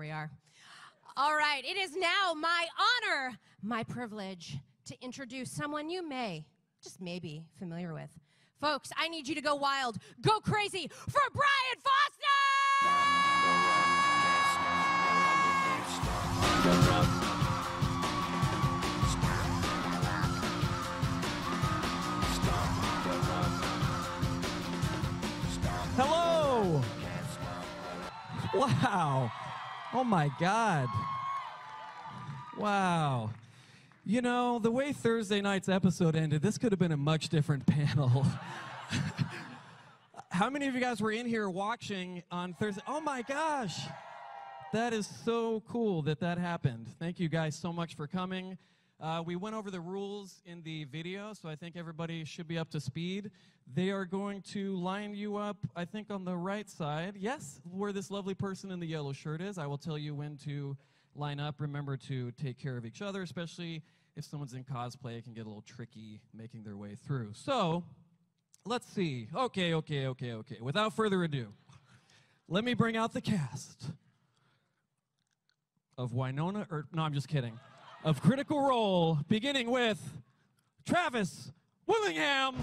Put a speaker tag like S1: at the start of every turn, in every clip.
S1: we are. All right, it is now my honor, my privilege to introduce someone you may, just maybe, familiar with. Folks, I need you to go wild, go crazy for Brian Foster!
S2: Hello! Wow. Oh my God. Wow. You know, the way Thursday night's episode ended, this could have been a much different panel. How many of you guys were in here watching on Thursday? Oh my gosh. That is so cool that that happened. Thank you guys so much for coming. We went over the rules in the video, so I think everybody should be up to speed. They are going to line you up, I think, on the right side. Yes, where this lovely person in the yellow shirt is. I will tell you when to line up. Remember to take care of each other, especially if someone's in cosplay. It can get a little tricky making their way through. So, let's see. Okay. Without further ado, let me bring out the cast of Winona, no, I'm just kidding. Of Critical Role, beginning with Travis Willingham.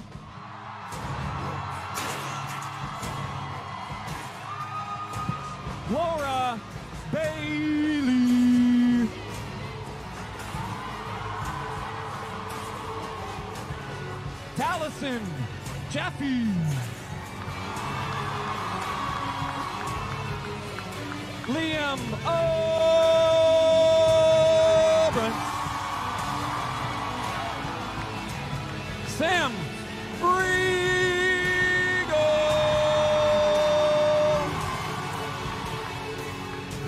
S2: Laura Bailey. Taliesin Jaffe. Liam O'Brien. Sam Rigo.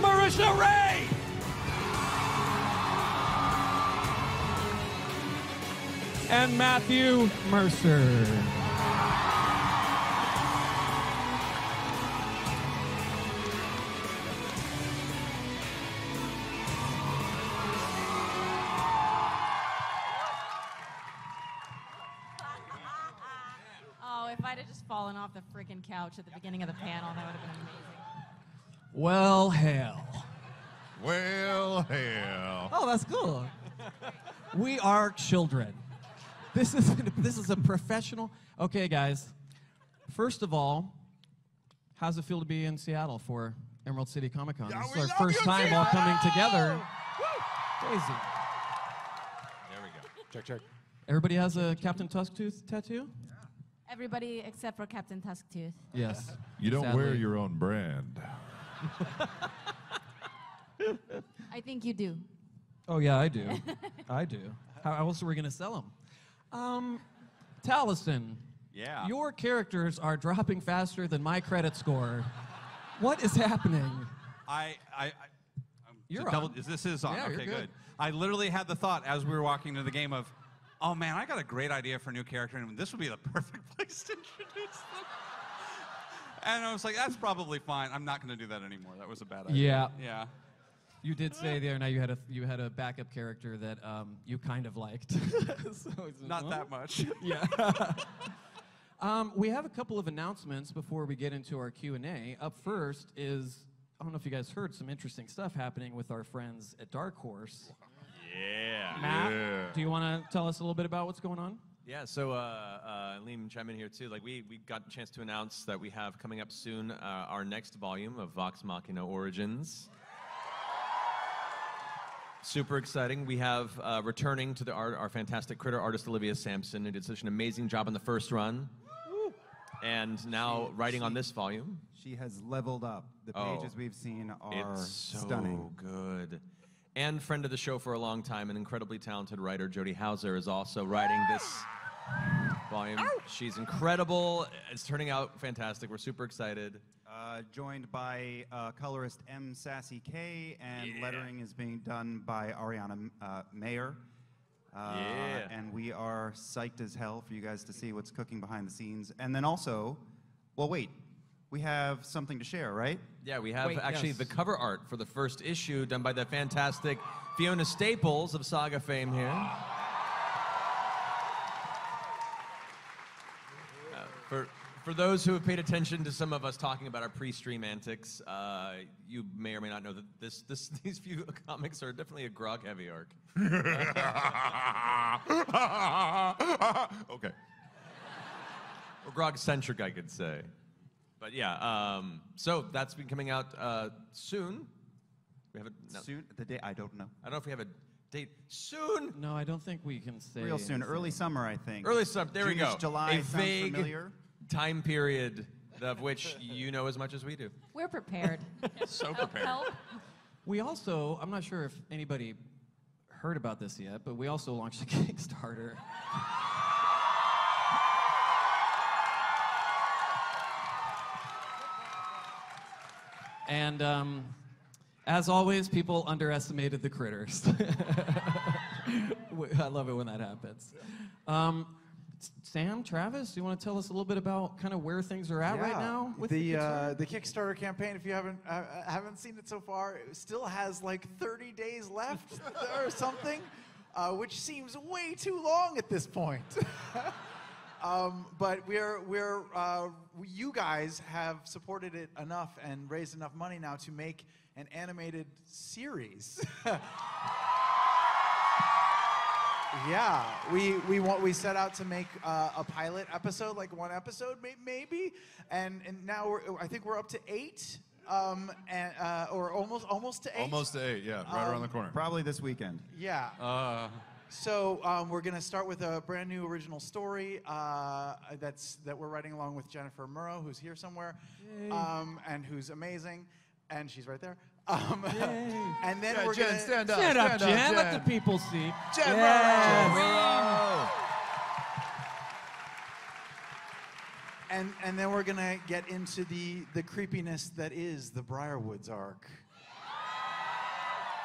S2: Marisha Ray. And Matthew Mercer.
S3: Oh, if I'd have just fallen off the freaking couch at the beginning of the panel, that would have been amazing.
S2: Well, hell.
S4: Well, hell.
S2: Oh, that's cool. We are children. This is a professional. Okay, guys. First of all, how's it feel to be in Seattle for Emerald City Comicon?
S4: Yeah,
S2: This
S4: we
S2: is
S4: love
S2: our first
S4: you,
S2: time all
S4: Seattle!
S2: coming together. Crazy.
S4: There we go. Check.
S2: Everybody has a Captain Tusktooth tattoo?
S3: Everybody except for Captain Tusktooth.
S2: Yes.
S4: You don't wear
S2: Sadly.
S4: your own brand.
S3: I think you do.
S2: Oh, yeah, I do. I do. How else are we going to sell them? Taliesin.
S5: Yeah.
S2: Your characters are dropping faster than my credit score. What is happening? You're on.
S5: This is on.
S2: Yeah,
S5: Okay,
S2: you're good.
S5: good. I literally had the thought as we were walking into the game of, oh man, I got a great idea for a new character, and this would be the perfect place to introduce them. And I was like, that's probably fine. I'm not going to do that anymore. That was a bad idea.
S2: Yeah. You did say the other night you had a backup character that you kind of liked. So
S5: Not that much.
S2: Yeah. We have a couple of announcements before we get into our Q&A. Up first is, I don't know if you guys heard, some interesting stuff happening with our friends at Dark Horse.
S6: Yeah.
S2: Matt,
S4: Yeah.
S2: do you want to tell us a little bit about what's going on?
S6: Yeah, so Liam, chime in here too. Like we got a chance to announce that we have coming up soon our next volume of Vox Machina Origins. Super exciting. We have returning to the art our fantastic critter artist Olivia Sampson, who did such an amazing job on the first run. And now writing on this volume.
S7: She has leveled up. The pages we've seen are
S6: It's so
S7: stunning.
S6: good. And friend of the show for a long time, an incredibly talented writer, Jody Hauser, is also writing this volume. She's incredible. It's turning out fantastic. We're super excited.
S7: Joined by colorist M. Sassy K, and lettering is being done by Ariana Mayer. And we are psyched as hell for you guys to see what's cooking behind the scenes. And then also, well, wait, we have something to share, right?
S6: Yeah, we have actually
S2: yes.
S6: the cover art for the first issue done by the fantastic Fiona Staples of Saga fame here. For those who have paid attention to some of us talking about our pre-stream antics, you may or may not know that these few comics are definitely a grog-heavy arc.
S4: Okay.
S6: Or grog-centric, I could say. But yeah, so that's been coming out soon. We have a, no,
S7: Soon? The day? I don't know.
S6: I don't know if we have a date. Soon?
S2: No, I don't think we can say.
S7: Real soon. Early summer, I think.
S6: Early summer. There we
S7: June-ish,
S6: go.
S7: July.
S6: A
S7: Sounds
S6: vague
S7: familiar.
S6: time period of which you know as much as we do.
S3: We're prepared.
S5: So prepared.
S3: Help.
S2: We also, I'm not sure if anybody heard about this yet, but we also launched a Kickstarter. And as always, people underestimated the critters. I love it when that happens. Sam, Travis, you want to tell us a little bit about kind of where things are at right now with
S8: the
S2: Kickstarter?
S8: the Kickstarter campaign? If you haven't seen it so far, it still has like 30 days left or something, which seems way too long at this point. But you guys have supported it enough and raised enough money now to make an animated series. Yeah, we set out to make a pilot episode, like one episode maybe, and now I think we're up to 8, or almost to 8.
S4: Almost to 8, yeah, right around the corner.
S7: Probably this weekend.
S8: Yeah. So we're going to start with a brand new original story that we're writing along with Jennifer Murrow, who's here somewhere, and who's amazing, and she's right there. And then we're
S4: Jen,
S8: going to
S4: stand up.
S2: Stand up,
S4: stand
S2: Jen. Let
S4: Jen.
S2: the people see.
S8: Jen
S2: Yes.
S8: and then we're going to get into the creepiness that is the Briarwoods arc.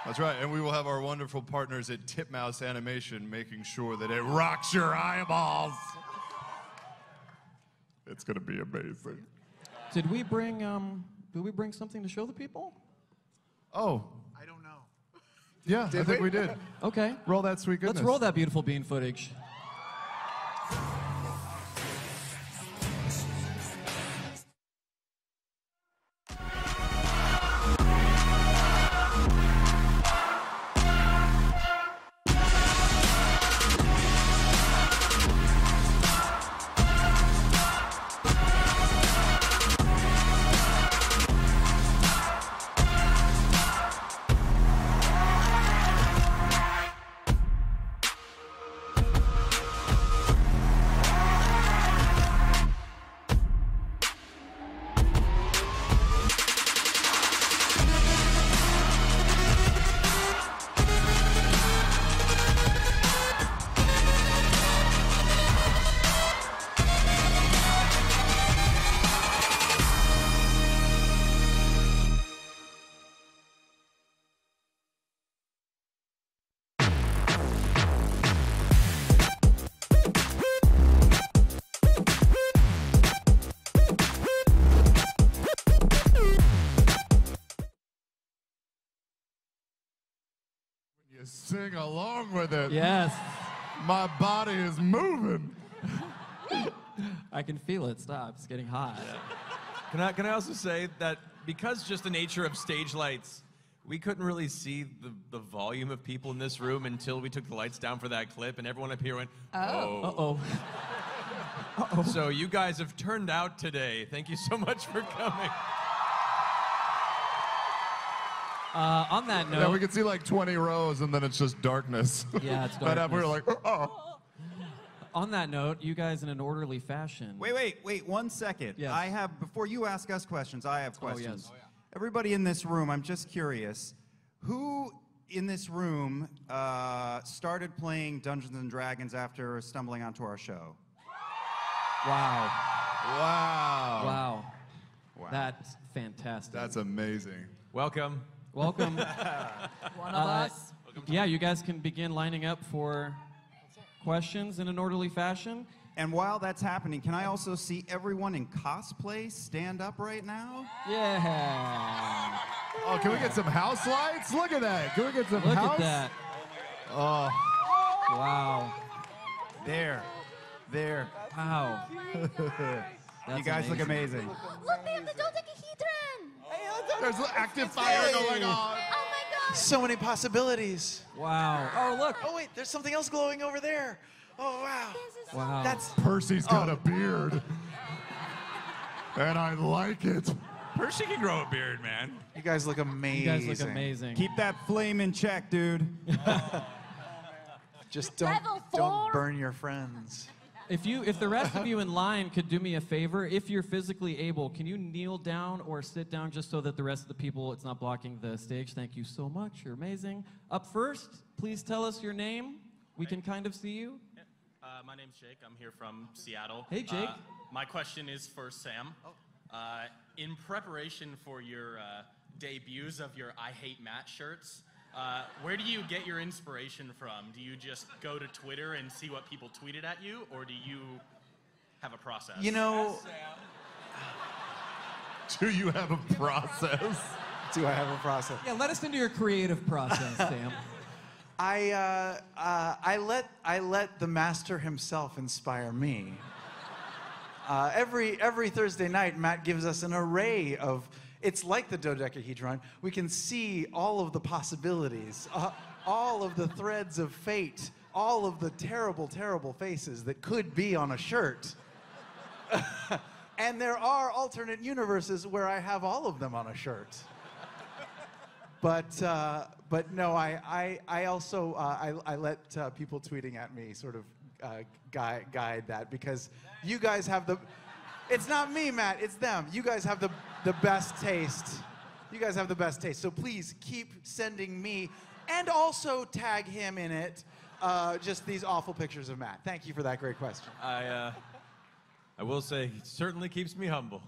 S4: That's right, and we will have our wonderful partners at Titmouse Animation making sure that it rocks your eyeballs. It's gonna be amazing.
S2: Did we bring something to show the people?
S4: Oh,
S8: I don't know.
S4: yeah, I think we did.
S2: Okay.
S4: Roll that sweet goodness.
S2: Let's roll that beautiful bean footage.
S4: You sing along with it.
S2: Yes.
S4: My body is moving.
S2: I can feel it. Stop. It's getting hot.
S6: Can I also say that because just the nature of stage lights, we couldn't really see the volume of people in this room until we took the lights down for that clip, and everyone up here went, oh.
S2: Uh-oh.
S6: Uh-oh. So you guys have turned out today. Thank you so much for coming.
S2: On that note,
S4: Yeah, we could see like 20 rows, and then it's just darkness.
S2: Yeah, it's
S4: Right after we were
S2: darkness.
S4: like, oh.
S2: on that note, you guys in an orderly fashion.
S7: Wait, 1 second.
S2: Yes.
S7: I have, before you ask us questions, I have questions.
S2: yes. Oh, yeah.
S7: Everybody in this room, I'm just curious, who in this room started playing Dungeons and Dragons after stumbling onto our show?
S2: Wow.
S4: Wow.
S2: Wow.
S7: Wow.
S2: That's fantastic.
S4: That's amazing.
S6: Welcome.
S2: Welcome.
S3: One of us.
S2: Yeah, you guys can begin lining up for questions in an orderly fashion.
S7: And while that's happening, can I also see everyone in cosplay stand up right now?
S2: Yeah.
S4: Oh, can we get some house lights? Look at that. Can we get some
S2: Look
S4: house?
S2: at that.
S4: Oh.
S2: Wow.
S7: There.
S2: Wow.
S7: You guys look amazing.
S9: Look, they have the dodecahedron.
S4: There's active fire going on.
S9: Oh my god.
S8: So many possibilities.
S2: Wow. Oh, look.
S8: Oh wait, there's something else glowing over there. Oh wow.
S9: This is
S2: Wow.
S8: That's
S4: Percy's got a beard. And I like it.
S5: Percy can grow a beard, man.
S8: you guys look amazing.
S2: You guys look amazing.
S7: Keep that flame in check, dude.
S8: Just
S9: Level
S8: don't
S9: 4?
S8: burn your friends.
S2: If the rest of you in line could do me a favor, if you're physically able, can you kneel down or sit down just so that the rest of the people, it's not blocking the stage? Thank you so much. You're amazing. Up first, please tell us your name. We can kind of see you.
S10: My name's Jake. I'm here from Seattle.
S2: Hey, Jake.
S10: My question is for Sam. In preparation for your debuts of your I Hate Matt shirts, where do you get your inspiration from? Do you just go to Twitter and see what people tweeted at you, or do you have a process?
S8: You know,
S4: Do you have a process?
S8: do I have a process?
S2: Yeah, let us into your creative process, Sam.
S8: I let the master himself inspire me. Every Thursday night, Matt gives us an array of. It's like the dodecahedron. We can see all of the possibilities, all of the threads of fate, all of the terrible, terrible faces that could be on a shirt. And there are alternate universes where I have all of them on a shirt. But no, I also I let people tweeting at me sort of guide that, because you guys have the. It's not me, Matt. It's them. You guys have the best taste. You guys have the best taste. So please keep sending me, and also tag him in it. Just these awful pictures of Matt. Thank you for that great question.
S6: I will say, it certainly keeps me humble.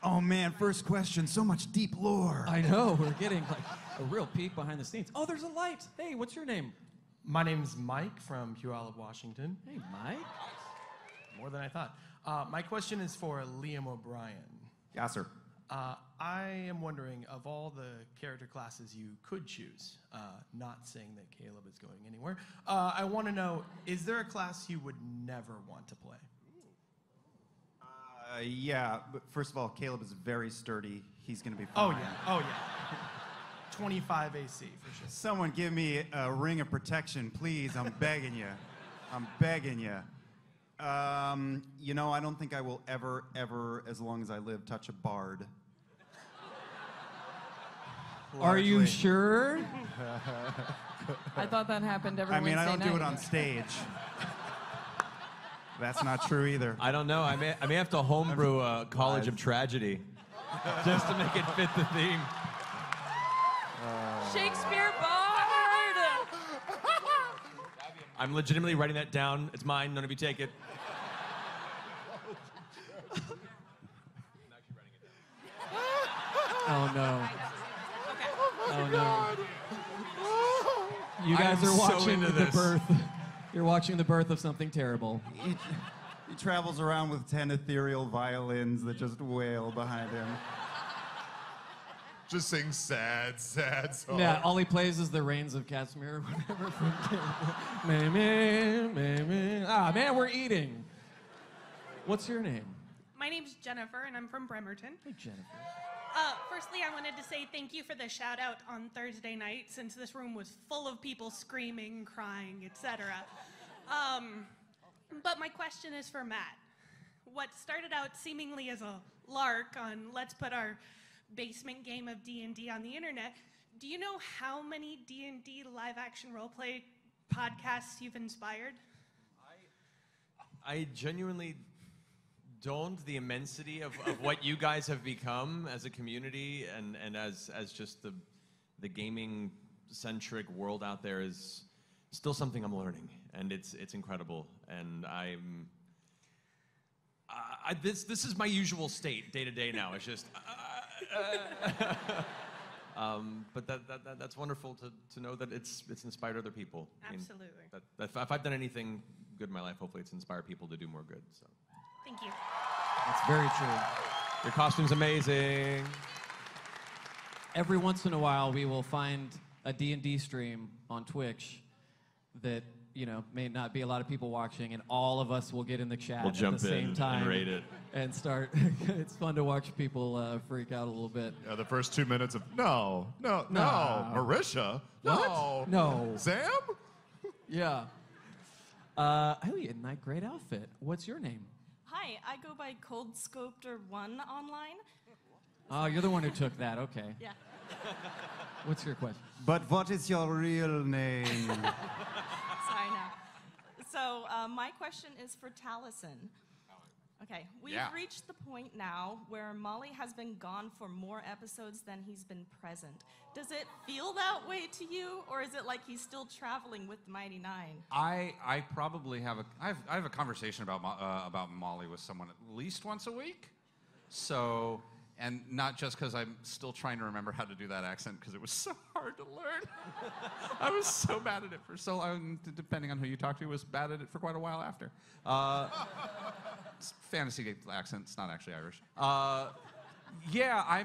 S7: Oh man, first question, so much deep lore.
S2: I know, we're getting like a real peek behind the scenes. Oh, there's a light. Hey, what's your name?
S11: My name's Mike from Puyallup, Washington.
S2: Hey, Mike.
S11: More than I thought. My question is for Liam O'Brien.
S7: Yes, sir.
S11: I am wondering, of all the character classes you could choose, not saying that Caleb is going anywhere, I want to know, is there a class you would never want to play?
S7: Yeah, but first of all, Caleb is very sturdy. He's going to be fine.
S11: Oh yeah. 25 AC for sure.
S7: Someone give me a ring of protection, please. I'm begging you. I'm begging you. You know, I don't think I will ever, as long as I live, touch a bard.
S2: Are you
S7: Largely.
S2: sure?
S3: I thought that happened every
S7: I mean, I
S3: Wednesday
S7: don't do it
S3: night.
S7: on stage. That's not true either.
S6: I don't know. I may have to homebrew a College of Tragedy just to make it fit the theme.
S3: Shakespeare Bard!
S6: I'm legitimately writing that down. It's mine. None of you take it.
S2: Oh no. Oh no. You
S6: I
S2: guys
S6: am
S2: are
S6: so
S2: watching
S6: into
S2: the
S6: this.
S2: birth. You're watching the birth of something terrible.
S7: He travels around with 10 ethereal violins that just wail behind him.
S4: Just sing sad songs.
S2: Yeah, all he plays is the Reigns of Casimir or whatever. Ah, man, we're eating. What's your name?
S12: My name's Jennifer, and I'm from Bremerton.
S2: Hey, Jennifer.
S12: Firstly, I wanted to say thank you for the shout out on Thursday night, since this room was full of people screaming, crying, etc. But my question is for Matt. What started out seemingly as a lark on let's put our basement game of D&D on the internet, do you know how many D&D live action roleplay podcasts you've inspired?
S6: I genuinely don't. The immensity of what you guys have become as a community and as just the gaming centric world out there is still something I'm learning, and it's incredible. And this is my usual state day to day now. It's just but that's wonderful to know that it's inspired other people.
S12: Absolutely.
S6: I mean, that if I've done anything good in my life, hopefully it's inspired people to do more good. So
S12: Thank you.
S2: That's very true.
S6: your costume's amazing.
S2: Every once in a while, we will find a D&D stream on Twitch that may not be a lot of people watching, and all of us will get in the chat
S6: We'll jump
S2: at the same
S6: in
S2: time
S6: and rate it.
S2: and start. It's fun to watch people freak out a little bit.
S4: Yeah, the first 2 minutes of no, Marisha,
S2: What? No.
S4: Sam.
S2: Yeah. Elliot, in that great outfit. What's your name?
S13: Hi, I go by Cold Sculptor 1 online.
S2: Oh, you're the one who took that. Okay.
S13: Yeah.
S2: What's your question?
S7: But what is your real name?
S13: Sorry now. So my question is for Taliesin. Okay, we've reached the point now where Molly has been gone for more episodes than he's been present. Does it feel that way to you, or is it like he's still traveling with the Mighty Nine?
S5: I probably have I have a conversation about Molly with someone at least once a week. So, and not just because I'm still trying to remember how to do that accent because it was so hard to learn. I was so bad at it for so long, depending on who you talk to, was bad at it for quite a while after. It's fantasy accent, it's not actually Irish. Yeah,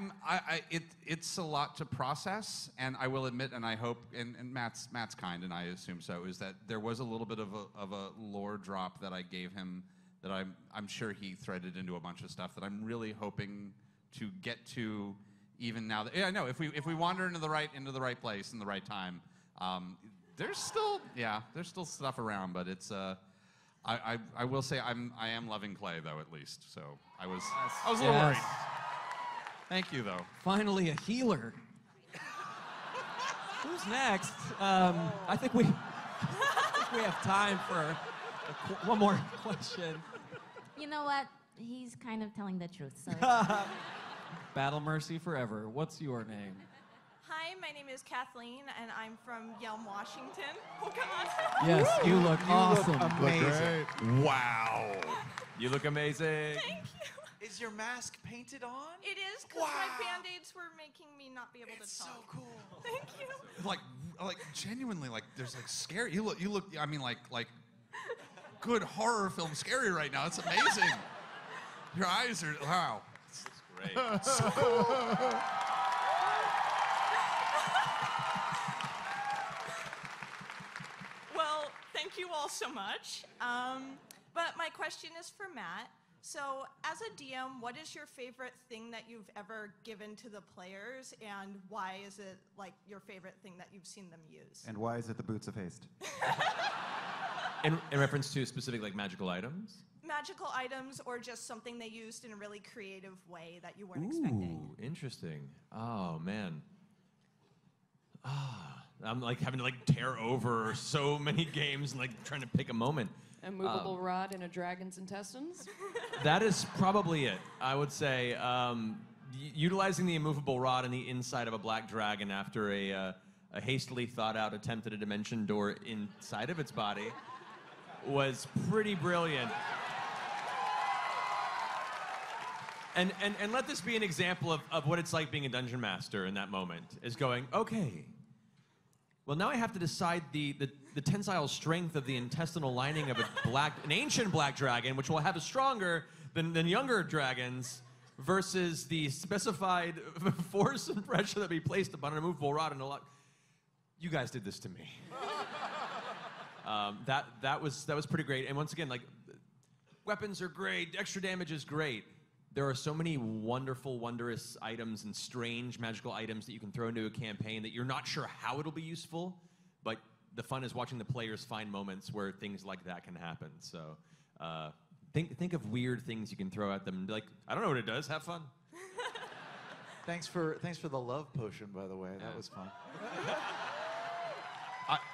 S5: it's a lot to process, and I will admit, and I hope, and Matt's kind, and I assume so, is that there was a little bit of a lore drop that I gave him that I'm sure he threaded into a bunch of stuff that I'm really hoping to get to even now. Yeah, no, if we wander into the right place in the right time, there's still stuff around, but it's I will say I am loving Clay though, at least. So I was a little worried. Thank you though.
S2: Finally a healer. Who's next? I think we have time for one more question.
S9: You know what? He's kind of telling the truth. So.
S2: Battle Mercy forever. What's your name?
S14: Hi, my name is Kathleen, and I'm from Yelm, Washington. Oh, come on.
S2: Yes, you look awesome.
S7: Look amazing.
S4: Great. Wow.
S6: You look amazing.
S14: Thank you.
S8: Is your mask painted on?
S14: It is, because my Band-Aids were making me not be able to talk.
S8: So cool.
S14: Thank you.
S5: Like genuinely, like there's like scary. You look. I mean, like good horror film scary right now. It's amazing. Your eyes are wow. It's great. So cool.
S14: Well, thank you all so much. But my question is for Matt. So, as a DM, what is your favorite thing that you've ever given to the players, and why is it like your favorite thing that you've seen them use?
S7: And why is it the Boots of Haste?
S6: In reference to specific like magical items?
S14: Magical items, or just something they used in a really creative way that you weren't expecting.
S6: Ooh, interesting. Oh man. I'm like having to like tear over so many games and like trying to pick a moment.
S15: A movable rod in a dragon's intestines?
S6: That is probably it. I would say utilizing the immovable rod in the inside of a black dragon after a hastily thought out attempt at a dimension door inside of its body was pretty brilliant. And let this be an example of what it's like being a dungeon master in that moment, is going, okay, well, now I have to decide the tensile strength of the intestinal lining of an ancient black dragon, which will have a stronger than younger dragons, versus the specified force and pressure that be placed upon an immovable rod and a lot. You guys did this to me. That was pretty great. And once again, like, weapons are great, extra damage is great. There are so many wonderful, wondrous items and strange magical items that you can throw into a campaign that you're not sure how it'll be useful, but the fun is watching the players find moments where things like that can happen. So think of weird things you can throw at them and be like, I don't know what it does, have fun.
S8: Thanks for the love potion, by the way. That was fun.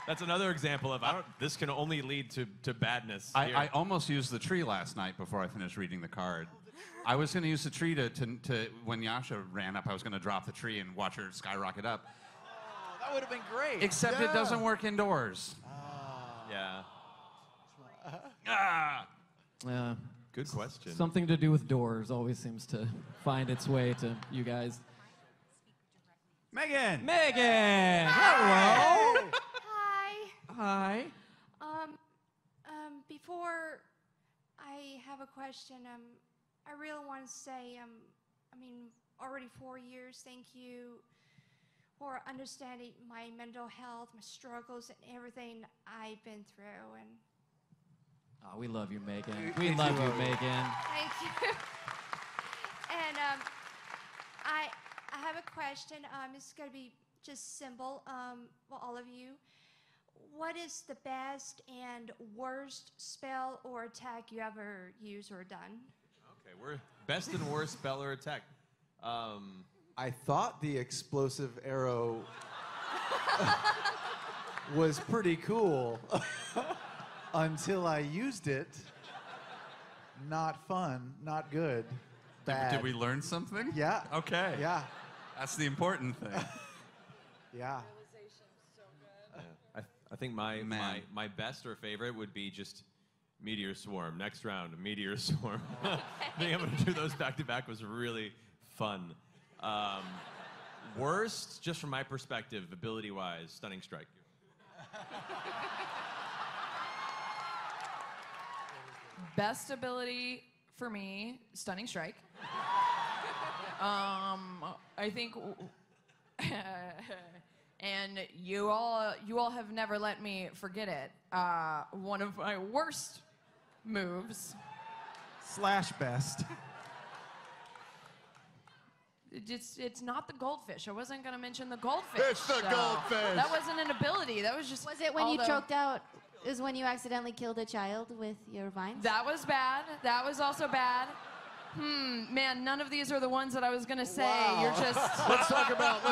S6: That's another example of this can only lead to badness.
S5: I almost used the tree last night before I finished reading the card. I was going to use the tree to when Yasha ran up, I was going to drop the tree and watch her skyrocket up.
S8: Oh, that would have been great.
S5: Except it doesn't work indoors.
S6: Yeah. Good question.
S2: Something to do with doors always seems to find its way to you guys.
S7: Megan!
S2: Megan! Hello!
S9: Hi.
S2: Hi.
S9: Before I have a question, I really want to say, I mean, already 4 years, thank you. for understanding my mental health, my struggles, and everything I've been through. And
S16: Oh, we love you, Megan. We love you, Megan.
S9: thank you. And I have a question. It's going to be just simple for all of you. What is the best and worst spell or attack you ever used or done?
S6: Okay, we're best and worst spell or attack.
S8: I thought the explosive arrow was pretty cool until I used it. Not fun, not good, bad.
S5: Did we learn something?
S8: Yeah.
S5: Okay.
S8: Yeah.
S5: That's the important thing.
S8: Yeah.
S6: I think my best or favorite would be just Meteor Swarm. Next round, Meteor Swarm. Being able to do those back to back was really fun. Worst, just from my perspective, ability-wise, Stunning Strike.
S15: Best ability for me, Stunning Strike. I think, and you all have never let me forget it. One of my worst moves.
S7: / best.
S15: It's not the goldfish. I wasn't gonna mention the goldfish.
S4: It's the goldfish.
S15: That wasn't an ability. That was just.
S17: Was it when you choked out? Is when you accidentally killed a child with your vines?
S15: That was bad. That was also bad. Man, none of these are the ones that I was gonna say.
S4: Wow.
S15: You're just.
S4: Let's talk about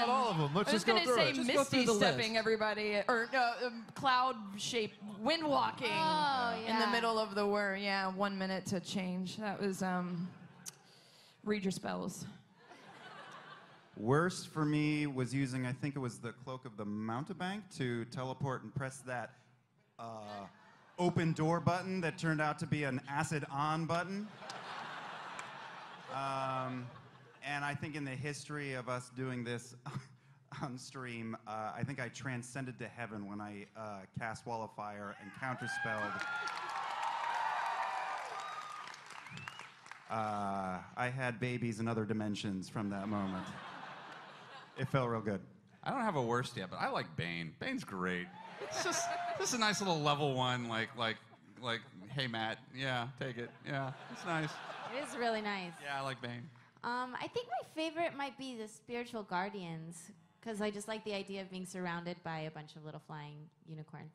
S4: all of them. Let's just go through it.
S15: I was gonna say misty stepping everybody, or cloud shape, wind walking in the middle of the word. Yeah, 1 minute to change. That was read your spells.
S7: Worst for me was using, I think it was the Cloak of the Mountebank to teleport and press that open door button that turned out to be an acid on button. And I think in the history of us doing this on stream, I think I transcended to heaven when I cast Wall of Fire and counterspelled. I had babies in other dimensions from that moment. It felt real good.
S5: I don't have a worst yet, but I like Bane. Bane's great. It's just a nice little level one, like, hey Matt, yeah, take it, yeah, it's nice.
S17: It is really nice.
S5: Yeah, I like Bane.
S17: I think my favorite might be the Spiritual Guardians, because I just like the idea of being surrounded by a bunch of little flying unicorns.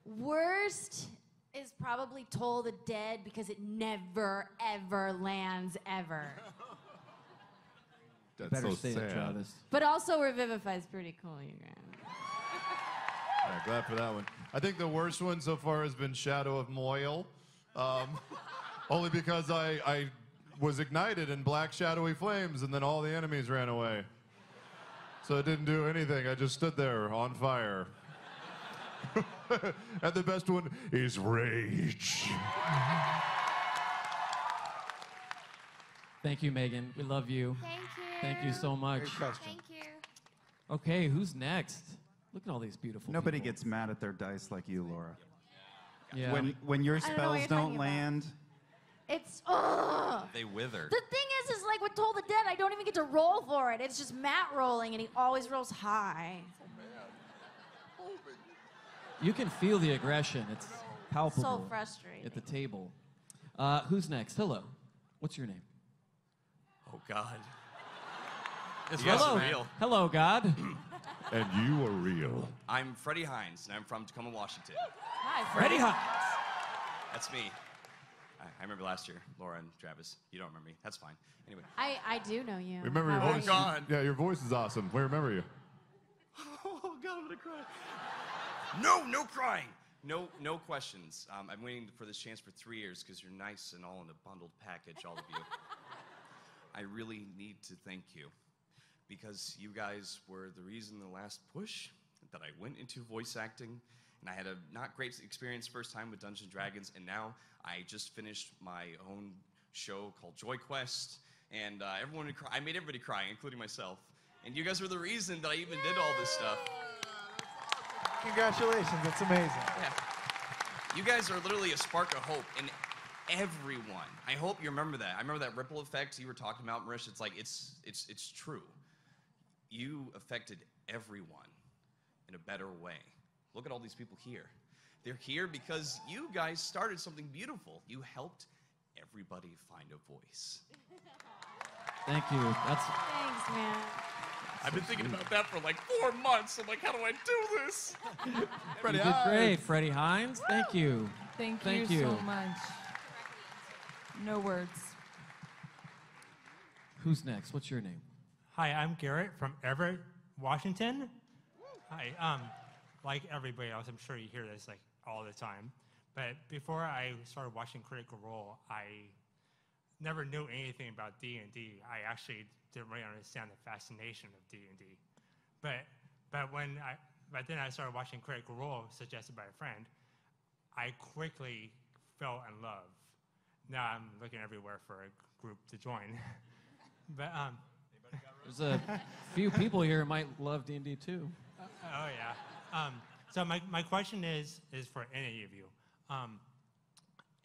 S17: Worst is probably Toll the Dead, because it never, ever lands, ever.
S4: That's
S16: Better
S4: so
S16: say
S4: sad.
S16: it, Travis.
S17: But also Revivify is pretty cool, you guys.
S4: All right, glad for that one. I think the worst one so far has been Shadow of Moyle. Only because I was ignited in black shadowy flames and then all the enemies ran away. So it didn't do anything. I just stood there on fire. And the best one is Rage.
S16: Thank you, Megan. We love you.
S9: Thank you.
S16: Thank you so much.
S9: Thank you.
S16: Okay, who's next? Look at all these beautiful
S7: Nobody
S16: people.
S7: gets mad at their dice like you, Laura.
S16: Yeah.
S7: When your
S17: I don't know what
S7: spells
S17: you're
S7: don't
S17: talking about.
S7: land,
S17: It's, ugh.
S6: They wither.
S17: The thing is like with Toll the Dead, I don't even get to roll for it. It's just Matt rolling, and he always rolls high.
S16: You can feel the aggression. It's palpable.
S17: So frustrating.
S16: At the table. Who's next? Hello. What's your name?
S6: Oh, God.
S16: It's
S6: Hello. Real.
S16: Hello, God.
S4: And you are real.
S18: I'm Freddie Hines, and I'm from Tacoma, Washington.
S17: Hi,
S16: Freddie Hines.
S18: That's me. I remember last year, Laura and Travis. You don't remember me. That's fine. Anyway.
S17: I do know you.
S4: We remember your
S17: How are
S4: voice.
S17: you?
S18: God.
S4: Yeah, your voice is awesome. We remember you.
S18: Oh, God, I'm gonna cry. No crying. No questions. I'm waiting for this chance for 3 years because you're nice and all in a bundled package, all of you. I really need to thank you because you guys were the reason the last push that I went into voice acting, and I had a not great experience first time with Dungeons & Dragons, and now I just finished my own show called Joy Quest, and I made everybody cry, including myself. And you guys were the reason that I even did all this stuff.
S8: Congratulations, that's amazing.
S18: Yeah. You guys are literally a spark of hope in everyone. I hope you remember that. I remember that ripple effect you were talking about, Marish. It's like, it's true. you affected everyone in a better way. Look at all these people here. They're here because you guys started something beautiful. You helped everybody find a voice.
S16: Thank you.
S17: Thanks, man.
S18: I've been thinking about that for like 4 months. I'm like, how do I do this?
S16: You did great, Freddie Hines. Thank you.
S15: Thank you so much. No words.
S16: Who's next? What's your name?
S19: Hi, I'm Garrett from Everett, Washington. Hi, like everybody else, I'm sure you hear this like all the time. But before I started watching Critical Role, I never knew anything about D&D. I actually didn't really understand the fascination of D&D. But then I started watching Critical Role, suggested by a friend. I quickly fell in love. Now I'm looking everywhere for a group to join. But
S16: There's a few people here who might love D&D too.
S19: Oh yeah. So my question is for any of you.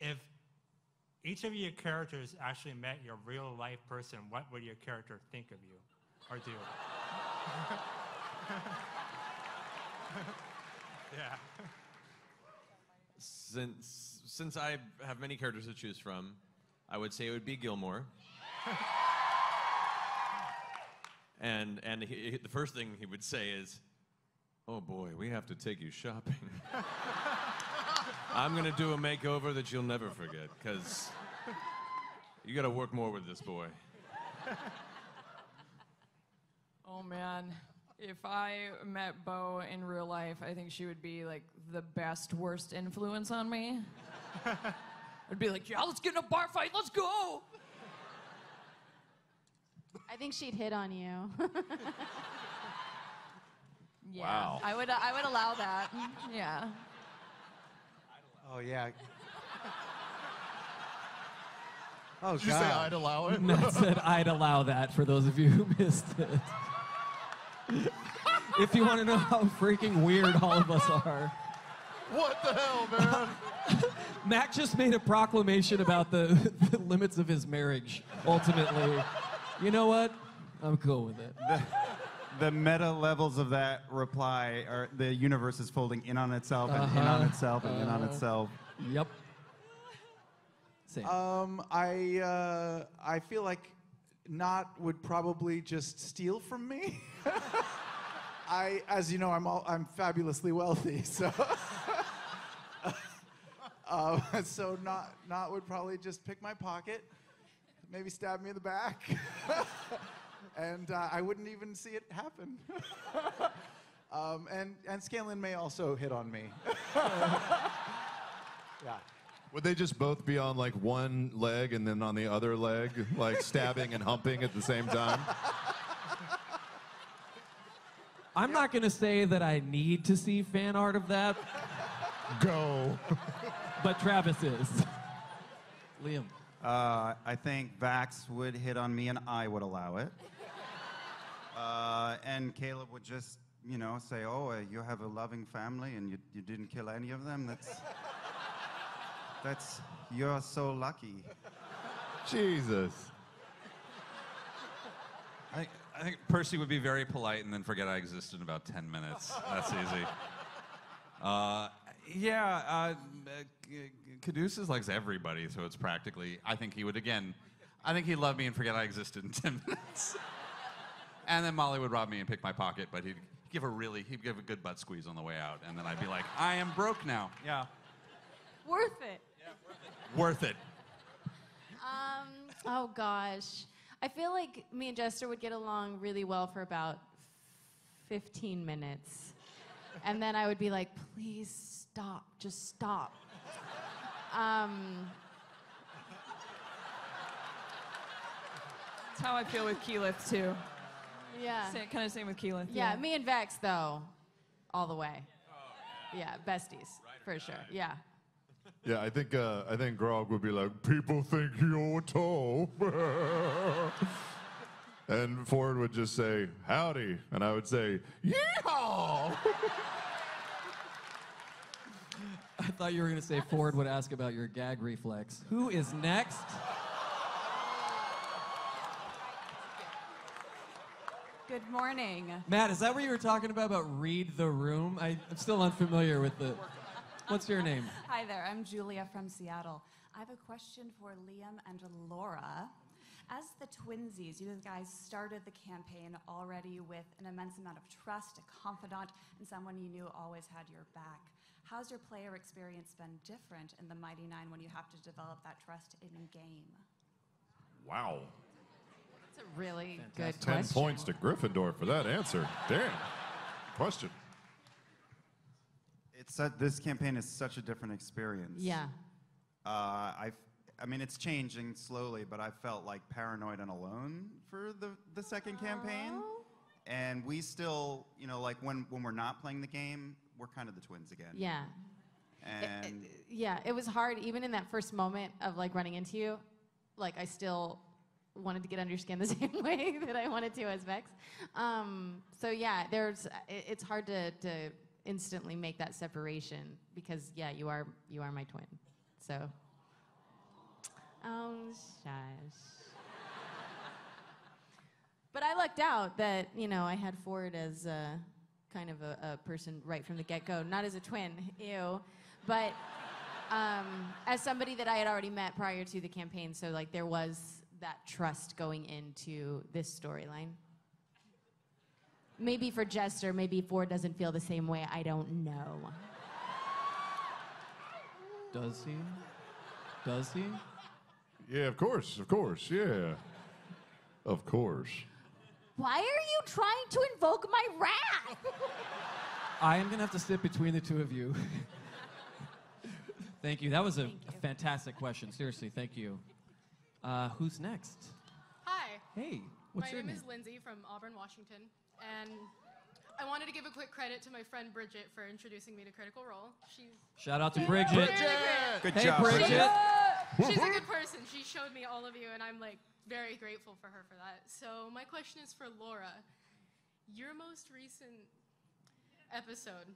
S19: If each of your characters actually met your real life person, what would your character think of you or do? Yeah.
S6: Since I have many characters to choose from, I would say it would be Gilmore. and the first thing he would say is, "Oh boy, we have to take you shopping." I'm gonna do a makeover that you'll never forget, because you gotta work more with this boy.
S15: Oh man, if I met Bo in real life, I think she would be like the best, worst influence on me. I'd be like, yeah, let's get in a bar fight, let's go!
S17: I think she'd hit on you.
S15: Yeah,
S4: Wow.
S15: I would allow that. Yeah.
S8: Oh, yeah. Oh,
S4: Did you say I'd allow it?
S16: Matt said I'd allow that for those of you who missed it. If you want to know how freaking weird all of us are.
S4: What the hell, man?
S16: Mac just made a proclamation about the limits of his marriage, ultimately. You know what? I'm cool with it.
S7: The meta levels of that reply are the universe is folding in on itself and in on itself and in on itself.
S16: Yep. Same.
S8: I feel like Not would probably just steal from me. As you know, I'm fabulously wealthy, so so Not would probably just pick my pocket, maybe stab me in the back, and I wouldn't even see it happen. And Scanlan may also hit on me. Yeah.
S4: Would they just both be on like one leg and then on the other leg, like stabbing and humping at the same time?
S16: I'm not going to say that I need to see fan art of that.
S4: Go.
S16: But Travis is. Liam.
S7: I think Vax would hit on me and I would allow it. And Caleb would just, you know, say, oh, you have a loving family and you didn't kill any of them? You're so lucky.
S4: Jesus.
S5: I think Percy would be very polite and then forget I existed in about 10 minutes. That's easy. Caduceus likes everybody, so it's practically, I think he would, again, I think he'd love me and forget I existed in 10 minutes. And then Molly would rob me and pick my pocket, but he'd give a good butt squeeze on the way out, and then I'd be like, I am broke now. Yeah.
S17: Worth it.
S5: Worth it.
S17: Oh gosh. I feel like me and Jester would get along really well for about 15 minutes. And then I would be like, please stop, just stop.
S15: That's how I feel with Keyleth too.
S17: Yeah.
S15: Kind of same with Keyleth.
S17: Yeah, me and Vex though, all the way. Yeah, besties, for sure, yeah.
S4: Yeah, I think Grog would be like, people think you're tall. And Ford would just say, howdy. And I would say, yeehaw!
S16: I thought you were going to say Ford would ask about your gag reflex. Who is next?
S20: Good morning.
S16: Matt, is that what you were talking about read the room? I'm still unfamiliar with the... What's your name?
S20: Hi there, I'm Julia from Seattle. I have a question for Liam and Laura. As the twinsies, you guys started the campaign already with an immense amount of trust, a confidant, and someone you knew always had your back. How's your player experience been different in the Mighty Nine when you have to develop that trust in-game?
S4: Wow.
S17: That's a really good
S4: 10
S17: question.
S4: points to Gryffindor for that answer. Damn. Question.
S7: This campaign is such a different experience.
S17: Yeah.
S7: I mean, it's changing slowly, but I felt like paranoid and alone for the second campaign. And we still, you know, like when we're not playing the game, we're kind of the twins again.
S17: Yeah.
S7: And
S17: Yeah, it was hard, even in that first moment of like running into you. Like I still wanted to get under your skin the same way that I wanted to as Vex. So yeah, it's hard to instantly make that separation because yeah, you are my twin. So. Oh, shush. But I lucked out that, you know, I had Ford as kind of a person right from the get-go. Not as a twin, ew. But as somebody that I had already met prior to the campaign. So, like, there was that trust going into this storyline. Maybe for Jester, maybe Ford doesn't feel the same way. I don't know.
S16: Does he? Does he?
S4: Yeah, of course, yeah. Of course.
S17: Why are you trying to invoke my wrath?
S16: I am going to have to sit between the two of you. Thank you. That was a fantastic question. Seriously, thank you. Who's next?
S21: Hi.
S16: Hey, what's
S21: my
S16: your
S21: name
S16: name?
S21: is Lindsay from Auburn, Washington, and I wanted to give a quick credit to my friend Bridget for introducing me to Critical Role. She's
S16: Shout out to Bridget.
S21: Good
S16: Hey,
S21: job,
S16: Bridget.
S21: She's a good person. She showed me all of you, and I'm like very grateful for her for that. So my question is for Laura. Your most recent episode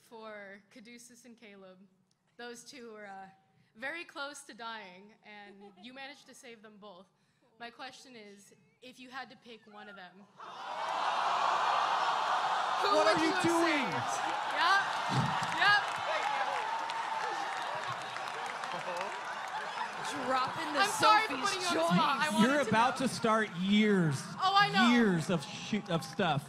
S21: for Caduceus and Caleb, those two were very close to dying, and you managed to save them both. My question is, if you had to pick one of them, who
S16: What
S21: would
S16: are you
S21: have
S16: doing?
S21: saved? Yep. Yep.
S15: Dropping the
S21: I'm sorry for
S15: Sophie's
S21: putting you on the spot. I wanted
S16: You're
S21: to
S16: about
S21: know.
S16: to start years.
S21: Oh, I know.
S16: Years of stuff.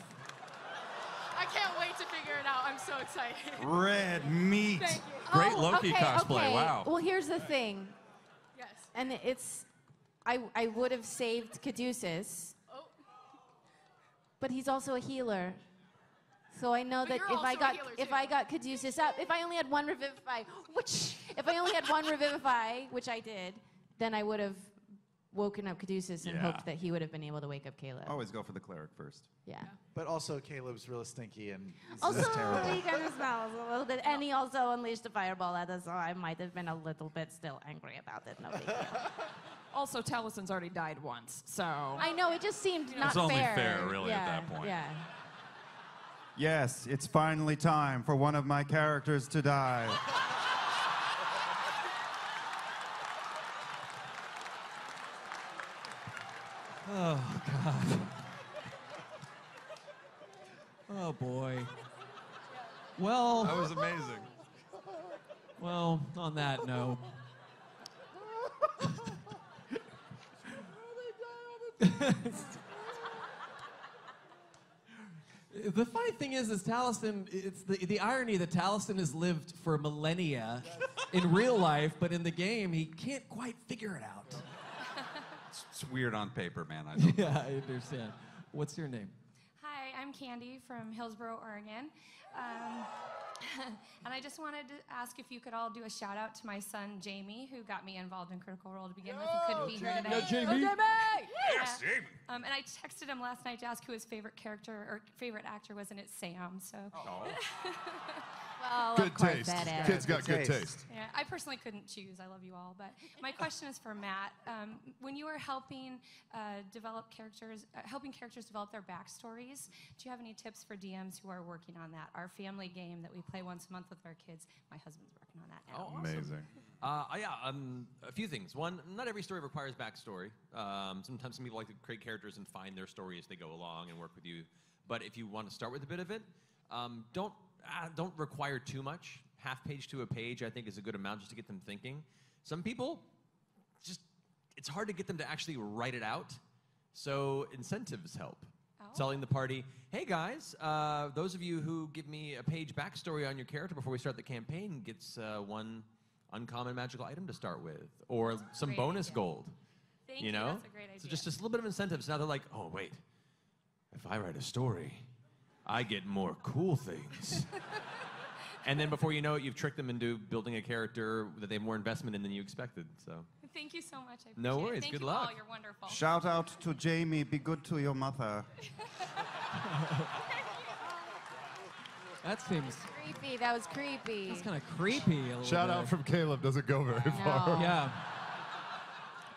S21: I can't wait to figure it out. I'm so excited.
S7: Red meat.
S21: Thank you.
S5: Great
S17: Oh,
S5: Loki
S17: okay,
S5: cosplay.
S17: okay.
S5: Wow.
S17: Well, here's the thing.
S21: Yes.
S17: And it's, I would have saved Caduceus.
S21: Oh.
S17: But he's also a healer. So I know
S21: But
S17: that
S21: you're
S17: if
S21: also
S17: I
S21: a
S17: got
S21: healer,
S17: if
S21: too.
S17: I got Caduceus up, if I only had one revivify, if I only had one revivify, which I did, then I would have woken up Caduceus and
S7: Yeah.
S17: hoped that he would have been able to wake up Caleb.
S7: Always go for the cleric first.
S17: Yeah.
S8: But also, Caleb's real stinky and it's
S17: Also,
S8: just terrible.
S17: he kind of smells a little bit, and he also unleashed a fireball at us, so I might have been a little bit still angry about it. No big deal.
S15: Also, Talison's already died once, so.
S17: I know, it just seemed not
S5: It's only
S17: fair.
S5: fair, really, at
S17: Yeah,
S5: that point.
S17: Yeah.
S7: Yes, it's finally time for one of my characters to die.
S16: Oh, God. Oh, boy. Well.
S5: That was amazing.
S16: Well, on that note. The funny thing is Taliesin, it's the irony that Taliesin has lived for millennia in real life, but in the game, he can't quite figure it out.
S5: It's weird on paper, man. I don't
S16: Yeah, I understand. What's your name?
S22: Hi, I'm Candy from Hillsboro, Oregon. And I just wanted to ask if you could all do a shout out to my son, Jamie, who got me involved in Critical Role to begin with. He couldn't be here today.
S16: Yo, Jamie.
S22: Yes, Jamie. And I texted him last night to ask who his favorite character or favorite actor was, and it's Sam. So. Well,
S4: Good
S22: of course
S4: taste.
S22: that is.
S4: Kids got good taste.
S22: Yeah, I personally couldn't choose. I love you all, but my question is for Matt. When you are helping helping characters develop their backstories, do you have any tips for DMs who are working on that? Our family game that we play once a month with our kids. My husband's working on that now.
S6: Oh, awesome. A few things. One, not every story requires backstory. Sometimes some people like to create characters and find their story as they go along and work with you. But if you want to start with a bit of it, don't require too much. Half page to a page, I think, is a good amount just to get them thinking. Some people, it's hard to get them to actually write it out. So incentives help. Telling the party, hey guys, those of you who give me a page backstory on your character before we start the campaign gets one uncommon magical item to start with, or some
S22: Great
S6: bonus
S22: idea.
S6: gold.
S22: Thank
S6: you know?
S22: That's a great idea.
S6: So just a little bit of incentives. Now they're like, oh wait, if I write a story, I get more cool things. And then before you know it, you've tricked them into building a character that they have more investment in than you expected. So.
S22: Thank you so much. I
S6: No
S22: appreciate it.
S6: worries.
S22: Thank
S6: Good
S22: you
S6: luck.
S22: all. You're wonderful.
S7: Shout out to Jamie. Be good to your mother.
S16: That seems.
S17: Creepy. That was creepy.
S16: That's kind of creepy. A little
S4: Shout
S16: bit.
S4: out from Caleb doesn't go very far.
S16: Yeah.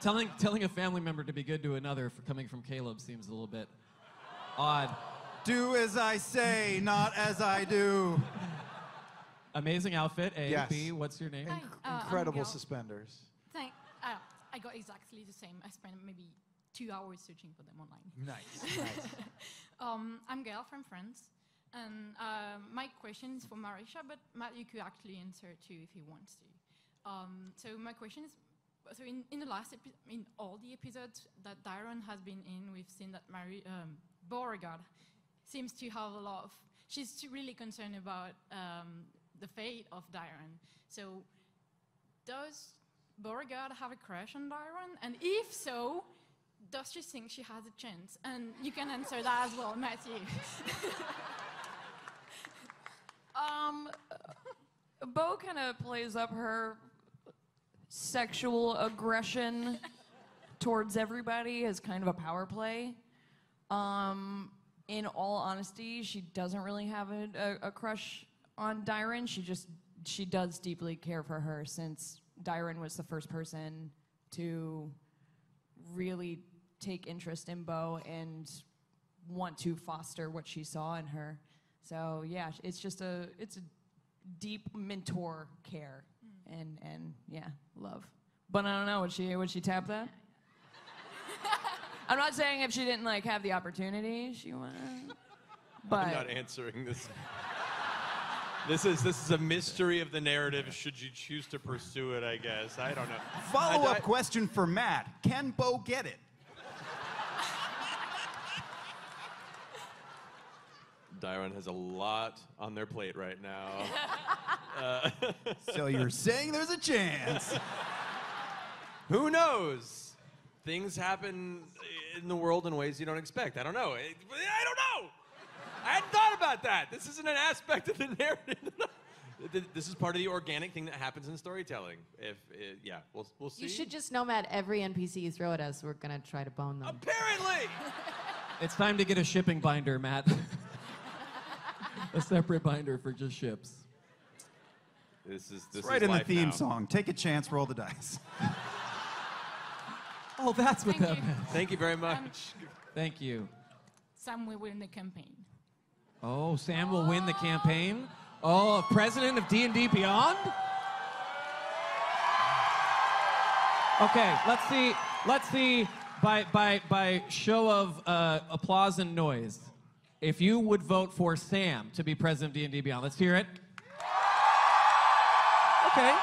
S16: Telling a family member to be good to another for coming from Caleb seems a little bit odd.
S7: Do as I say, not as I do.
S16: Amazing outfit. A.
S8: Yes.
S16: B. What's your name?
S8: Incredible
S1: Gail.
S8: suspenders.
S1: I got exactly the same. I spent maybe 2 hours searching for them online.
S8: Nice.
S1: I'm Gail from France, and my question is for Marisha, but Matt, you could actually answer too if you want to. So my question is, so in the last in all the episodes that Dyron has been in, we've seen that Beauregard seems to have a lot of. She's really concerned about the fate of Dyron. So does Beauregard have a crush on Dyron? And if so, does she think she has a chance? And you can answer that as well, Matthew.
S15: Bo kind of plays up her sexual aggression towards everybody as kind of a power play. In all honesty, she doesn't really have a crush on Dyron. She does deeply care for her, since Dyron was the first person to really take interest in Bo and want to foster what she saw in her. So yeah, it's a deep mentor care and yeah, love. But I don't know, would she tap that? I'm not saying if she didn't have the opportunity, she would. But
S6: I'm not answering this. This is a mystery of the narrative. Should you choose to pursue it, I guess. I don't know.
S7: Follow-up question for Matt. Can Bo get it?
S6: Dyron has a lot on their plate right now.
S7: So you're saying there's a chance?
S6: Who knows? Things happen in the world in ways you don't expect. I don't know. I don't know. I hadn't thought about that. This isn't an aspect of the narrative. This is part of the organic thing that happens in storytelling. We'll see.
S17: You should just know, Matt, every NPC you throw at us, we're going to try to bone them.
S6: Apparently!
S16: It's time to get a shipping binder, Matt. A separate binder for just ships.
S6: This is
S7: right in the
S6: life
S7: theme
S6: now.
S7: song. Take a chance, roll the dice.
S16: Oh, that's what that
S1: you.
S16: meant.
S6: Thank you very much.
S16: Thank you.
S1: Sam will win the campaign.
S16: Oh, Sam will win the campaign? Oh, president of D&D Beyond? Okay, let's see by show of applause and noise, if you would vote for Sam to be president of D&D Beyond. Let's hear it. Okay.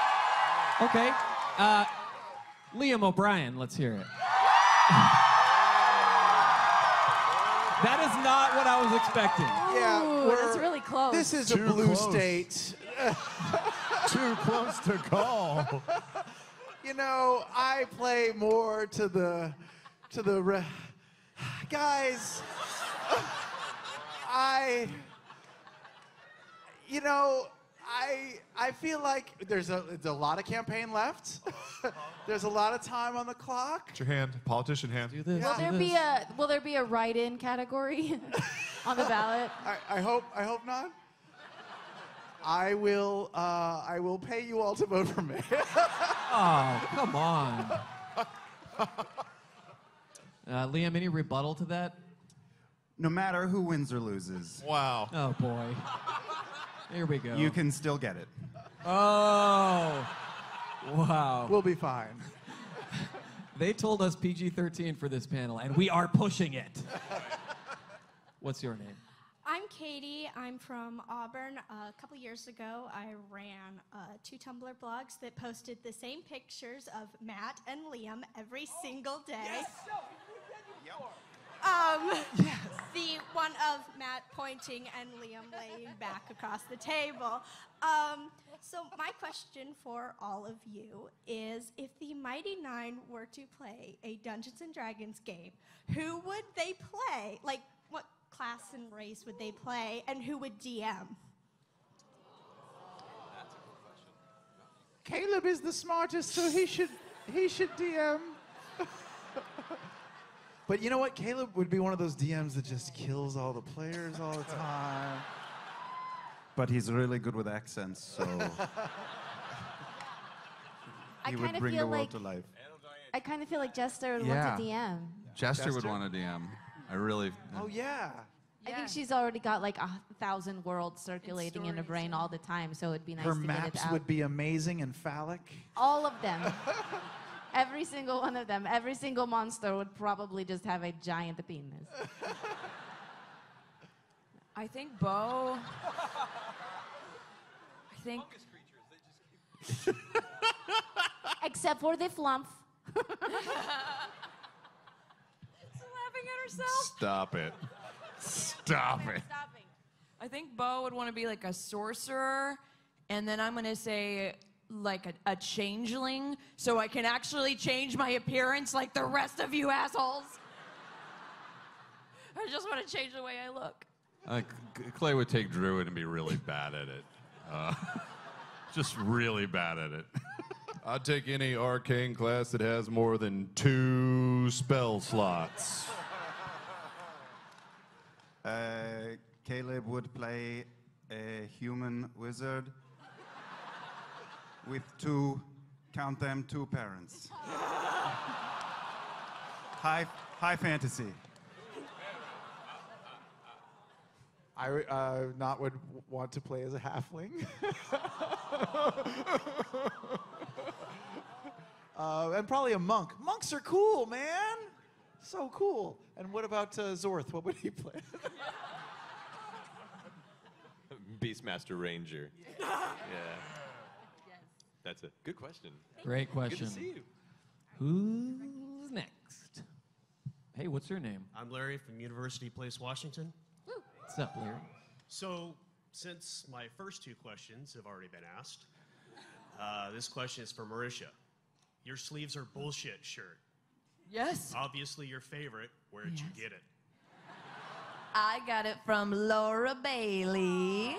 S16: Liam O'Brien, let's hear it. That is not what I was expecting.
S8: Yeah,
S17: Ooh, that's really close.
S8: This is
S4: Too
S8: a blue
S4: close.
S8: state.
S4: Too close to call.
S8: You know, I play more to the guys. I feel like there's a lot of campaign left. There's a lot of time on the clock.
S4: Put your hand, politician hand.
S16: Do this.
S17: Will there be a write-in category on the ballot?
S8: I hope not. I will pay you all to vote for me.
S16: Oh, come on. Liam, any rebuttal to that?
S7: No matter who wins or loses.
S4: Wow.
S16: Oh, boy. Here we go.
S7: You can still get it.
S16: Oh. Wow.
S8: We'll be fine.
S16: They told us PG-13 for this panel, and we are pushing it. What's your name?
S10: I'm Katie. I'm from Auburn. A couple years ago, I ran 2 Tumblr blogs that posted the same pictures of Matt and Liam every single day.
S11: Yes.
S10: The one of Matt pointing and Liam laying back across the table. So my question for all of you is, if the Mighty Nine were to play a Dungeons & Dragons game, who would they play? Like, what class and race would they play, and who would DM?
S8: Caleb is the smartest, so he should DM. But you know what? Caleb would be one of those DMs that just kills all the players all the time.
S7: But he's really good with accents, so he would bring the world to life.
S17: I kind of feel like Jester would want to DM.
S5: Jester would want to DM. I really.
S8: Oh, yeah.
S17: I think she's already got like 1,000 worlds circulating in her brain all the time, so it'd be nice
S8: Her
S17: to get it
S8: maps
S17: out.
S8: would be amazing and phallic.
S17: All of them. Every single one of them. Every single monster would probably just have a giant penis.
S15: I think Bo. I think.
S17: Except for the flump.
S15: Laughing at herself.
S5: Stop it. Stop it.
S15: I think Bo would want to be like a sorcerer, and then I'm going to say like a changeling, so I can actually change my appearance like the rest of you assholes. I just want to change the way I look.
S5: Clay would take Druid and be really bad at it. Just really bad at it.
S4: I'd take any arcane class that has more than 2 spell slots.
S7: Caleb would play a human wizard with 2 parents. High fantasy.
S8: I not would want to play as a halfling. And probably a monk. Monks are cool, man. So cool. And what about Zorth? What would he play?
S6: Beastmaster Ranger. Yeah. That's a good question.
S16: Great question.
S6: Good to see you.
S16: Who's next? Hey, what's your name?
S11: I'm Larry from University Place, Washington.
S16: What's up, Larry?
S11: So, since my first 2 questions have already been asked, this question is for Marisha. Your sleeves are bullshit shirt.
S15: Yes.
S11: Obviously your favorite. Where did you get it?
S15: I got it from Laura Bailey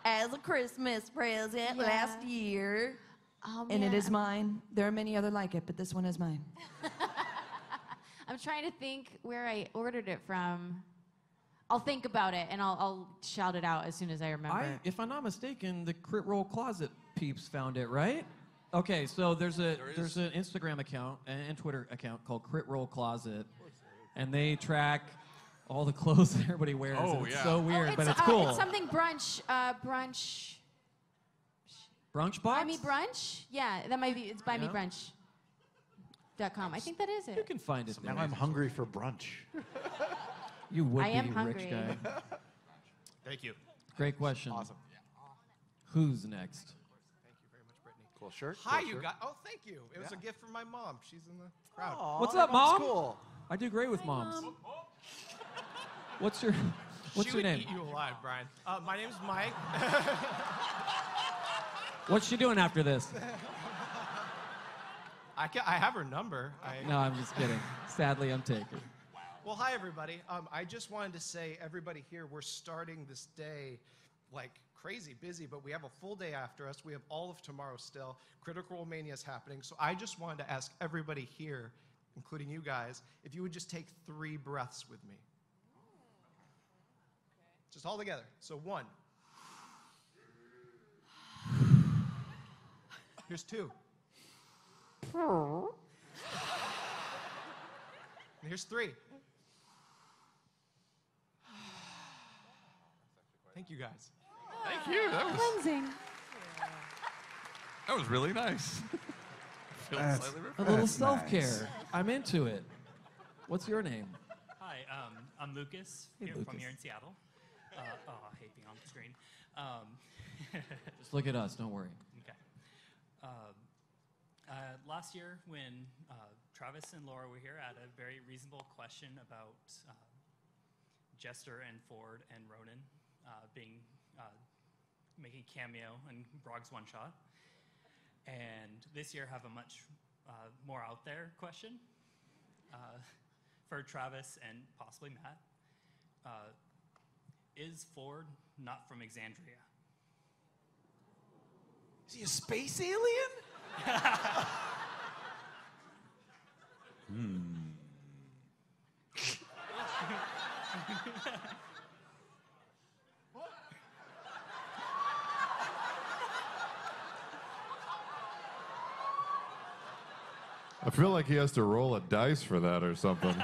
S15: as a Christmas present last year.
S17: Oh,
S15: and it
S17: man.
S15: is mine. There are many other like it, but this one is mine.
S17: I'm trying to think where I ordered it from. I'll think about it, and I'll shout it out as soon as I remember.
S16: If I'm not mistaken, the Crit Roll Closet peeps found it, right? Okay, so there's an Instagram account and Twitter account called Crit Roll Closet, and they track all the clothes that everybody wears.
S5: Oh,
S16: and it's
S5: yeah.
S16: so weird, but it's cool.
S17: It's something brunch. Brunch
S16: Box?
S17: Buy Me Brunch? Yeah, that might be. It's
S16: Yeah.
S17: buymebrunch.com. I think that is it.
S16: You can find it there.
S8: Now I'm hungry for brunch.
S16: You would
S17: I
S16: be
S17: am
S16: a
S17: hungry.
S16: rich guy.
S11: Thank you.
S16: Great question.
S8: Awesome.
S16: Who's next?
S8: Cool shirt.
S23: Hi,
S8: cool
S23: you
S8: shirt.
S23: guys. Oh, thank you. It was a gift from my mom. She's in the crowd.
S8: Aw,
S16: What's
S8: your
S16: up,
S8: mom's
S16: Mom?
S8: Cool.
S16: I do great with moms.
S23: Mom.
S16: What's your
S23: She would
S16: name?
S23: eat you alive, Brian. My name's Mike.
S16: What's she doing after this?
S23: I have her number.
S16: No, I'm just kidding. Sadly, I'm taken.
S23: Well, hi, everybody. I just wanted to say, everybody here, we're starting this day like crazy busy, but we have a full day after us. We have all of tomorrow still. Critical Role Mania is happening. So I just wanted to ask everybody here, including you guys, if you would just take 3 breaths with me. Just all together. So 1, Here's 2. And here's 3. Thank you, guys.
S5: Thank you. That was really nice. Feeling slightly
S2: A
S5: refreshed.
S2: little self-care. I'm into it. What's your name?
S3: Hi, I'm Lucas,
S2: Hey,
S3: from
S2: Lucas.
S3: here in Seattle. I hate being on the screen.
S2: Just look at us. Don't worry.
S3: Okay. Last year, when Travis and Laura were here, I had a very reasonable question about Jester and Ford and Ronan making cameo in Brog's one shot. And this year, have a much more out there question for Travis and possibly Matt. Is Ford not from Exandria?
S8: Is he a space alien?
S4: I feel like he has to roll a dice for that or something.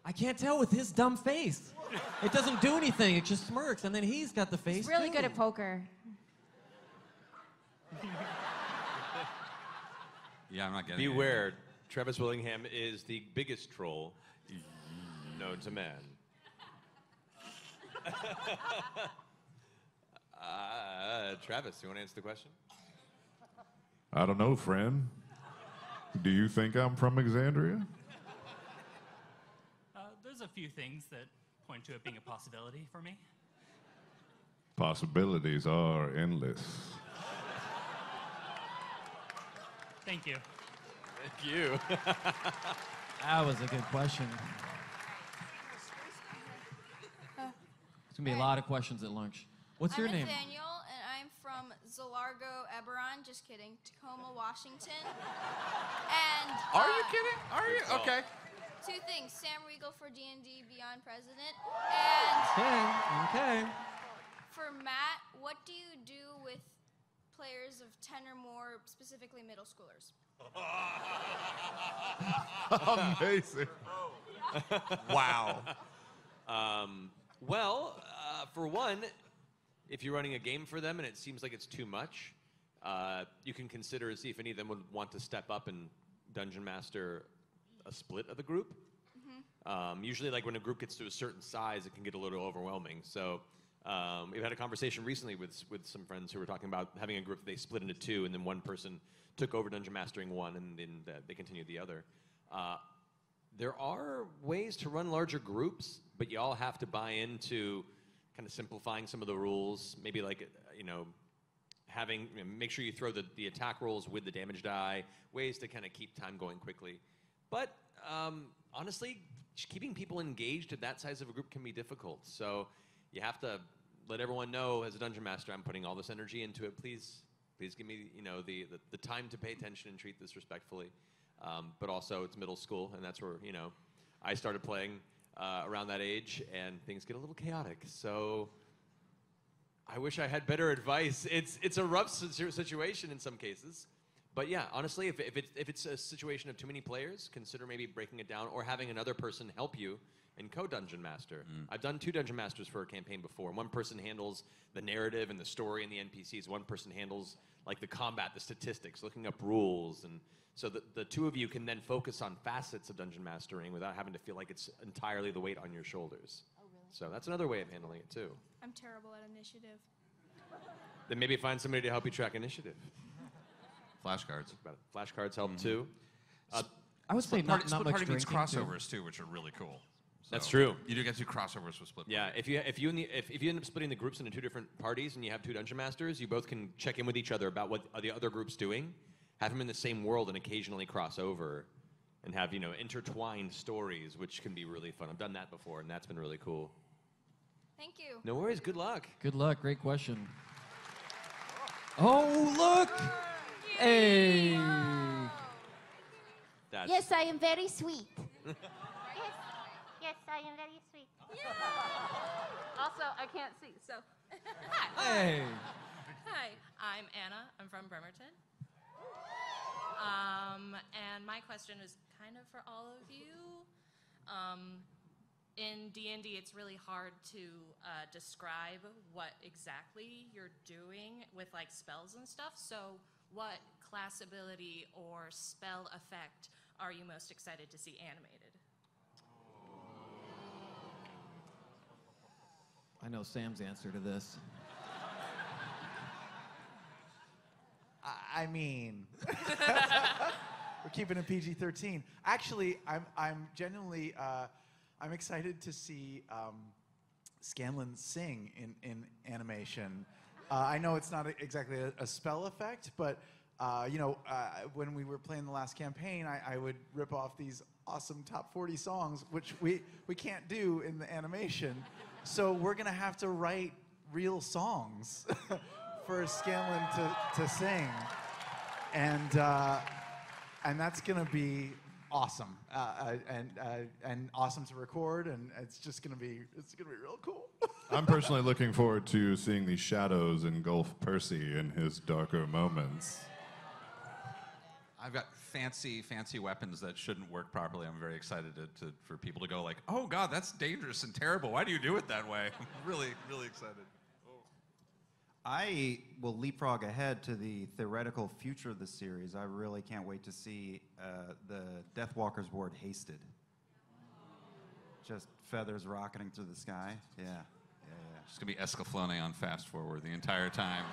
S2: I can't tell with his dumb face. It doesn't do anything. It just smirks, and then he's got the face.
S17: He's really
S2: too.
S17: good at poker.
S5: Yeah, I'm not getting it.
S6: Beware, Travis Willingham is the biggest troll known to man. Travis, you want to answer the question?
S4: I don't know, friend. Do you think I'm from Exandria?
S3: There's a few things that point to it being a possibility for me.
S4: Possibilities are endless.
S3: Thank you.
S6: Thank you.
S2: That was a good question. There's gonna be a lot of questions at lunch. What's your
S12: I'm
S2: name?
S12: Nathaniel, and I'm from Zalargo, Eberron. Just kidding. Tacoma, Washington. And
S5: Are you kidding? Are you?
S6: Good call.
S5: Okay.
S12: 2 things: Sam Riegel for D&D Beyond President, and
S2: Okay.
S12: for Matt, what do you do with players of 10 or more, specifically middle schoolers?
S4: Amazing.
S6: Wow. Well, for one, if you're running a game for them and it seems like it's too much, you can consider see if any of them would want to step up and dungeon master a split of the group. Usually, like when a group gets to a certain size, it can get a little overwhelming. So we've had a conversation recently with some friends who were talking about having a group that they split into 2, and then one person took over dungeon mastering one, and then they continued the other. There are ways to run larger groups, but you all have to buy into kind of simplifying some of the rules. Maybe like having make sure you throw the attack rolls with the damage die. Ways to kind of keep time going quickly. But honestly, keeping people engaged at that size of a group can be difficult. So you have to let everyone know, as a dungeon master, I'm putting all this energy into it. Please give me the time to pay attention and treat this respectfully. But also, it's middle school, and that's where I started playing around that age, and things get a little chaotic. So I wish I had better advice. It's a rough situation in some cases. But yeah, honestly, if it's a situation of too many players, consider maybe breaking it down or having another person help you and co-dungeon master. I've done 2 dungeon masters for a campaign before. One person handles the narrative and the story and the NPCs. One person handles like the combat, the statistics, looking up rules, and so the 2 of you can then focus on facets of dungeon mastering without having to feel like it's entirely the weight on your shoulders. Oh, really? So that's another way of handling it too.
S12: I'm terrible at initiative.
S6: Then maybe find somebody to help you track initiative.
S5: Flashcards.
S6: Flashcards help too.
S2: I would say not
S5: split
S2: much
S5: party means
S2: drinking, too.
S5: crossovers too, which are really cool.
S6: That's
S5: So
S6: true.
S5: You do get to do crossovers with split.
S6: Yeah, if you end up splitting the groups into 2 different parties and you have 2 dungeon masters, you both can check in with each other about what are the other groups doing, have them in the same world, and occasionally cross over, and have intertwined stories, which can be really fun. I've done that before, and that's been really cool.
S12: Thank you.
S6: No worries. Good luck.
S2: Good luck. Great question. Oh, look! Hey!
S6: That's
S13: Yes, I am very sweet. Yes, I am very sweet.
S10: Also, I can't see, so.
S2: Hey!
S9: Hi, I'm Anna. I'm from Bremerton. And my question is kind of for all of you. In D&D, it's really hard to describe what exactly you're doing with like spells and stuff. So what class ability or spell effect are you most excited to see animated?
S16: I know Sam's answer to this.
S8: I mean, we're keeping it PG-13. Actually, I'm genuinely I'm excited to see Scanlan sing in animation. I know it's not exactly a spell effect, but you know, when we were playing the last campaign, I would rip off these awesome top 40 songs, which we can't do in the animation. So we're gonna have to write real songs for Scanlan to sing, and that's gonna be awesome, and awesome to record, and it's gonna be real cool.
S4: I'm personally looking forward to seeing the shadows engulf Percy in his darker moments.
S5: I've got fancy weapons that shouldn't work properly. I'm very excited for people to go like, oh God, that's dangerous and terrible. Why do you do it that way? I'm really, really excited.
S7: I will leapfrog ahead to the theoretical future of the series. I really can't wait to see the Deathwalker's ward hasted. Just feathers rocketing through the sky. Yeah.
S5: It's gonna be Escaflowne on fast forward the entire time.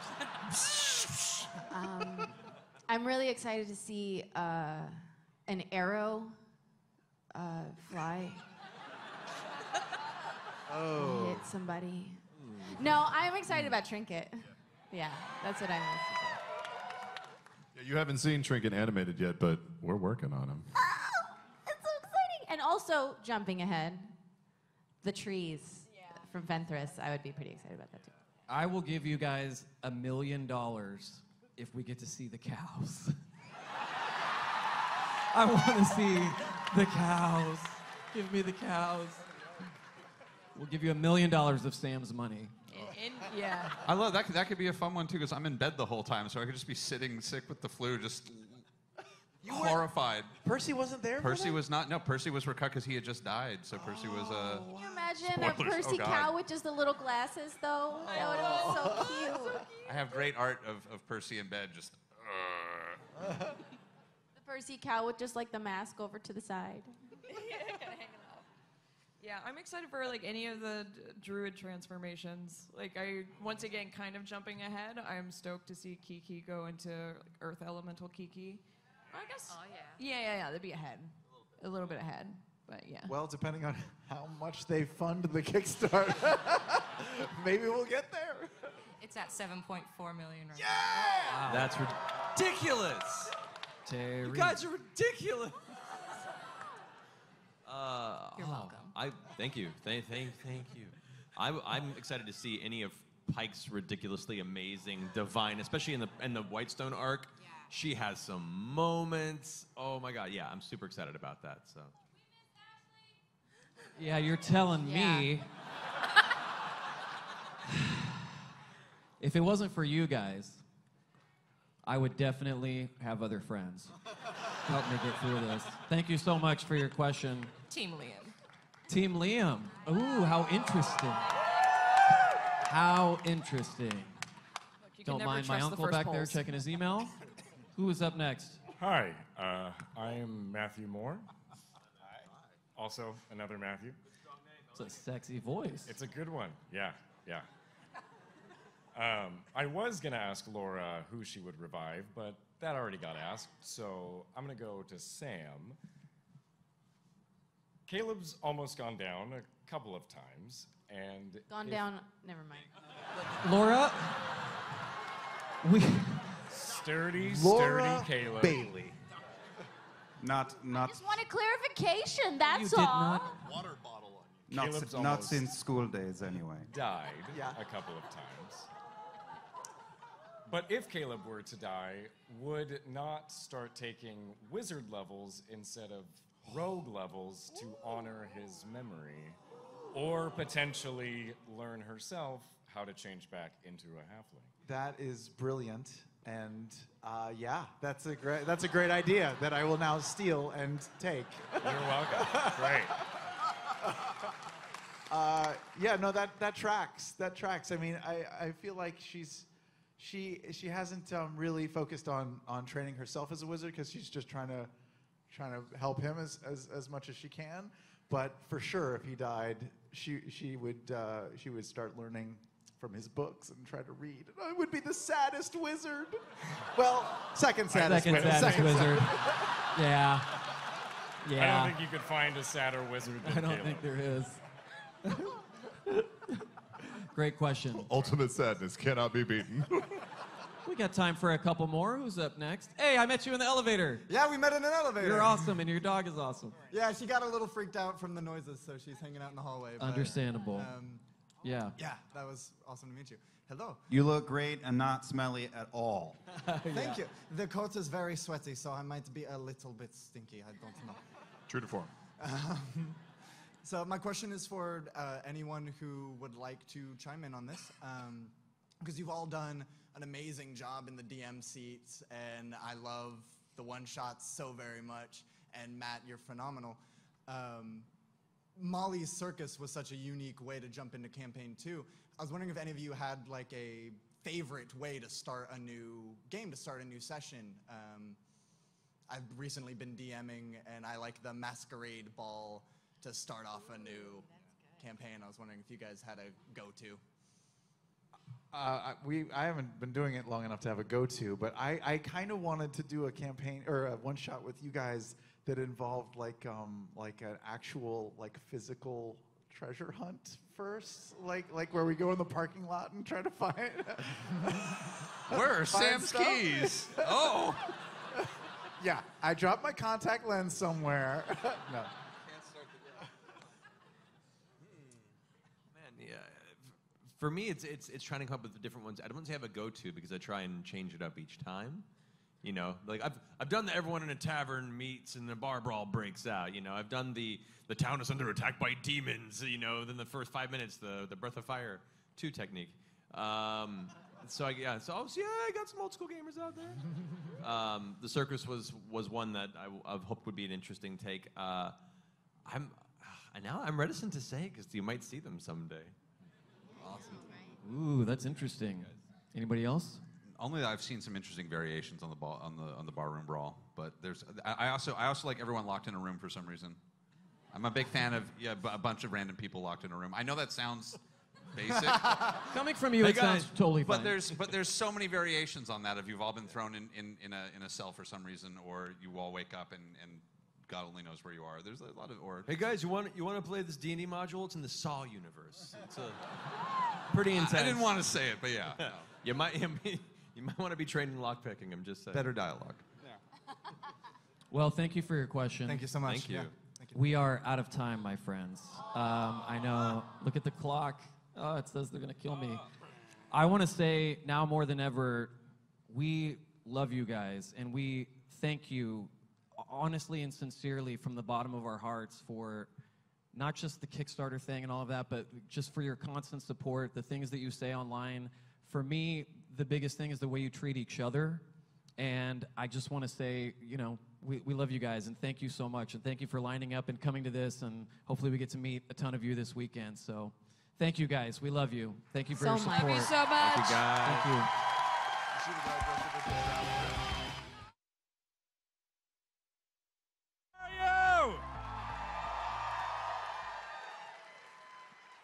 S17: I'm really excited to see an arrow fly.
S4: Oh.
S17: Hit somebody. No, I'm excited about Trinket. Yeah, that's what I'm excited
S4: Yeah, you haven't seen Trinket animated yet, but we're working on him.
S17: It's so exciting. And also, jumping ahead, the trees from Fenthras. I would be pretty excited about that too.
S16: I will give you guys $1 million if we get to see the cows. I want to see the cows. Give me the cows. We'll give you $1 million of Sam's money.
S15: Yeah.
S5: I love that. That could be a fun one too, because I'm in bed the whole time, so I could just be sitting sick with the flu, just horrified.
S8: Percy wasn't there.
S5: Percy was not. No, Percy was recut because he had just died. So Percy was.
S17: Can you imagine a
S5: Spoilers.
S17: Percy
S5: Oh, God.
S17: cow with just the little glasses, though? That would have been so cute.
S5: I have great art of Percy in bed, just.
S17: The Percy cow with just like the mask over to the side.
S15: Yeah, I'm excited for like any of the druid transformations. Like once again, kind of jumping ahead, I'm stoked to see Kiki go into like, Earth Elemental Kiki. I guess. Oh yeah. Yeah. That'd be ahead, a little bit ahead, but yeah.
S8: Well, depending on how much they fund the Kickstarter, maybe we'll get there.
S9: It's at 7.4 million right
S5: Wow. That's ridiculous.
S16: Terry.
S5: You guys are ridiculous.
S9: You're welcome.
S6: Thank you. Thank you. I'm excited to see any of Pike's ridiculously amazing divine, especially in the Whitestone arc. Yeah. She has some moments. Oh my God, yeah, I'm super excited about that. So.
S16: Yeah, you're telling me. If it wasn't for you guys, I would definitely have other friends. Help me get through this. Thank you so much for your question.
S9: Team Liam.
S16: Team Liam. Ooh, how interesting. How interesting. Don't mind my uncle back there checking his email. Who is up next?
S14: Hi, I am Matthew Moore. Also, another Matthew.
S16: It's a sexy voice.
S14: It's a good one. Yeah. I was going to ask Laura who she would revive, but that already got asked, so I'm going to go to Sam. Caleb's almost gone down a couple of times, and...
S17: Down, never mind.
S16: Laura,
S14: Sturdy
S8: Laura
S14: Caleb.
S8: Bailey.
S7: Not
S17: Just want a clarification, that's
S16: You did
S17: all.
S16: not.
S4: Water bottle on you.
S14: Caleb's
S7: not
S14: almost
S7: since school days, anyway.
S14: died a couple of times. But if Caleb were to die, would not start taking wizard levels instead of rogue levels to honor his memory, or potentially learn herself how to change back into a halfling.
S8: That is brilliant, and yeah, that's a great idea that I will now steal and take.
S14: You're welcome. Great.
S8: Yeah, no, that tracks. That tracks. I mean, I feel like she hasn't really focused on training herself as a wizard because she's just trying to help him as much as she can. But for sure, if he died, she would start learning from his books and try to read. And I would be the saddest wizard. Well, second saddest wizard.
S16: Yeah.
S14: I don't think you could find a sadder wizard than
S16: I don't
S14: Caleb.
S16: think there is. Great question.
S4: Ultimate sadness cannot be beaten.
S16: We got time for a couple more. Who's up next? Hey, I met you in the elevator.
S18: Yeah, we met in an elevator.
S16: You're awesome, and your dog is awesome.
S18: Yeah, she got a little freaked out from the noises, so she's hanging out in the hallway. But,
S16: Understandable. Yeah.
S18: Yeah, that was awesome to meet you. Hello.
S7: You look great and not smelly at all.
S18: Thank you. The coat is very sweaty, so I might be a little bit stinky. I don't know.
S4: True to form.
S18: So my question is for anyone who would like to chime in on this, because you've all done an amazing job in the DM seats, and I love the one-shots so very much, and Matt, you're phenomenal. Molly's Circus was such a unique way to jump into campaign 2. I was wondering if any of you had like a favorite way to start a new game, to start a new session. I've recently been DMing, and I like the Masquerade Ball to start off a new campaign. I was wondering if you guys had a go-to.
S8: I haven't been doing it long enough to have a go-to, but I kind of wanted to do a campaign or a one-shot with you guys that involved like an actual like physical treasure hunt first, like where we go in the parking lot and try to find.
S5: Where are Sam's keys? Oh.
S8: Yeah, I dropped my contact lens somewhere. No.
S6: For me, it's trying to come up with different ones. I don't want to have a go-to because I try and change it up each time. You know, like I've done the everyone in a tavern meets and the bar brawl breaks out. You know, I've done the town is under attack by demons. You know, then the first 5 minutes, the Breath of Fire 2 technique. I got some old school gamers out there. The circus was one that I've hoped would be an interesting take. I'm reticent to say because you might see them someday.
S16: Awesome. Ooh, that's interesting. Anybody else?
S5: Only that I've seen some interesting variations on the barroom brawl, but I also like everyone locked in a room for some reason. I'm a big fan of a bunch of random people locked in a room. I know that sounds basic.
S16: Coming from you, it sounds totally fine.
S5: But there's so many variations on that. If you've all been thrown in a cell for some reason, or you all wake up and God only knows where you are. There's a lot of
S6: Hey guys, you want to play this D&D module? It's in the Saw universe. It's pretty intense.
S5: I didn't want to say it, but yeah. No.
S6: You might want to be trained in lockpicking. I'm just saying.
S5: Better dialogue.
S18: Yeah.
S16: Well, thank you for your question.
S18: Thank you so much.
S6: Thank you.
S18: Yeah. Thank you.
S16: We are out of time, my friends. I know. Look at the clock. Oh, it says they're going to kill me. I want to say now more than ever, we love you guys, and we thank you honestly and sincerely from the bottom of our hearts for not just the Kickstarter thing and all of that, but just for your constant support, the things that you say online. For me, the biggest thing is the way you treat each other. And I just want to say, you know, we love you guys, and thank you so much. And thank you for lining up and coming to this, and hopefully we get to meet a ton of you this weekend. So thank you guys. We love you. Thank you for your support.
S15: Love you so much.
S6: Thank you, guys.
S16: Thank you.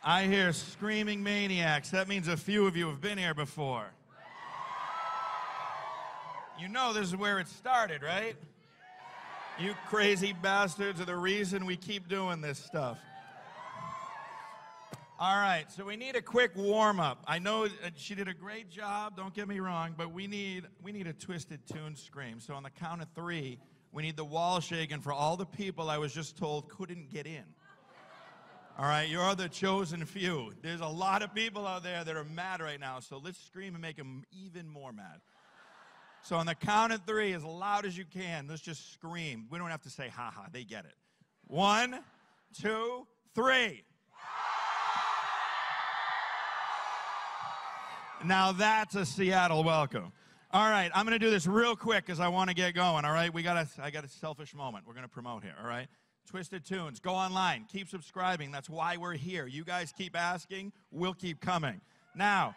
S19: I hear screaming maniacs. That means a few of you have been here before. You know this is where it started, right? You crazy bastards are the reason we keep doing this stuff. All right, so we need a quick warm-up. I know she did a great job, don't get me wrong, but we need a twisted Toonz scream. So on the count of 3, we need the wall shaking for all the people I was just told couldn't get in. All right, you're the chosen few. There's a lot of people out there that are mad right now, so let's scream and make them even more mad. So on the count of 3, as loud as you can, let's just scream. We don't have to say ha-ha, they get it. 1, 2, 3. Now that's a Seattle welcome. All right, I'm going to do this real quick because I want to get going, all right? I got a selfish moment we're going to promote here, all right? Twisted Toonz, go online, keep subscribing. That's why we're here. You guys keep asking, we'll keep coming. Now,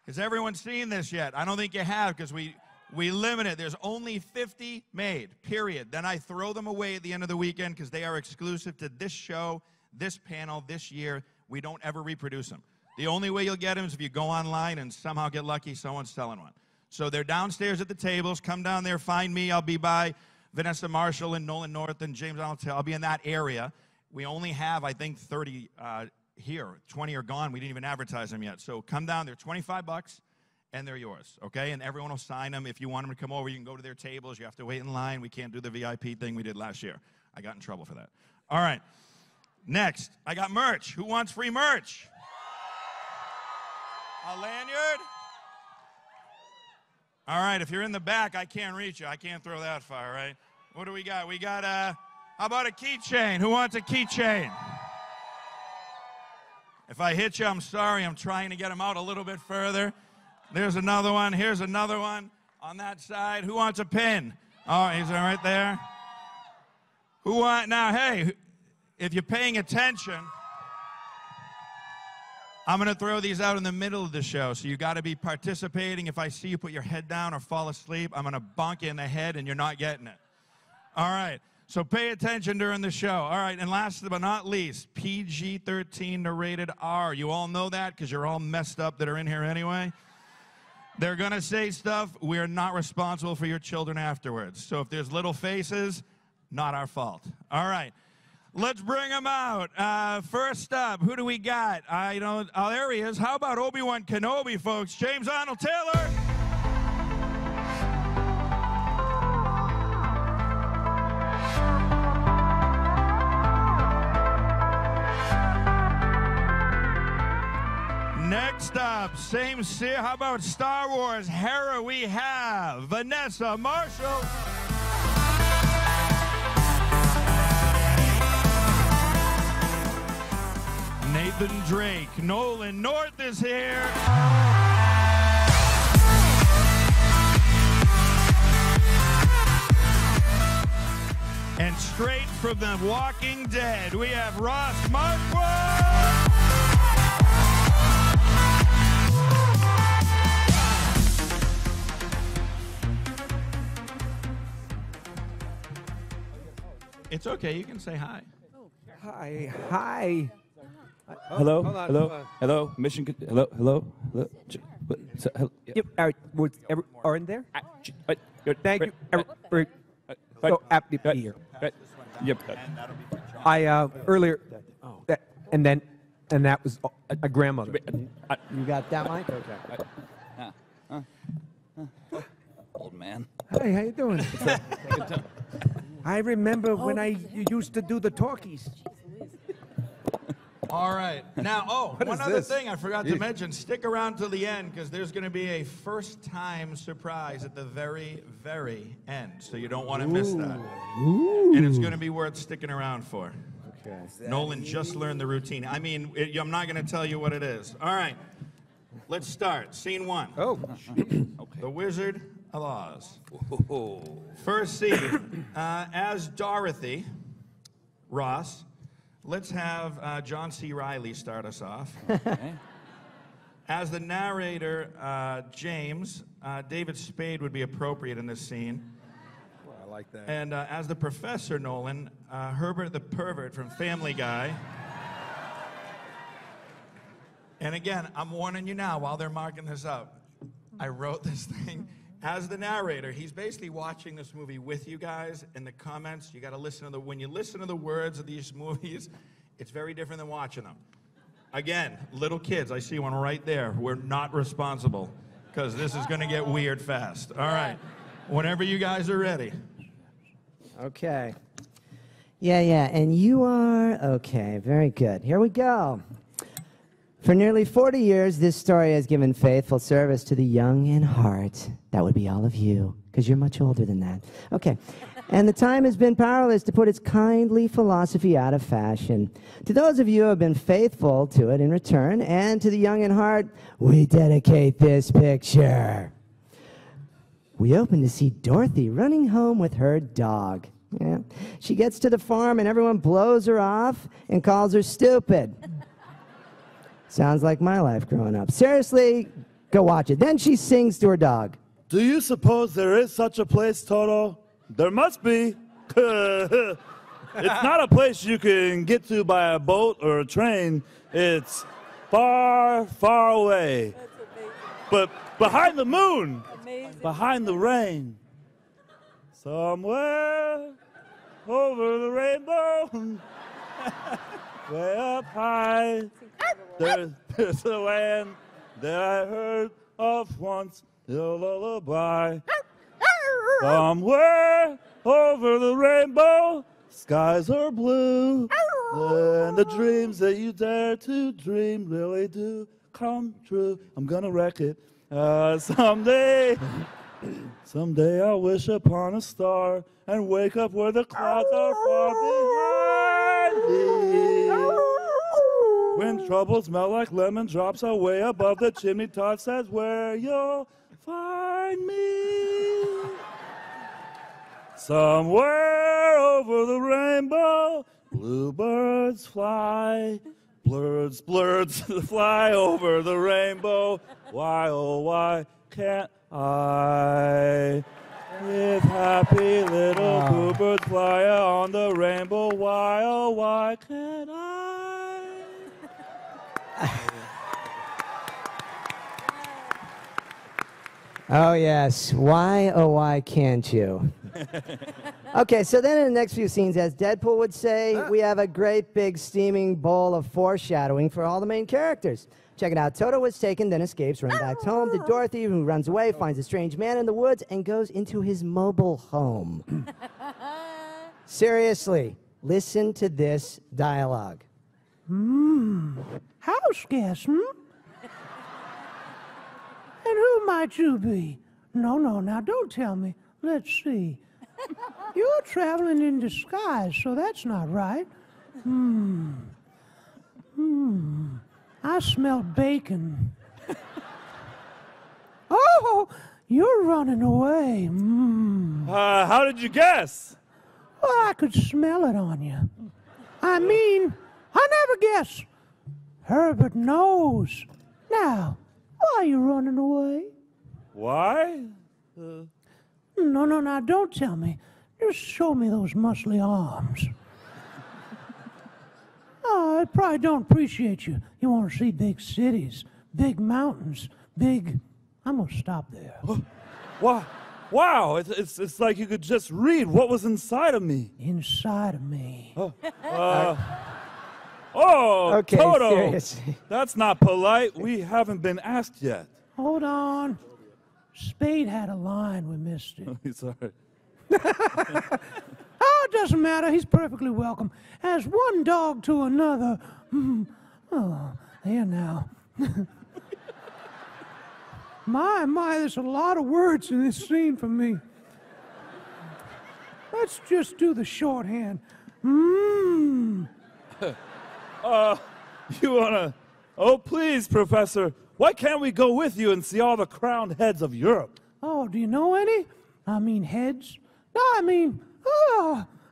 S19: has everyone seen this yet? I don't think you have because we limit it. There's only 50 made, period. Then I throw them away at the end of the weekend because they are exclusive to this show, this panel, this year. We don't ever reproduce them. The only way you'll get them is if you go online and somehow get lucky, someone's selling one. So they're downstairs at the tables. Come down there, find me. I'll be by Vanessa Marshall and Nolan North and James Arnold. I'll be in that area. We only have, I think, 30 here. 20 are gone. We didn't even advertise them yet. So come down. They're $25, and they're yours, okay? And everyone will sign them. If you want them to come over, you can go to their tables. You have to wait in line. We can't do the VIP thing we did last year. I got in trouble for that. All right. Next, I got merch. Who wants free merch? A lanyard? All right, if you're in the back, I can't reach you. I can't throw that far, right? What do we got? We got how about a keychain? Who wants a keychain? If I hit you, I'm sorry. I'm trying to get them out a little bit further. There's another one. Here's another one on that side. Who wants a pin? Oh, he's right there. Who want, now, hey, if you're paying attention, I'm going to throw these out in the middle of the show, so you got to be participating. If I see you put your head down or fall asleep, I'm going to bonk you in the head and you're not getting it. All right, so pay attention during the show. All right, and last but not least, PG-13 to rated R. You all know that because you're all messed up that are in here anyway. They're going to say stuff. We are not responsible for your children afterwards. So if there's little faces, not our fault. All right. Let's bring him out. First up, who do we got? Oh, there he is. How about Obi-Wan Kenobi, folks? James Arnold Taylor. Next up, how about Star Wars Hera? We have Vanessa Marshall. Nathan Drake. Nolan North is here. And straight from The Walking Dead, we have Ross Marquardt. It's okay, you can say hi.
S20: Hi. Hi. Hello, hello, mission, hello. Yep, are in there? Thank you. So happy to be here. Yep. I earlier, and that was a grandmother. You got that, Mike? Okay.
S21: Old man.
S20: Hey, how you doing? I remember when I used to do the talkies.
S19: All right. Now,
S20: What
S19: one
S20: is
S19: other
S20: this?
S19: thing I forgot to mention. Stick around till the end because there's going to be a first-time surprise at the very, very end. So you don't want to miss that. And it's going to be worth sticking around for.
S20: Okay.
S19: Nolan just learned the routine. I mean, I'm not going to tell you what it is. All right. Let's start. Scene one.
S20: Oh.
S19: The Wizard of Oz. First scene. As Dorothy, Ross, let's have John C. Reilly start us off. As the narrator, James, David Spade would be appropriate in this scene.
S20: Well, I like that.
S19: And as the professor, Nolan, Herbert the pervert from Family Guy. And again, I'm warning you now while they're marking this up. I wrote this thing. As the narrator, he's basically watching this movie with you guys. In the comments, you got to listen to when you listen to the words of these movies, it's very different than watching them. Again, little kids, I see one right there. We're not responsible because this is going to get weird fast. All right, whenever you guys are ready.
S22: Okay. Yeah, and you are? Okay, very good. Here we go. For nearly 40 years, this story has given faithful service to the young in heart. That would be all of you, because you're much older than that. Okay. and the time has been powerless to put its kindly philosophy out of fashion. To those of you who have been faithful to it in return, and to the young in heart, we dedicate this picture. We open to see Dorothy running home with her dog. Yeah. She gets to the farm and everyone blows her off and calls her stupid. Sounds like my life growing up. Seriously, go watch it. Then she sings to her dog.
S1: Do you suppose there is such a place, Toto? There must be. It's not a place you can get to by a boat or a train. It's far, far away. But behind the moon, behind the rain, somewhere over the rainbow, way up high, there's a land that I heard of once, a lullaby. Somewhere over the rainbow, skies are blue, and the dreams that you dare to dream really do come true. I'm gonna wreck it. Someday I'll wish upon a star and wake up where the clouds are far behind me. When troubles melt like lemon drops away above the chimney top, says where you'll find me. Somewhere over the rainbow, bluebirds fly. Blurs fly over the rainbow. Why, oh, why can't I? If happy little bluebirds fly on the rainbow, why, oh, why can't I?
S22: Oh, yes. Why, oh, why can't you? Okay, so then in the next few scenes, as Deadpool would say, we have a great big steaming bowl of foreshadowing for all the main characters. Check it out. Toto was taken, then escapes, run back home to Dorothy, who runs away, finds a strange man in the woods, and goes into his mobile home. Seriously, listen to this dialogue.
S11: House guest, And who might you be? No, now don't tell me. Let's see. You're traveling in disguise, so that's not right. I smell bacon. Oh, you're running away.
S1: How did you guess?
S11: Well, I could smell it on you. I mean, I never guess. Herbert knows. Now, why are you running away?
S1: Why?
S11: No, now don't tell me. Just show me those muscly arms. Oh, I probably don't appreciate you. You want to see big cities, big mountains, big... I'm going to stop there.
S1: Wow, it's like you could just read what was inside of me.
S11: Inside of me.
S1: Okay, Toto,
S22: seriously.
S1: that's not polite. We haven't been asked yet.
S11: Hold on. Spade had a line. We missed it.
S1: Sorry.
S11: Oh, it doesn't matter. He's perfectly welcome. As one dog to another. Oh, there now. My, there's a lot of words in this scene for me. Let's just do the shorthand.
S1: You wanna... Oh, please, Professor. Why can't we go with you and see all the crowned heads of Europe?
S11: Oh, do you know any? I mean heads? No, I mean,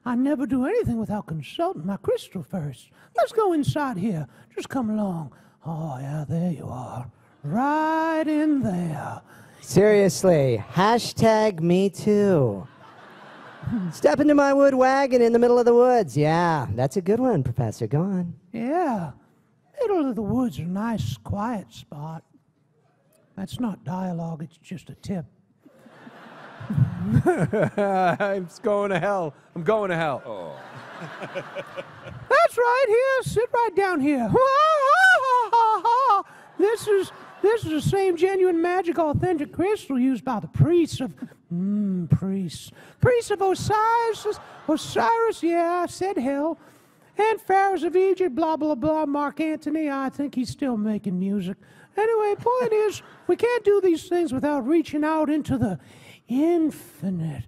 S11: I never do anything without consulting my crystal first. Let's go inside here. Just come along. Oh, yeah, there you are. Right in there.
S22: Seriously, hashtag me too. Step into my wood wagon in the middle of the woods. Yeah, that's a good one, Professor. Go on.
S11: Yeah. Middle of the woods is a nice, quiet spot. That's not dialogue, it's just a tip.
S20: I'm going to hell. I'm going to hell.
S11: Oh. That's right, here. Sit right down here. This is the same genuine, magic, authentic crystal used by the priests of... Priests of Osiris, yeah, I said hell. And pharaohs of Egypt, blah, blah, blah. Mark Antony, I think he's still making music. Anyway, point is, we can't do these things without reaching out into the infinite,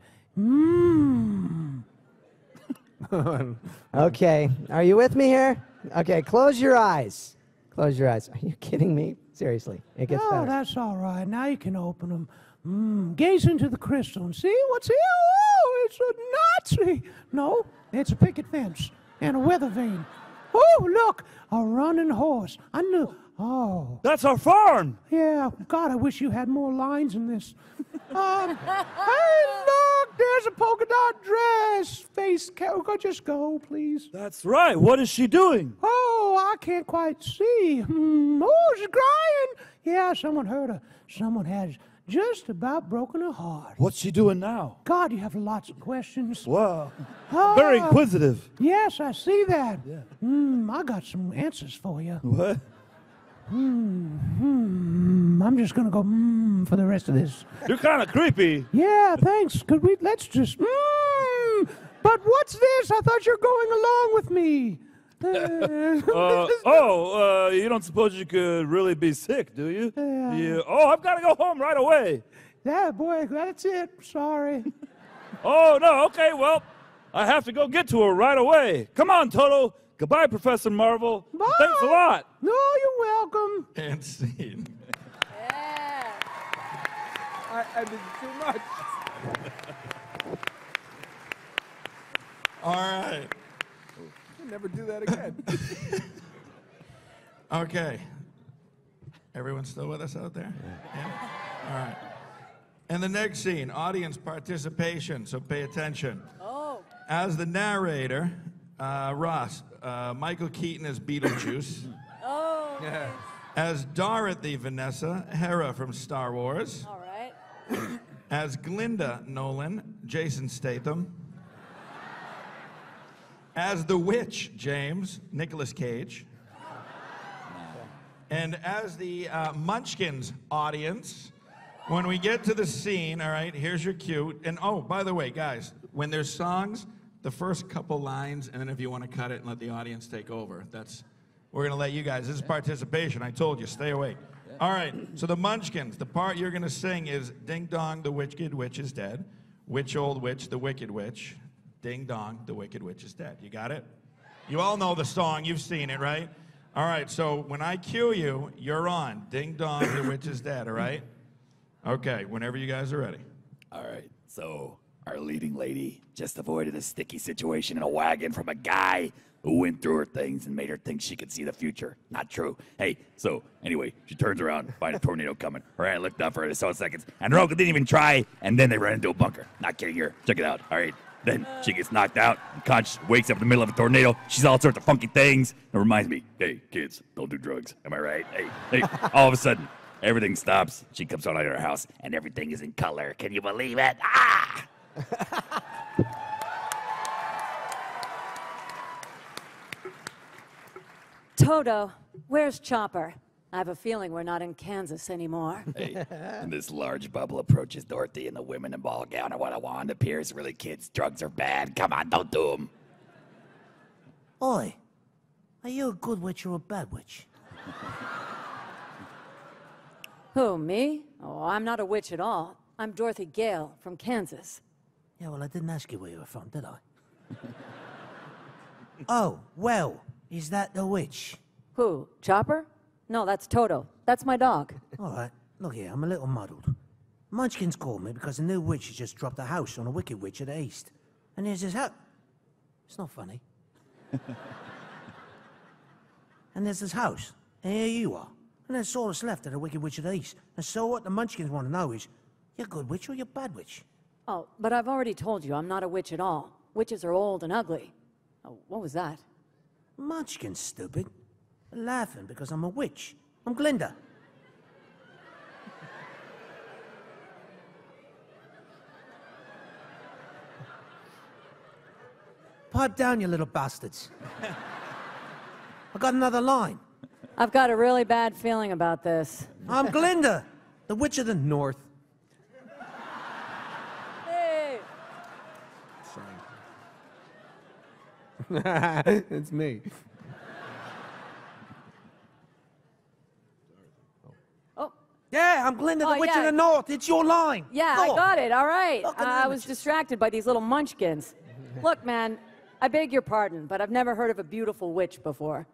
S11: Mmm.
S22: Okay, are you with me here? Okay, close your eyes. Close your eyes. Are you kidding me? Seriously, it gets
S11: Oh,
S22: better.
S11: that's all right. Now you can open them. Gaze into the crystal and see what's here. Oh, it's a Nazi. No, it's a picket fence and a weather vane. Oh, look, a running horse. I knew. Oh.
S1: That's our farm.
S11: Yeah, God, I wish you had more lines in this. Hey, look, there's a polka dot dress. Face, just go, please.
S1: That's right. What is she doing?
S11: Oh, I can't quite see. Oh, she's crying. Yeah, someone hurt her. Someone has just about broken her heart.
S1: What's she doing now?
S11: God, you have lots of questions.
S1: Wow.
S11: Ah,
S1: Very inquisitive.
S11: Yes, I see that. Yeah. I got some answers for you.
S1: What?
S11: I'm just gonna go for the rest of this.
S1: You're kind of creepy.
S11: Yeah, thanks. Let's just But what's this? I thought you were going along with me.
S1: You don't suppose you could really be sick, do you?
S11: Yeah.
S1: Oh, I've got to go home right away.
S11: Yeah, boy, that's it. Sorry.
S1: Oh, no, okay, well, I have to go get to her right away. Come on, Toto. Goodbye, Professor Marvel.
S11: Bye.
S1: Thanks a lot.
S11: No, you're welcome.
S19: And scene.
S13: Yeah.
S20: I did too much.
S19: All right.
S20: I'll never do that again.
S19: Okay. Everyone still with us out there? Yeah? All right. And the next scene, audience participation, so pay attention.
S13: Oh.
S19: As the narrator, Ross, Michael Keaton as Beetlejuice.
S13: Oh.
S19: Yeah. As Dorothy Vanessa, Hera from Star Wars.
S13: All right.
S19: As Glinda Nolan, Jason Statham. As the witch, James, Nicolas Cage. And as the Munchkins audience, when we get to the scene, all right, here's your cue. And oh, by the way, guys, when there's songs, the first couple lines, and then if you want to cut it and let the audience take over, we're going to let you guys. This is participation. I told you, stay awake. All right, so the Munchkins, the part you're going to sing is Ding Dong, the Wicked Witch is dead. Witch, old witch, the Wicked Witch. Ding Dong, the Wicked Witch is dead. You got it? You all know the song. You've seen it, right? All right, so when I cue you, you're on. Ding Dong, the Witch is dead, all right? Okay, whenever you guys are ready.
S3: All right, so our leading lady just avoided a sticky situation in a wagon from a guy who went through her things and made her think she could see the future. Not true. Hey, so anyway, she turns around, finds a tornado coming. All right, I looked up for her 7 seconds, and Roka didn't even try, and then they run into a bunker. Not kidding her. Check it out. All right. Then she gets knocked out, unconscious, wakes up in the middle of a tornado. She's all sorts of funky things. It reminds me, hey, kids, don't do drugs. Am I right? Hey, all of a sudden, everything stops. She comes out of her house, and everything is in color. Can you believe it? Ah!
S13: Toto, where's Chopper? I have a feeling we're not in Kansas anymore.
S3: Hey, and this large bubble approaches Dorothy and the women in ball gown and what a wand appears. Really, kids, drugs are bad. Come on, don't do them.
S12: Oi, are you a good witch or a bad witch?
S13: Who, me? Oh, I'm not a witch at all. I'm Dorothy Gale from Kansas.
S12: Yeah, well, I didn't ask you where you were from, did I? Oh, well, is that the witch?
S13: Who, Chopper? No, that's Toto. That's my dog.
S12: All right, look here, I'm a little muddled. Munchkins called me because the new witch has just dropped a house on a wicked witch at the east. And there's this house. It's not funny. And there's this house, and here you are. And that's all that's left of the wicked witch at the east. And so what the Munchkins want to know is, you're a good witch or you're a bad witch?
S13: Oh, but I've already told you I'm not a witch at all. Witches are old and ugly. Oh, what was that?
S12: Munchkins, stupid. They're laughing because I'm a witch. I'm Glinda. Pipe down, you little bastards. I got another line.
S13: I've got a really bad feeling about this.
S12: I'm Glinda, the witch of the north.
S13: Hey!
S11: It's me.
S13: Oh,
S12: Yeah, I'm Glinda the
S13: Oh,
S12: Witch
S13: yeah.
S12: of the North. It's your line.
S13: Yeah,
S12: Look.
S13: I got it. All right.
S12: Look at the
S13: I was
S12: images.
S13: distracted by these little munchkins. Look, man, I beg your pardon, but I've never heard of a beautiful witch before.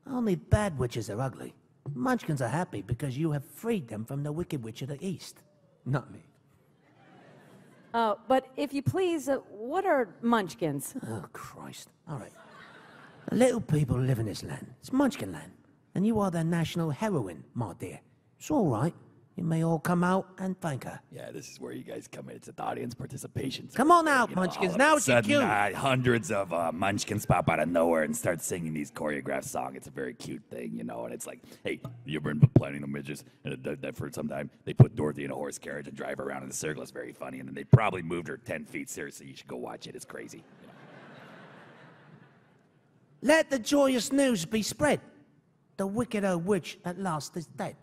S12: Only bad witches are ugly. Munchkins are happy because you have freed them from the Wicked Witch of the East. Not me.
S13: But if you please, what are munchkins?
S12: Oh, Christ. All right. The little people live in this land. It's Munchkin land. And you are their national heroine, my dear. It's all right. You may all come out and thank her.
S3: Yeah, this is where you guys come in. It's the audience participation.
S12: Come on out,
S3: You know,
S12: Munchkins.
S3: all
S12: Now
S3: of a
S12: it's your
S3: sudden,
S12: cue.
S3: hundreds of munchkins pop out of nowhere and start singing these choreographed songs. It's a very cute thing, you know. And it's like, hey, you've been planning the midgets, and that for some time they put Dorothy in a horse carriage and drive her around in a circle. It's very funny, and then they probably moved her 10 feet. Seriously, you should go watch it. It's crazy. You know?
S12: Let the joyous news be spread. The wicked old witch at last is dead.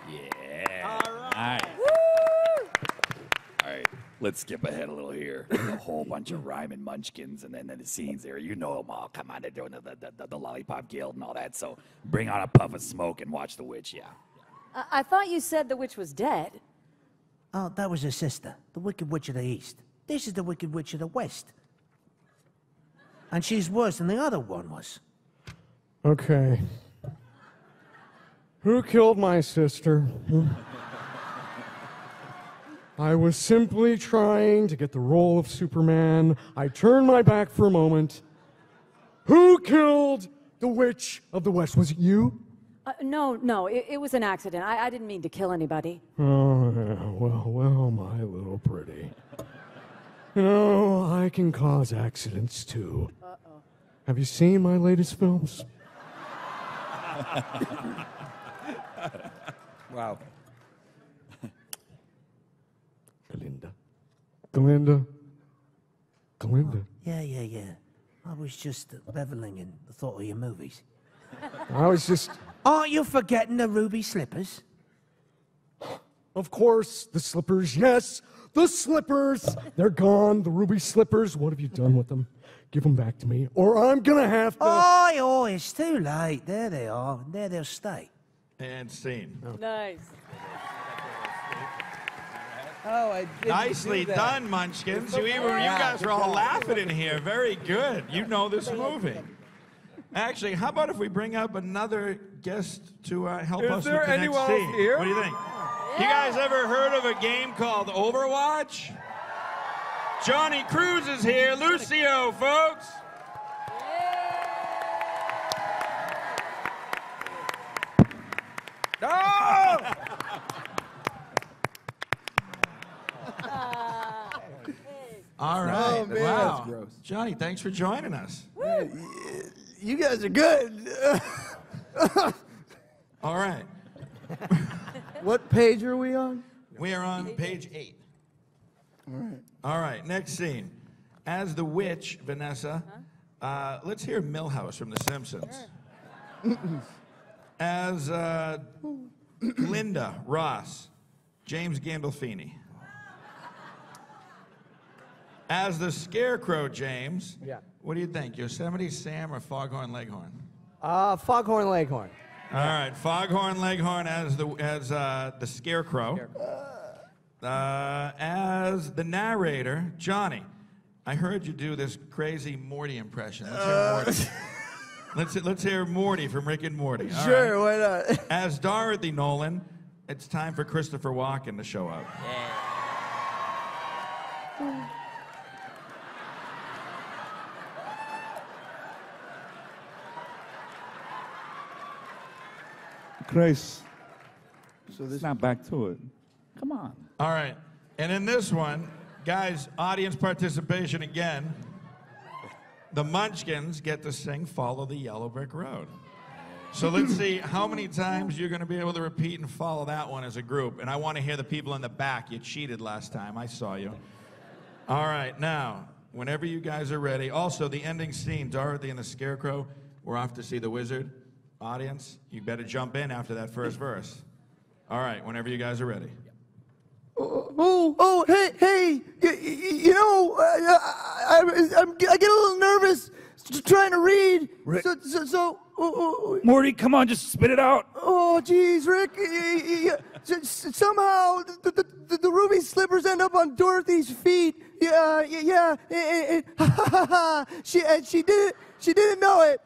S3: Yeah. All right. All right. Let's skip ahead a little here. There's a whole bunch of rhyming munchkins, and then the scenes there. You know them all. Come on, they're doing the Lollipop Guild and all that. So bring on a puff of smoke and watch the witch. Yeah.
S13: I thought you said the witch was dead.
S12: Oh, that was her sister, the Wicked Witch of the East. This is the Wicked Witch of the West. And she's worse than the other one was.
S2: Okay. Who killed my sister? I was simply trying to get the role of Superman. I turned my back for a moment. Who killed the Witch of the West? Was it you?
S13: No, it was an accident. I didn't mean to kill anybody.
S2: Oh, yeah. Well, my little pretty. You know, I can cause accidents too.
S13: Uh-oh.
S2: Have you seen my latest films?
S21: Wow.
S2: Glinda.
S12: Yeah. I was just reveling in the thought of your movies.
S2: I was just...
S12: Aren't you forgetting the ruby slippers?
S2: Of course, the slippers, yes, the slippers. They're gone, the ruby slippers. What have you done with them? Give them back to me, or I'm gonna have to...
S12: Oh, it's too late. There they are, and there they'll stay.
S19: And scene.
S13: Nice.
S21: Oh, I didn't
S19: Nicely
S21: do that.
S19: done, Munchkins. You guys are all laughing in here. Very good. You know this movie. Actually, how about if we bring up another guest to help us
S21: Is there
S19: with the
S21: anyone
S19: next
S21: else
S19: scene?
S21: here?
S19: What do you think? You guys ever heard of a game called Overwatch? Johnny Cruz is here. Lucio, folks.
S21: No!
S19: All right.
S21: Oh, man,
S19: wow.
S21: that's gross.
S19: Johnny, thanks for joining us.
S21: You guys are good.
S19: All right.
S21: What page are we on?
S19: We are on page 8.
S21: All right.
S19: All right, next scene. As the witch, Vanessa, let's hear Milhouse from The Simpsons. As Linda, Ross, James Gandolfini. As the Scarecrow, James.
S20: Yeah.
S19: What do you think, Yosemite Sam or Foghorn Leghorn?
S20: Foghorn Leghorn.
S19: All right, Foghorn Leghorn as the Scarecrow. As the narrator, Johnny. I heard you do this crazy Morty impression. Let's hear Morty. Let's hear Morty from Rick and Morty. All
S21: Sure,
S19: right.
S21: why not?
S19: As Dorothy Nolan, it's time for Christopher Walken to show up.
S1: Chris. So this not back to it. Come on.
S19: All right. And in this one, guys, audience participation again. The Munchkins get to sing Follow the Yellow Brick Road. So let's see how many times you're going to be able to repeat and follow that one as a group. And I want to hear the people in the back. You cheated last time. I saw you. All right. Now, whenever you guys are ready. Also, the ending scene, Dorothy and the Scarecrow, we're off to see the wizard. Audience, you better jump in after that first verse. All right, whenever you guys are ready.
S21: Hey, you know, I get a little nervous trying to read.
S3: Rick.
S21: Morty,
S3: come on, just spit it out.
S21: Oh, geez, Rick. Somehow the ruby slippers end up on Dorothy's feet. Yeah. She didn't know it.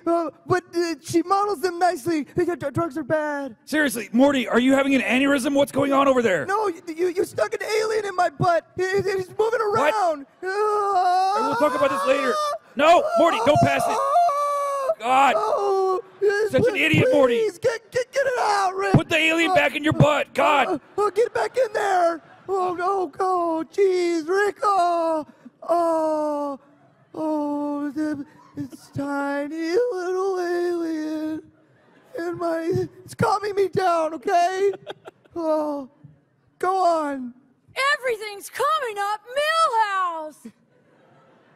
S21: But she models them nicely. Drugs are bad.
S3: Seriously, Morty, are you having an aneurysm? What's going on over there?
S21: No, you stuck an alien in my butt. He's moving around.
S3: We'll talk about this later. No, Morty, don't pass it. God. Such an idiot, Morty.
S21: Please, get it out, Rick.
S3: Put the alien back in your butt. God.
S21: Get it back in there. Oh, jeez, Rick. It's tiny little alien. And it's calming me down, okay? Oh, go on.
S9: Everything's coming up, Millhouse.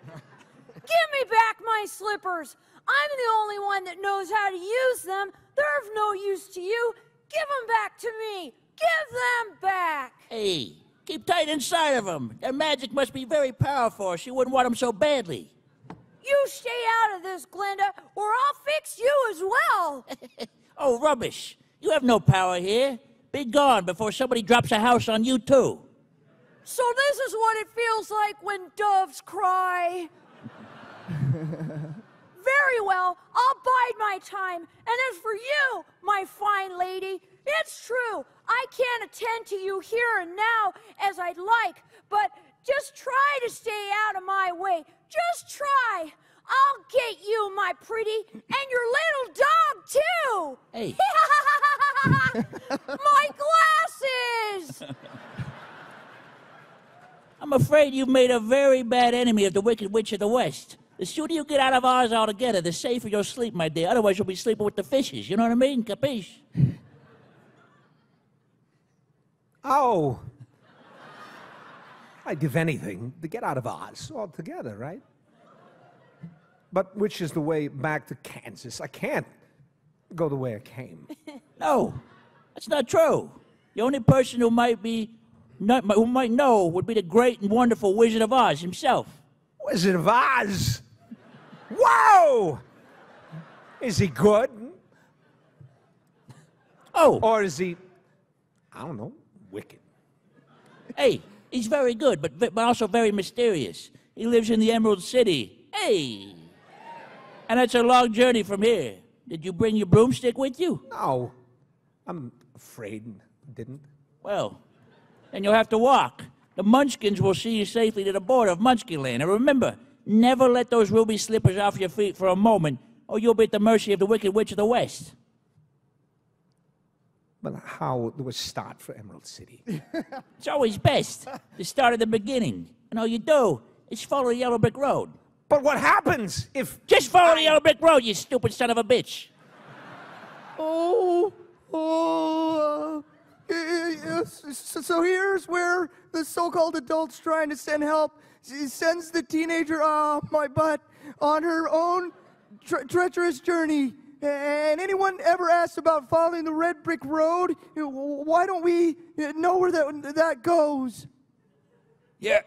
S9: Give me back my slippers. I'm the only one that knows how to use them. They're of no use to you. Give them back to me. Give them back.
S10: Hey, keep tight inside of them. Their magic must be very powerful. She wouldn't want them so badly.
S9: You stay out of this, Glenda, or I'll fix you as well.
S10: Oh, rubbish. You have no power here. Be gone before somebody drops a house on you, too.
S9: So this is what it feels like when doves cry. Very well, I'll bide my time. And as for you, my fine lady, it's true. I can't attend to you here and now as I'd like, but just try to stay out of my way. Just try. I'll get you, my pretty, and your little dog, too.
S10: Hey.
S9: My glasses!
S10: I'm afraid you've made a very bad enemy of the Wicked Witch of the West. The sooner you get out of Oz altogether, the safer you'll sleep, my dear. Otherwise, you'll be sleeping with the fishes. You know what I mean? Capiche?
S20: Oh. I'd give anything to get out of Oz altogether, right? But which is the way back to Kansas? I can't go the way I came.
S10: No, that's not true. The only person who might know would be the great and wonderful Wizard of Oz himself.
S20: Wizard of Oz? Whoa! Is he good?
S10: Oh.
S20: Or is he, I don't know, wicked?
S10: Hey, he's very good, but also very mysterious. He lives in the Emerald City. Hey! And it's a long journey from here. Did you bring your broomstick with you?
S20: No. I'm afraid I didn't.
S10: Well, then you'll have to walk. The Munchkins will see you safely to the border of Munchkinland. And remember, never let those ruby slippers off your feet for a moment, or you'll be at the mercy of the Wicked Witch of the West.
S20: But how do we start for Emerald City?
S10: It's always best to start at the beginning. And all you do is follow the yellow brick road.
S20: But what happens if...
S10: Just follow the yellow brick road, you stupid son of a bitch.
S21: So here's where the so-called adult's trying to send help. She sends the teenager, my butt, on her own treacherous journey. And anyone ever asks about following the red brick road, why don't we know where that goes?
S3: Yeah.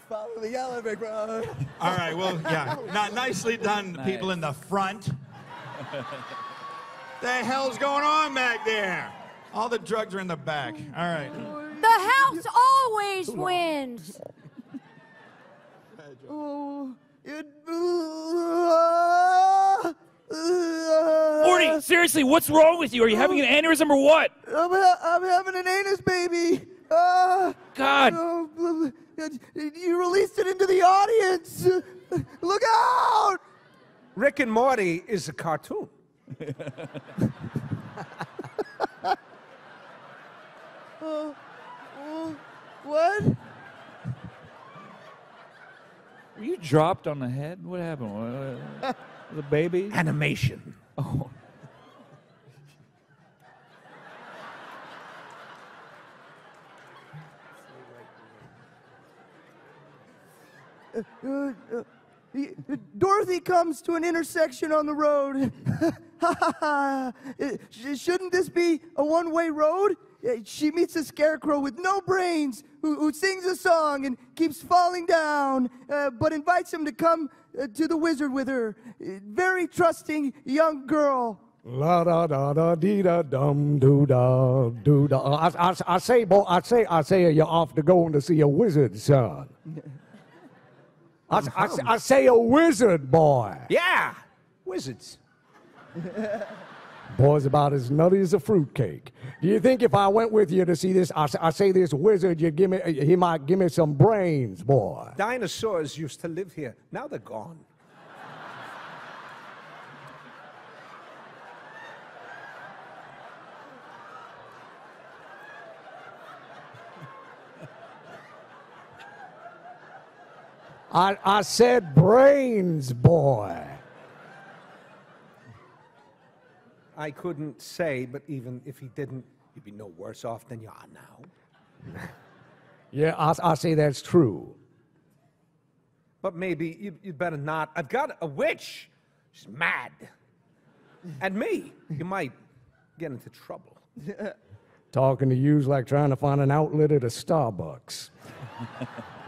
S21: Follow the yellow brick road.
S19: All right, well, yeah, nicely done, people in the front. The hell's going on back there? All the drugs are in the back. All right.
S9: The house always wins.
S3: Morty, seriously, what's wrong with you? Are you having an aneurysm or what?
S21: I'm having an anus baby.
S3: God.
S21: You released it into the audience. Look out!
S20: Rick and Morty is a cartoon.
S21: What?
S1: Were you dropped on the head? What happened? The baby?
S20: Animation.
S1: Oh.
S21: Dorothy comes to an intersection on the road. Shouldn't this be a one-way road? She meets a scarecrow with no brains who sings a song and keeps falling down, but invites him to come to the wizard with her. Very trusting young girl.
S2: La da da da dee da dum doo da doo da. I say, boy, I say, you're off to going to see a wizard, son. I say a wizard, boy.
S20: Yeah, wizards.
S2: Boy's about as nutty as a fruitcake. Do you think if I went with you to see this, I say this wizard, he might give me some brains, boy?
S20: Dinosaurs used to live here. Now they're gone.
S2: I said brains, boy.
S20: I couldn't say, but even if he didn't, you'd be no worse off than you are now.
S2: Yeah, I say that's true.
S20: But maybe you'd better not. I've got a witch. She's mad. And me. You might get into trouble.
S2: Talking to you's like trying to find an outlet at a Starbucks.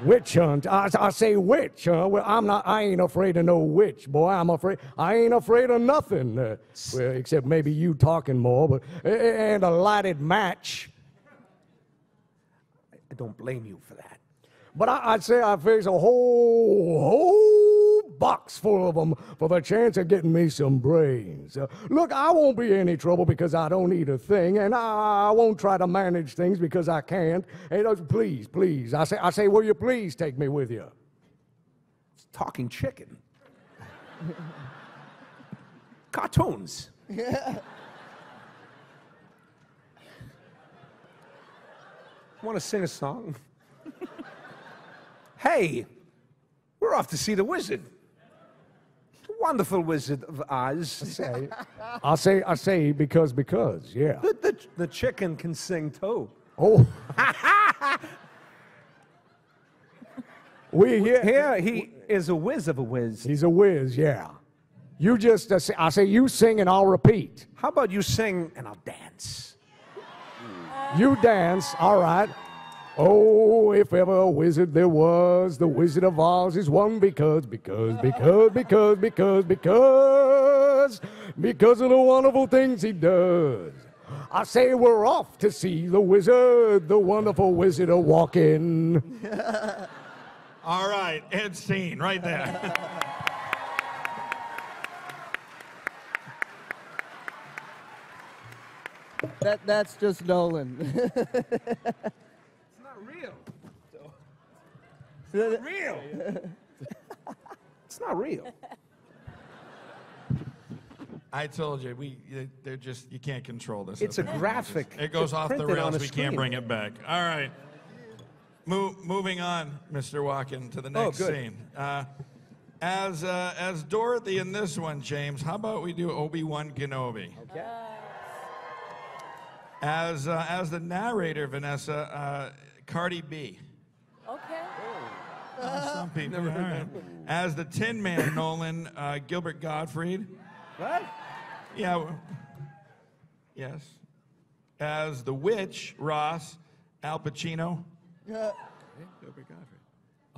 S2: Witch hunt. I say witch, huh? Well, I ain't afraid of no witch, boy. I ain't afraid of nothing. Well, except maybe you talking more, but, and a lighted match.
S20: I don't blame you for that.
S2: But I'd say I face a whole box full of them for the chance of getting me some brains. Look, I won't be in any trouble because I don't need a thing, and I won't try to manage things because I can't. And please, I say, will you please take me with you?
S20: It's talking chicken. Cartoons.
S21: Yeah.
S20: Want to sing a song? Hey, we're off to see the wizard. The wonderful Wizard of Oz.
S2: I say because, yeah.
S20: The chicken can sing too.
S2: Oh.
S20: Here he is a whiz of a whiz.
S2: He's a whiz, yeah. You just, I say you sing and I'll repeat.
S20: How about you sing and I'll dance?
S2: You dance, all right. Oh, if ever a wizard there was, the Wizard of Oz is one because of the wonderful things he does. I say we're off to see the wizard, the wonderful Wizard of Walking.
S19: All right, end scene right there.
S21: That's just Nolan.
S20: It's not real. It's not real.
S19: I told you, they're just, you can't control this.
S20: It's a graphic.
S19: It goes
S20: It's
S19: off the
S20: printed on
S19: rails.
S20: a
S19: We
S20: screen.
S19: can't bring it back. All right. Moving on, Mr. Walken, to the next
S20: good.
S19: scene. As Dorothy in this one, James, how about we do Obi-Wan Kenobi?
S21: Okay.
S19: As the narrator, Vanessa, Cardi B.
S13: Okay.
S19: Some people. All right. As the Tin Man, Nolan, Gilbert Gottfried.
S21: What?
S19: Yeah. Yes. As the Witch, Ross, Al Pacino.
S21: Yeah.
S19: Gilbert Gottfried.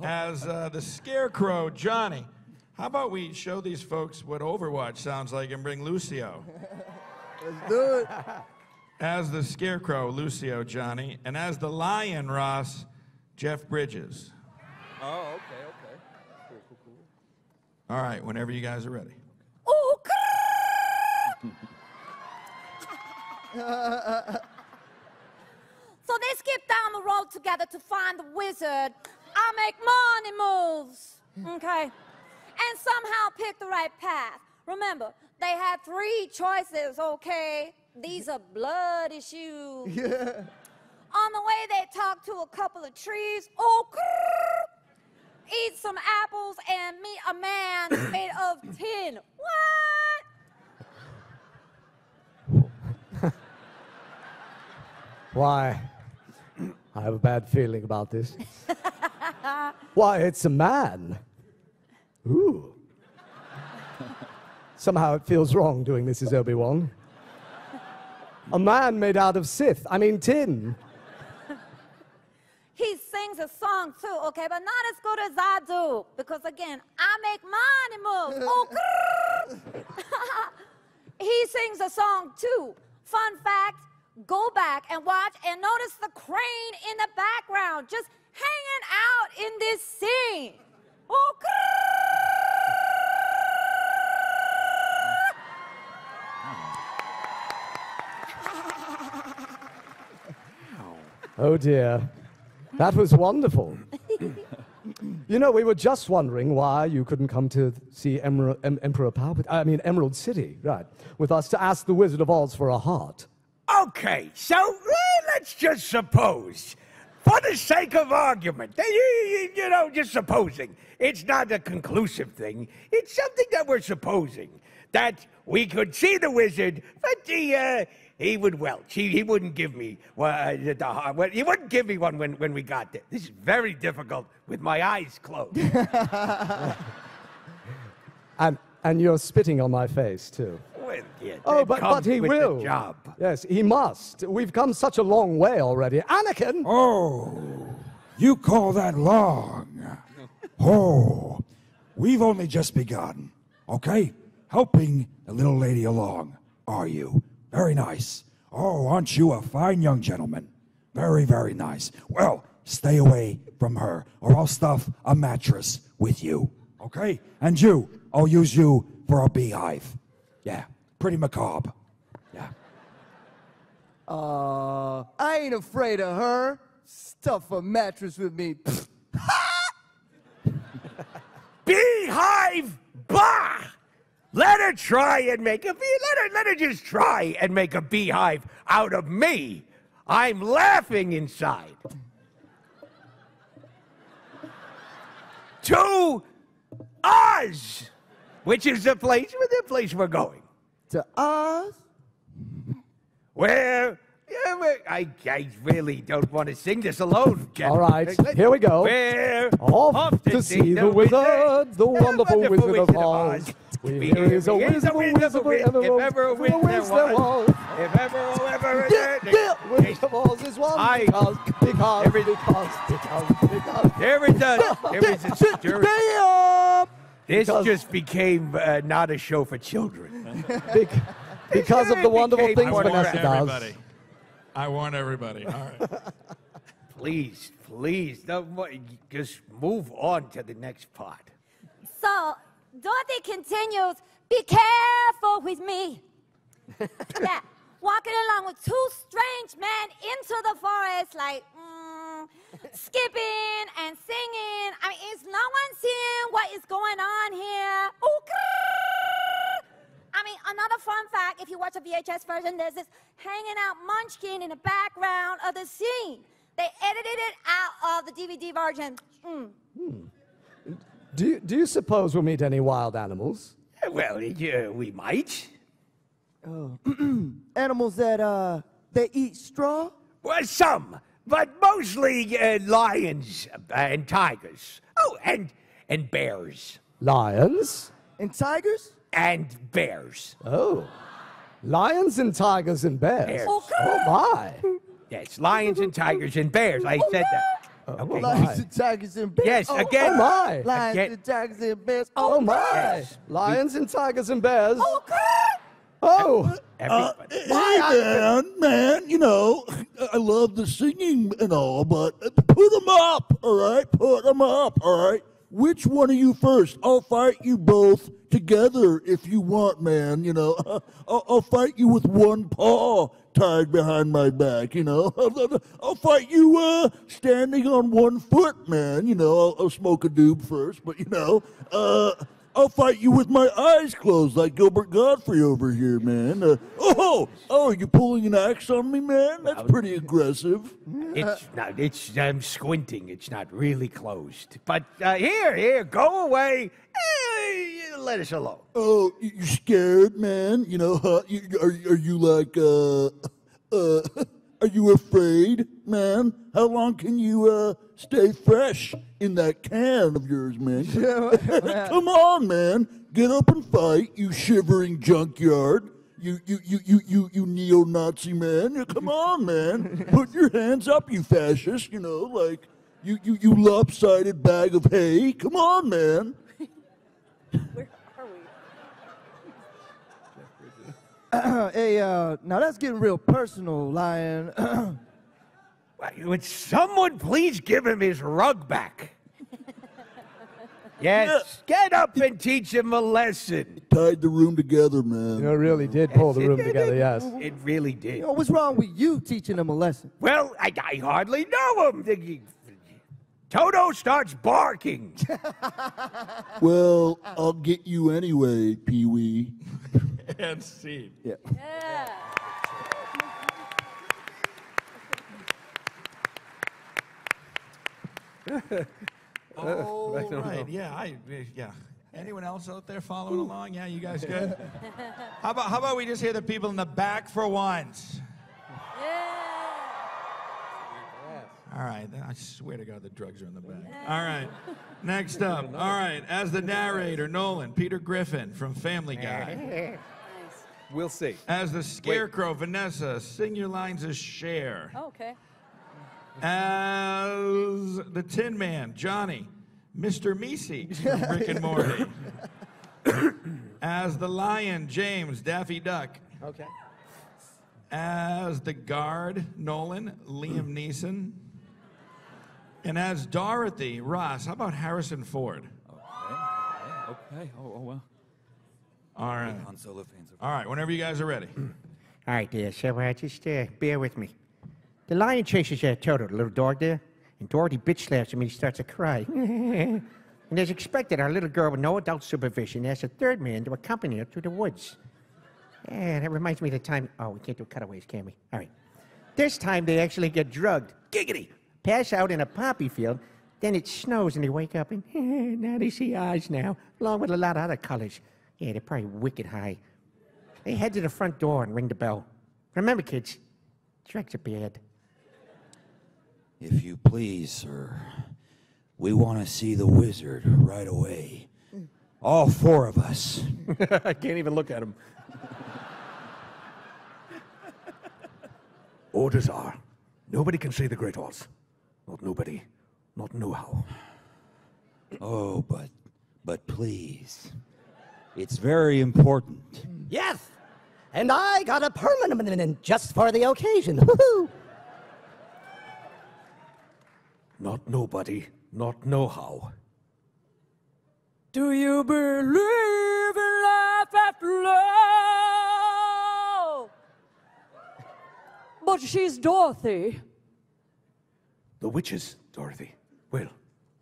S19: As the Scarecrow, Johnny. How about we show these folks what Overwatch sounds like and bring Lucio?
S21: Let's do it.
S19: As the Scarecrow, Lucio, Johnny. And as the Lion, Ross, Jeff Bridges.
S21: Oh, okay. Cool.
S19: All right, whenever you guys are ready.
S9: So they skip down the road together to find the wizard. I make money moves, okay? And somehow pick the right path. Remember, they had 3 choices, okay? These are blood issues.
S21: Yeah.
S9: On the way, they talk to a couple of trees. Oh, eat some apples and meet a man made of tin. What?
S2: Why? I have a bad feeling about this. Why, it's a man. Ooh. Somehow it feels wrong doing this as Obi-Wan. A man made out of tin.
S9: He sings a song too, okay, but not as good as I do. Because again, I make money move. Oh, he sings a song too. Fun fact, go back and watch and notice the crane in the background, just hanging out in this scene. Oh,
S2: Oh dear. That was wonderful. You know, we were just wondering why you couldn't come to see Emerald City, right, with us to ask the Wizard of Oz for a heart.
S14: Okay, so let's just suppose, for the sake of argument, you know, just supposing, it's not a conclusive thing, it's something that we're supposing, that we could see the wizard, but he would welch. He wouldn't give me he wouldn't give me one when we got there. This is very difficult with my eyes closed.
S2: And you're spitting on my face, too.
S14: Well, yeah,
S2: Oh, but he
S14: with
S2: will.
S14: the job.
S2: Yes, he must. We've come such a long way already. Anakin!
S17: Oh, you call that long? Oh, we've only just begun, okay? Helping the little lady along, are you? Very nice. Oh, aren't you a fine young gentleman? Very, very nice. Well, stay away from her, or I'll stuff a mattress with you, okay? And you, I'll use you for a beehive. Yeah, pretty macabre. Yeah.
S21: I ain't afraid of her. Stuff a mattress with me.
S14: Beehive! Bah! Let her try and make a let her just try and make a beehive out of me. I'm laughing inside. To Oz, which is the place we're going.
S21: To Oz?
S14: Where I really don't want to sing this alone, Jeff.
S2: All right, here we go.
S14: We're
S2: off to see the wizard, the wonderful Wizard of Oz. Here is a wizard,
S14: if ever a wizard there was. If ever
S2: Wizard of Oz is one because.
S14: There it does. This just became not a show for children.
S2: Because of the wonderful things Vanessa does.
S19: I warn everybody. All right.
S14: Please, just move on to the next part.
S9: So, Dorothy continues, be careful with me. Yeah, walking along with two strange men into the forest, like, skipping and singing. I mean, is no one seeing what is going on here? I mean, another fun fact, if you watch a VHS version, there's this hanging out munchkin in the background of the scene. They edited it out of the DVD version.
S2: Do you suppose we'll meet any wild animals?
S14: Well, yeah, we might.
S21: Oh. Animals that they eat straw?
S14: Well, some, but mostly lions and tigers. Oh, and bears.
S2: Lions?
S21: And tigers?
S14: And bears.
S2: Oh. Lions and tigers and bears.
S14: Oh,
S2: my.
S14: Yes, lions and tigers and bears. I said that. Okay.
S21: Lions and tigers and bears.
S14: Yes, again.
S2: Oh, my.
S21: Lions
S14: Again.
S21: and tigers and bears.
S2: Oh, my.
S14: Yes.
S2: Lions and tigers and bears.
S14: Oh.
S1: Hey, man, you know, I love the singing and all, but put them up, all right? Put them up, all right? Which one of you first? I'll fight you both together if you want, man, you know. I'll fight you with one paw tied behind my back, you know. I'll fight you standing on one foot, man, you know. I'll smoke a doob first, but, you know, I'll fight you with my eyes closed like Gilbert Godfrey over here, man. You're pulling an axe on me, man? That's pretty aggressive.
S14: It's not. I'm squinting. It's not really closed. But here, go away. Let us alone.
S1: Oh, you scared, man? You know, are you like, Are you afraid, man? How long can you stay fresh in that can of yours, man? Come on, man. Get up and fight, you shivering junkyard. You neo-Nazi man. Come on, man. Put your hands up, you fascist. You know, like, you lopsided bag of hay. Come on, man.
S9: Where are we?
S21: Hey, now that's getting real personal, Lion.
S14: Would someone please give him his rug back? Yes, get up and teach him a lesson.
S1: Tied the room together, man.
S2: You know, it really did pull the room together, yes.
S14: It really did.
S21: You know, what's wrong with you teaching him a lesson?
S14: Well, I hardly know him. Toto starts barking.
S1: Well, I'll get you anyway, Pee-wee.
S19: And scene.
S1: Yeah.
S19: All right. Yeah. Anyone else out there following along? Yeah, you guys good? How about we just hear the people in the back for once? All right. I swear to God, the drugs are in the back. All right. Next up. All right. As the narrator, Nolan, Peter Griffin from Family Guy.
S20: We'll see.
S19: As the Scarecrow, Vanessa, sing your lines as Cher.
S13: Oh, okay.
S19: As the Tin Man, Johnny, Mr. Meesey from Rick and Morty. As the Lion, James, Daffy Duck.
S20: Okay.
S19: As the Guard, Nolan, Liam Neeson. And as Dorothy, Ross, how about Harrison Ford?
S3: Okay. Oh, well.
S19: All right.
S3: Han Solo fans.
S19: All right, whenever you guys are ready.
S14: All right, so just bear with me. The lion chases Toto, the little dog there, and Dorothy bitch slaps him and he starts to cry. And as expected, our little girl with no adult supervision asks a third man to accompany her through the woods. Yeah, that reminds me of the time. Oh, we can't do cutaways, can we? All right. This time they actually get drugged. Giggity! Pass out in a poppy field. Then it snows and they wake up and now they see eyes now, along with a lot of other colors. Yeah, they're probably wicked high. They head to the front door and ring the bell. Remember, kids, drugs are bad.
S3: If you please, sir, we want to see the wizard right away. All four of us.
S20: I can't even look at him.
S2: Orders are, nobody can say the Great Halls. Not nobody. Not know how.
S3: Oh, but please. It's very important.
S12: Yes, and I got a permanent just for the occasion. Woo-hoo.
S2: Not nobody. Not know how.
S9: Do you believe in life after love? But she's Dorothy.
S2: The witches, Dorothy. Well,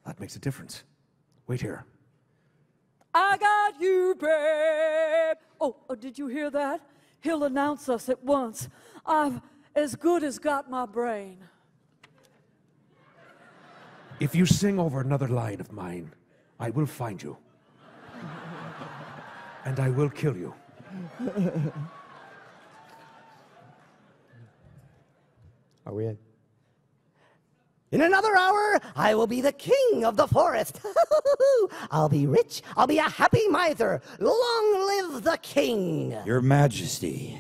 S2: that makes a difference. Wait here.
S9: I got you, babe. Oh, did you hear that? He'll announce us at once. I've as good as got my brain.
S2: If you sing over another line of mine, I will find you. And I will kill you.
S22: Are we in? In another hour, I will be the king of the forest. I'll be rich. I'll be a happy miser. Long live the king.
S3: Your Majesty,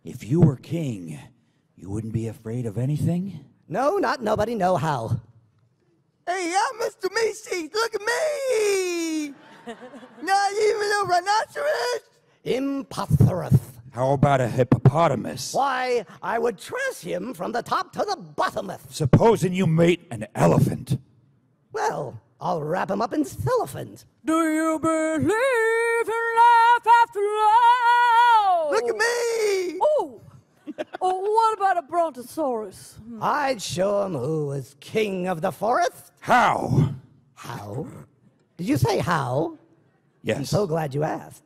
S3: if you were king, you wouldn't be afraid of anything?
S12: No, not nobody know how.
S21: Hey, I'm Mr. Meesey. Look at me. Not even a rhinoceros.
S12: Impossible.
S3: How about a hippopotamus?
S12: Why, I would trash him from the top to the bottometh.
S3: Supposing you mate an elephant.
S12: Well, I'll wrap him up in cellophane.
S9: Do you believe in life after love?
S21: Look at me.
S9: Oh, what about a brontosaurus?
S12: I'd show him who was king of the forest.
S3: How?
S12: How? Did you say how?
S3: Yes.
S12: I'm so glad you asked.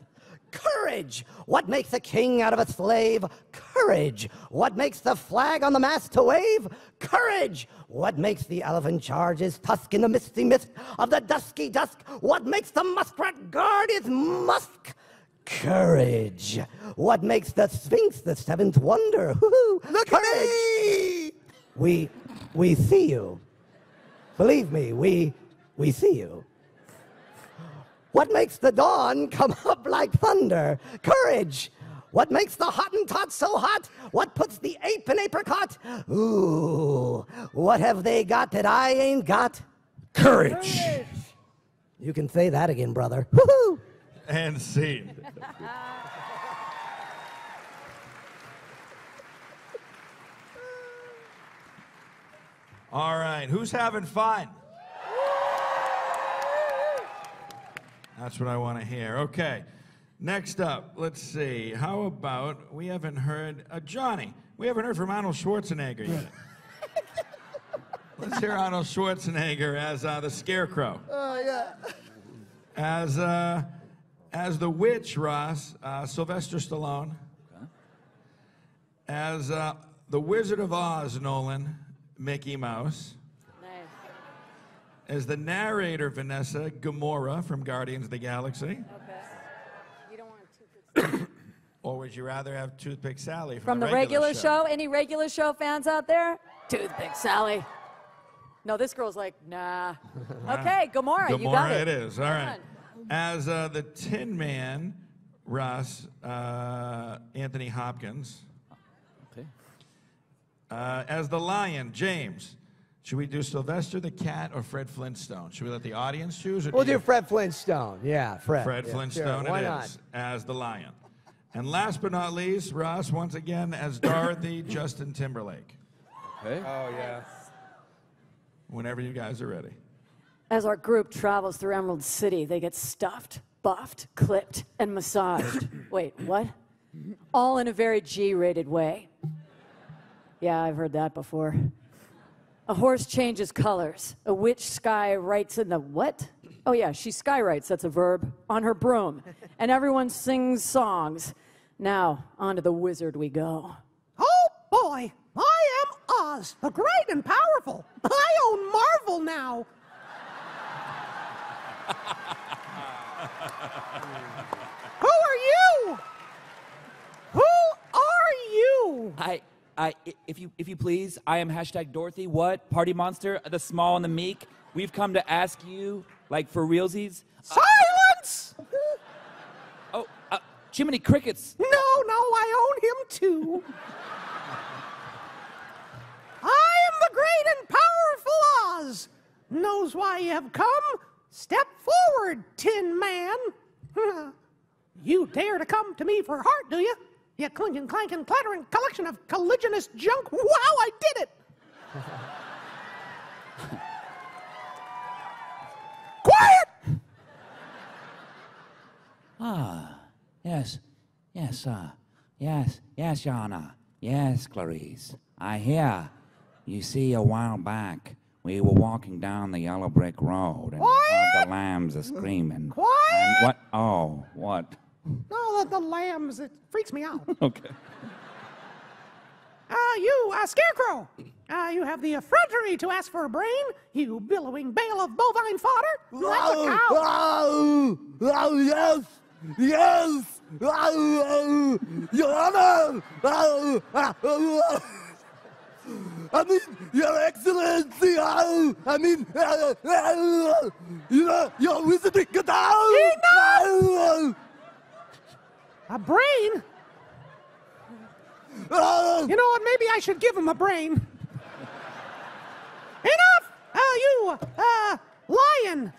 S12: Courage! What makes a king out of a slave? Courage! What makes the flag on the mast to wave? Courage! What makes the elephant charge his tusk in the misty mist of the dusky dusk? What makes the muskrat guard his musk? Courage. What makes the Sphinx the seventh wonder?
S21: Look at me!
S12: We see you. Believe me, we see you. What makes the dawn come up like thunder? Courage. What makes the Hottentot so hot? What puts the ape in apricot? Ooh, what have they got that I ain't got?
S17: Courage.
S12: You can say that again, brother. Woohoo!
S19: And scene. All right, who's having fun? That's what I want to hear. Okay, next up, let's see. How about, we haven't heard, Johnny, we haven't heard from Arnold Schwarzenegger yet. Let's hear Arnold Schwarzenegger as the Scarecrow.
S21: Oh, yeah.
S19: As the Witch, Ross, Sylvester Stallone. As the Wizard of Oz, Nolan, Mickey Mouse. As the narrator, Vanessa, Gamora from Guardians of the Galaxy.
S13: Okay. You don't want Toothpick.
S19: Or would you rather have Toothpick Sally
S13: From the regular show? Any regular show fans out there? Toothpick Sally. No, this girl's like, nah. Okay, Gamora, you got it.
S19: It is, all right. As the Tin Man, Russ, Anthony Hopkins.
S1: Okay.
S19: As the Lion, James. Should we do Sylvester the Cat or Fred Flintstone? Should we let the audience choose? Or
S2: We'll do Fred Flintstone. Yeah, Fred.
S19: Fred
S2: Yeah,
S19: Flintstone
S2: sure, why
S19: it
S2: not?
S19: is, as the Lion. And last but not least, Ross, once again, as Dorothy, Justin Timberlake.
S1: Okay.
S20: Oh, yeah.
S19: Whenever you guys are ready.
S13: As our group travels through Emerald City, they get stuffed, buffed, clipped, and massaged. Wait, what? All in a very G-rated way. Yeah, I've heard that before. A horse changes colors. A witch sky writes in the what? Oh yeah, she skywrites, that's a verb, on her broom. And everyone sings songs. Now, on to the wizard we go.
S11: Oh boy, I am Oz, the great and powerful. I own Marvel now. Who are you? Who are you?
S10: If you please, I am hashtag Dorothy. What? Party monster, the small and the meek. We've come to ask you, like for realsies.
S11: Silence!
S10: Jiminy Crickets.
S11: No, I own him too. I am the great and powerful Oz. Knows why you have come? Step forward, Tin Man. You dare to come to me for heart, do you? You clinking, clanking, clattering collection of colliginous junk. Wow, I did it! Quiet!
S10: Yes, Your Honor. Yes, Clarice. I hear. You see, a while back, we were walking down the yellow brick road, and the lambs are screaming.
S11: Quiet!
S10: And what? Oh, what?
S11: No, the lambs, it freaks me out.
S10: Okay.
S11: You, Scarecrow, you have the effrontery to ask for a brain, you billowing bale of bovine fodder. That's a cow.
S21: Yes! Yes! Your Honor! I mean, Your Excellency! I mean, your wizarding guitar!
S11: Enough! A brain? You know what? Maybe I should give him a brain. Enough! You, lion.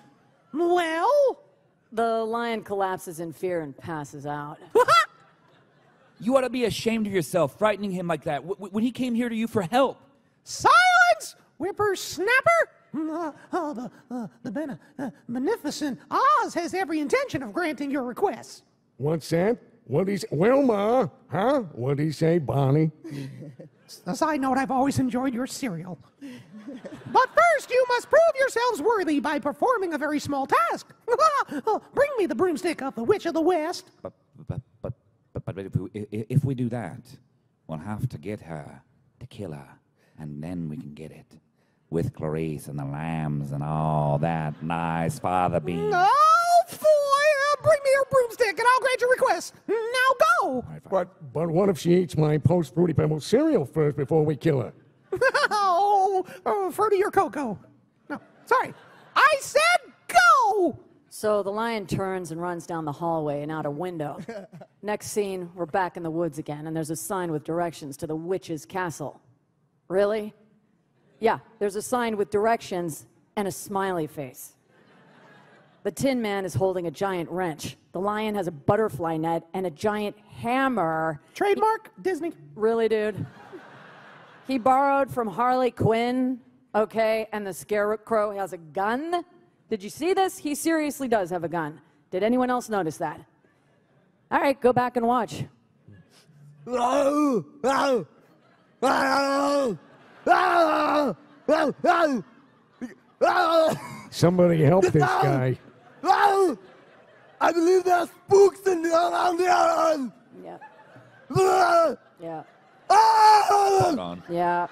S11: Well?
S13: The lion collapses in fear and passes out.
S10: You ought to be ashamed of yourself, frightening him like that when he came here to you for help.
S11: Silence, whippersnapper! The beneficent Oz has every intention of granting your requests.
S2: What's that? What'd he say? Wilma, huh? What'd he say, Bonnie?
S11: A side note, I've always enjoyed your cereal. But first, you must prove yourselves worthy by performing a very small task. Bring me the broomstick of the Witch of the West.
S10: But if we do that, we'll have to get her to kill her, and then we can get it. With Clarice and the lambs and all that nice father bean.
S11: Oh, boy! Bring me your broomstick. broomstick, and I'll grant your request. Now go.
S2: But what if she eats my post-Fruity Pebbles cereal first before we kill her?
S11: Fruity or cocoa? No, sorry. I said go!
S13: So the lion turns and runs down the hallway and out a window. Next scene, we're back in the woods again, and there's a sign with directions to the witch's castle. Really? Yeah, there's a sign with directions and a smiley face. The Tin Man is holding a giant wrench. The lion has a butterfly net and a giant hammer.
S11: Trademark, Disney.
S13: Really, dude? He borrowed from Harley Quinn, okay, and the Scarecrow has a gun. Did you see this? He seriously does have a gun. Did anyone else notice that? All right, go back and watch.
S2: Somebody help this guy.
S21: I believe there are spooks around the island.
S13: Yeah.
S21: Yeah.
S3: Hold on.
S13: Yeah.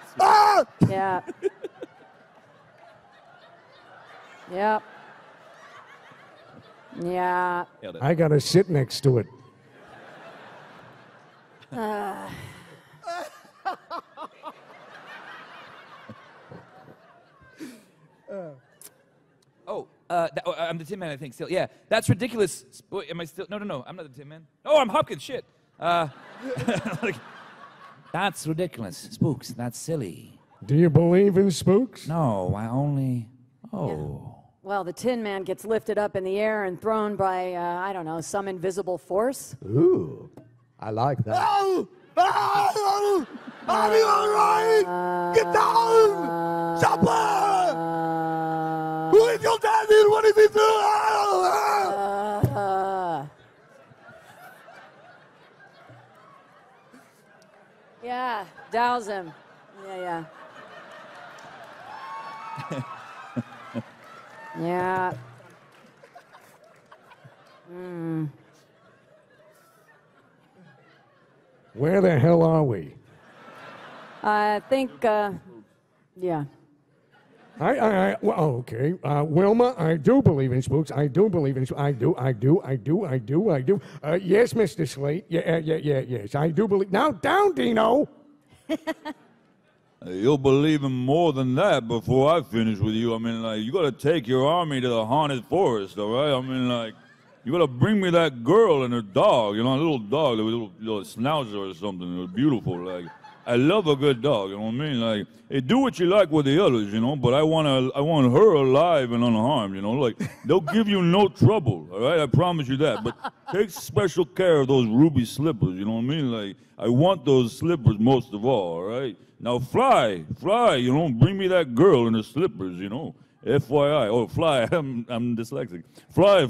S13: Yeah. Yep. Yeah.
S2: I gotta sit next to it.
S3: I'm the Tin Man, I think, still. Yeah, that's ridiculous. Am I still? No, I'm not the Tin Man. Oh, I'm Hopkins, shit.
S10: Like, that's ridiculous. Spooks, that's silly.
S2: Do you believe in spooks?
S10: No, I only... Oh.
S13: Well, the Tin Man gets lifted up in the air and thrown by, I don't know, some invisible force.
S21: Ooh, I like that. Are you alright? Get down! Chopper! Who is your daddy? What is he doing?
S13: Yeah, douse him. Yeah. Yeah.
S2: Where the hell are we?
S13: I think, yeah.
S2: Well, okay. Wilma, I do believe in spooks. I do believe in spooks. I do. Yes, Mr. Slate. Yes. I do believe. Now, down, Dino.
S1: You'll believe in more than that before I finish with you. I mean, like, you gotta take your army to the haunted forest, all right? I mean, like, you gotta bring me that girl and her dog, you know, a little dog, a little schnauzer or something. It was beautiful, like. I love a good dog, you know what I mean? Like, hey, do what you like with the others, you know, but I want her alive and unharmed, you know? Like, they'll give you no trouble, all right? I promise you that. But take special care of those ruby slippers, you know what I mean? Like, I want those slippers most of all, all right? Now fly, you know, bring me that girl in her slippers, you know? FYI. Oh, fly, I'm dyslexic. Fly,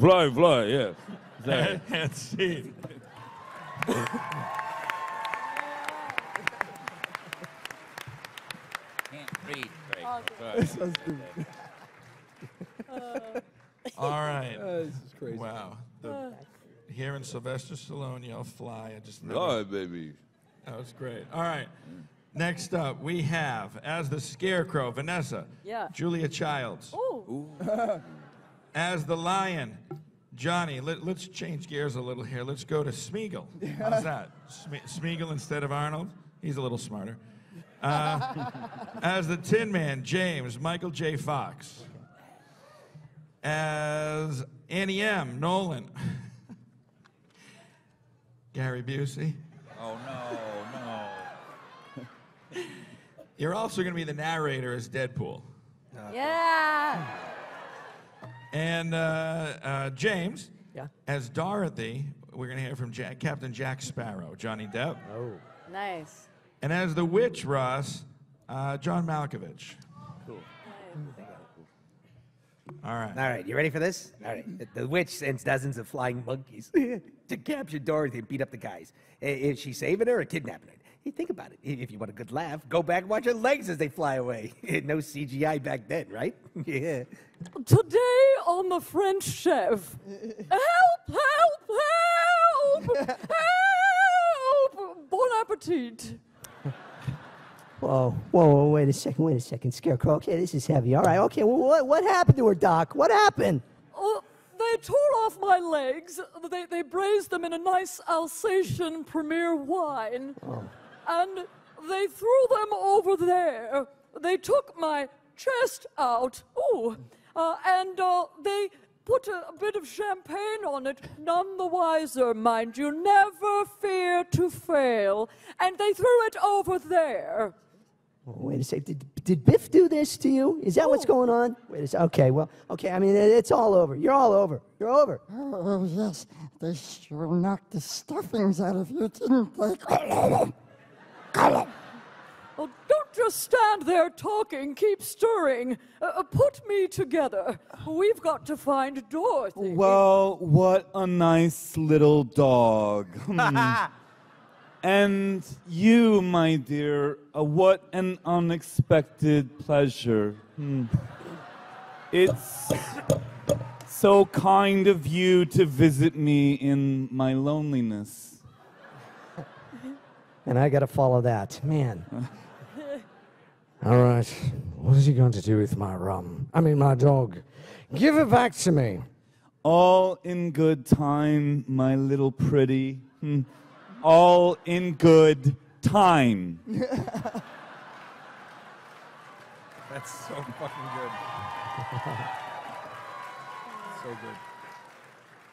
S1: yeah.
S19: And see. All right.
S21: This is crazy.
S19: Wow. Hearing Sylvester Stallone yell fly, I just...
S1: Fly, baby.
S19: That was great. All right. Next up, we have, as the Scarecrow, Vanessa.
S13: Yeah.
S19: Julia Childs.
S13: Ooh.
S19: As the Lion, Johnny. Let's change gears a little here. Let's go to Smeagol. How's that? Smeagol instead of Arnold? He's a little smarter. As the Tin Man, James, Michael J. Fox. As Annie M., Nolan. Gary Busey.
S3: Oh, no.
S19: You're also going to be the narrator as Deadpool.
S13: Yeah.
S19: And James,
S21: Yeah.
S19: as Dorothy, we're going to hear from Captain Jack Sparrow, Johnny Depp.
S21: Oh.
S13: Nice.
S19: And as the witch, Ross, John Malkovich.
S21: Cool.
S19: All right.
S14: All right, you ready for this? All right. The witch sends dozens of flying monkeys to capture Dorothy and beat up the guys. Is she saving her or kidnapping her? Hey, think about it. If you want a good laugh, go back and watch her legs as they fly away. No CGI back then, right? Yeah.
S13: Today on the French Chef. Help! Bon appetit.
S22: Whoa, wait a second, Scarecrow. Okay, this is heavy. All right, okay, well, what happened to her, Doc? What happened?
S13: They
S4: tore off my legs. They braised them in a nice Alsatian premier wine. And they threw them over there. They took my chest out. Ooh. And they put a bit of champagne on it, none the wiser, mind you. Never fear to fail. And they threw it over there.
S22: Wait a second. Did Biff do this to you? Is that what's going on? Wait a second. Okay, well, okay. I mean, it's all over. You're all over. You're over.
S7: Oh, yes. They sure knocked the stuffings out of you, didn't they?
S4: Well, don't just stand there talking. Keep stirring. Put me together. We've got to find Dorothy.
S1: Well, what a nice little dog. And you, my dear, what an unexpected pleasure. It's so kind of you to visit me in my loneliness.
S2: And I got to follow that. Man. All right. What is he going to do with my rum? I mean, my dog. Give it back to me.
S1: All in good time, my little pretty. All in good time.
S20: That's so fucking good. So good.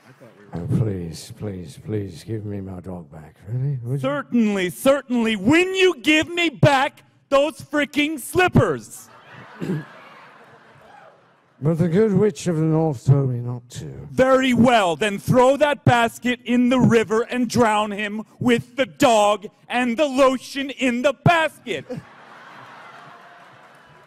S20: I thought we were...
S2: Oh, please, please, please give me my dog back. Really? Would you?
S1: Certainly, certainly. When you give me back those freaking slippers.
S2: But the good witch of the north told me not to.
S1: Very well, then throw that basket in the river and drown him with the dog and the lotion in the basket.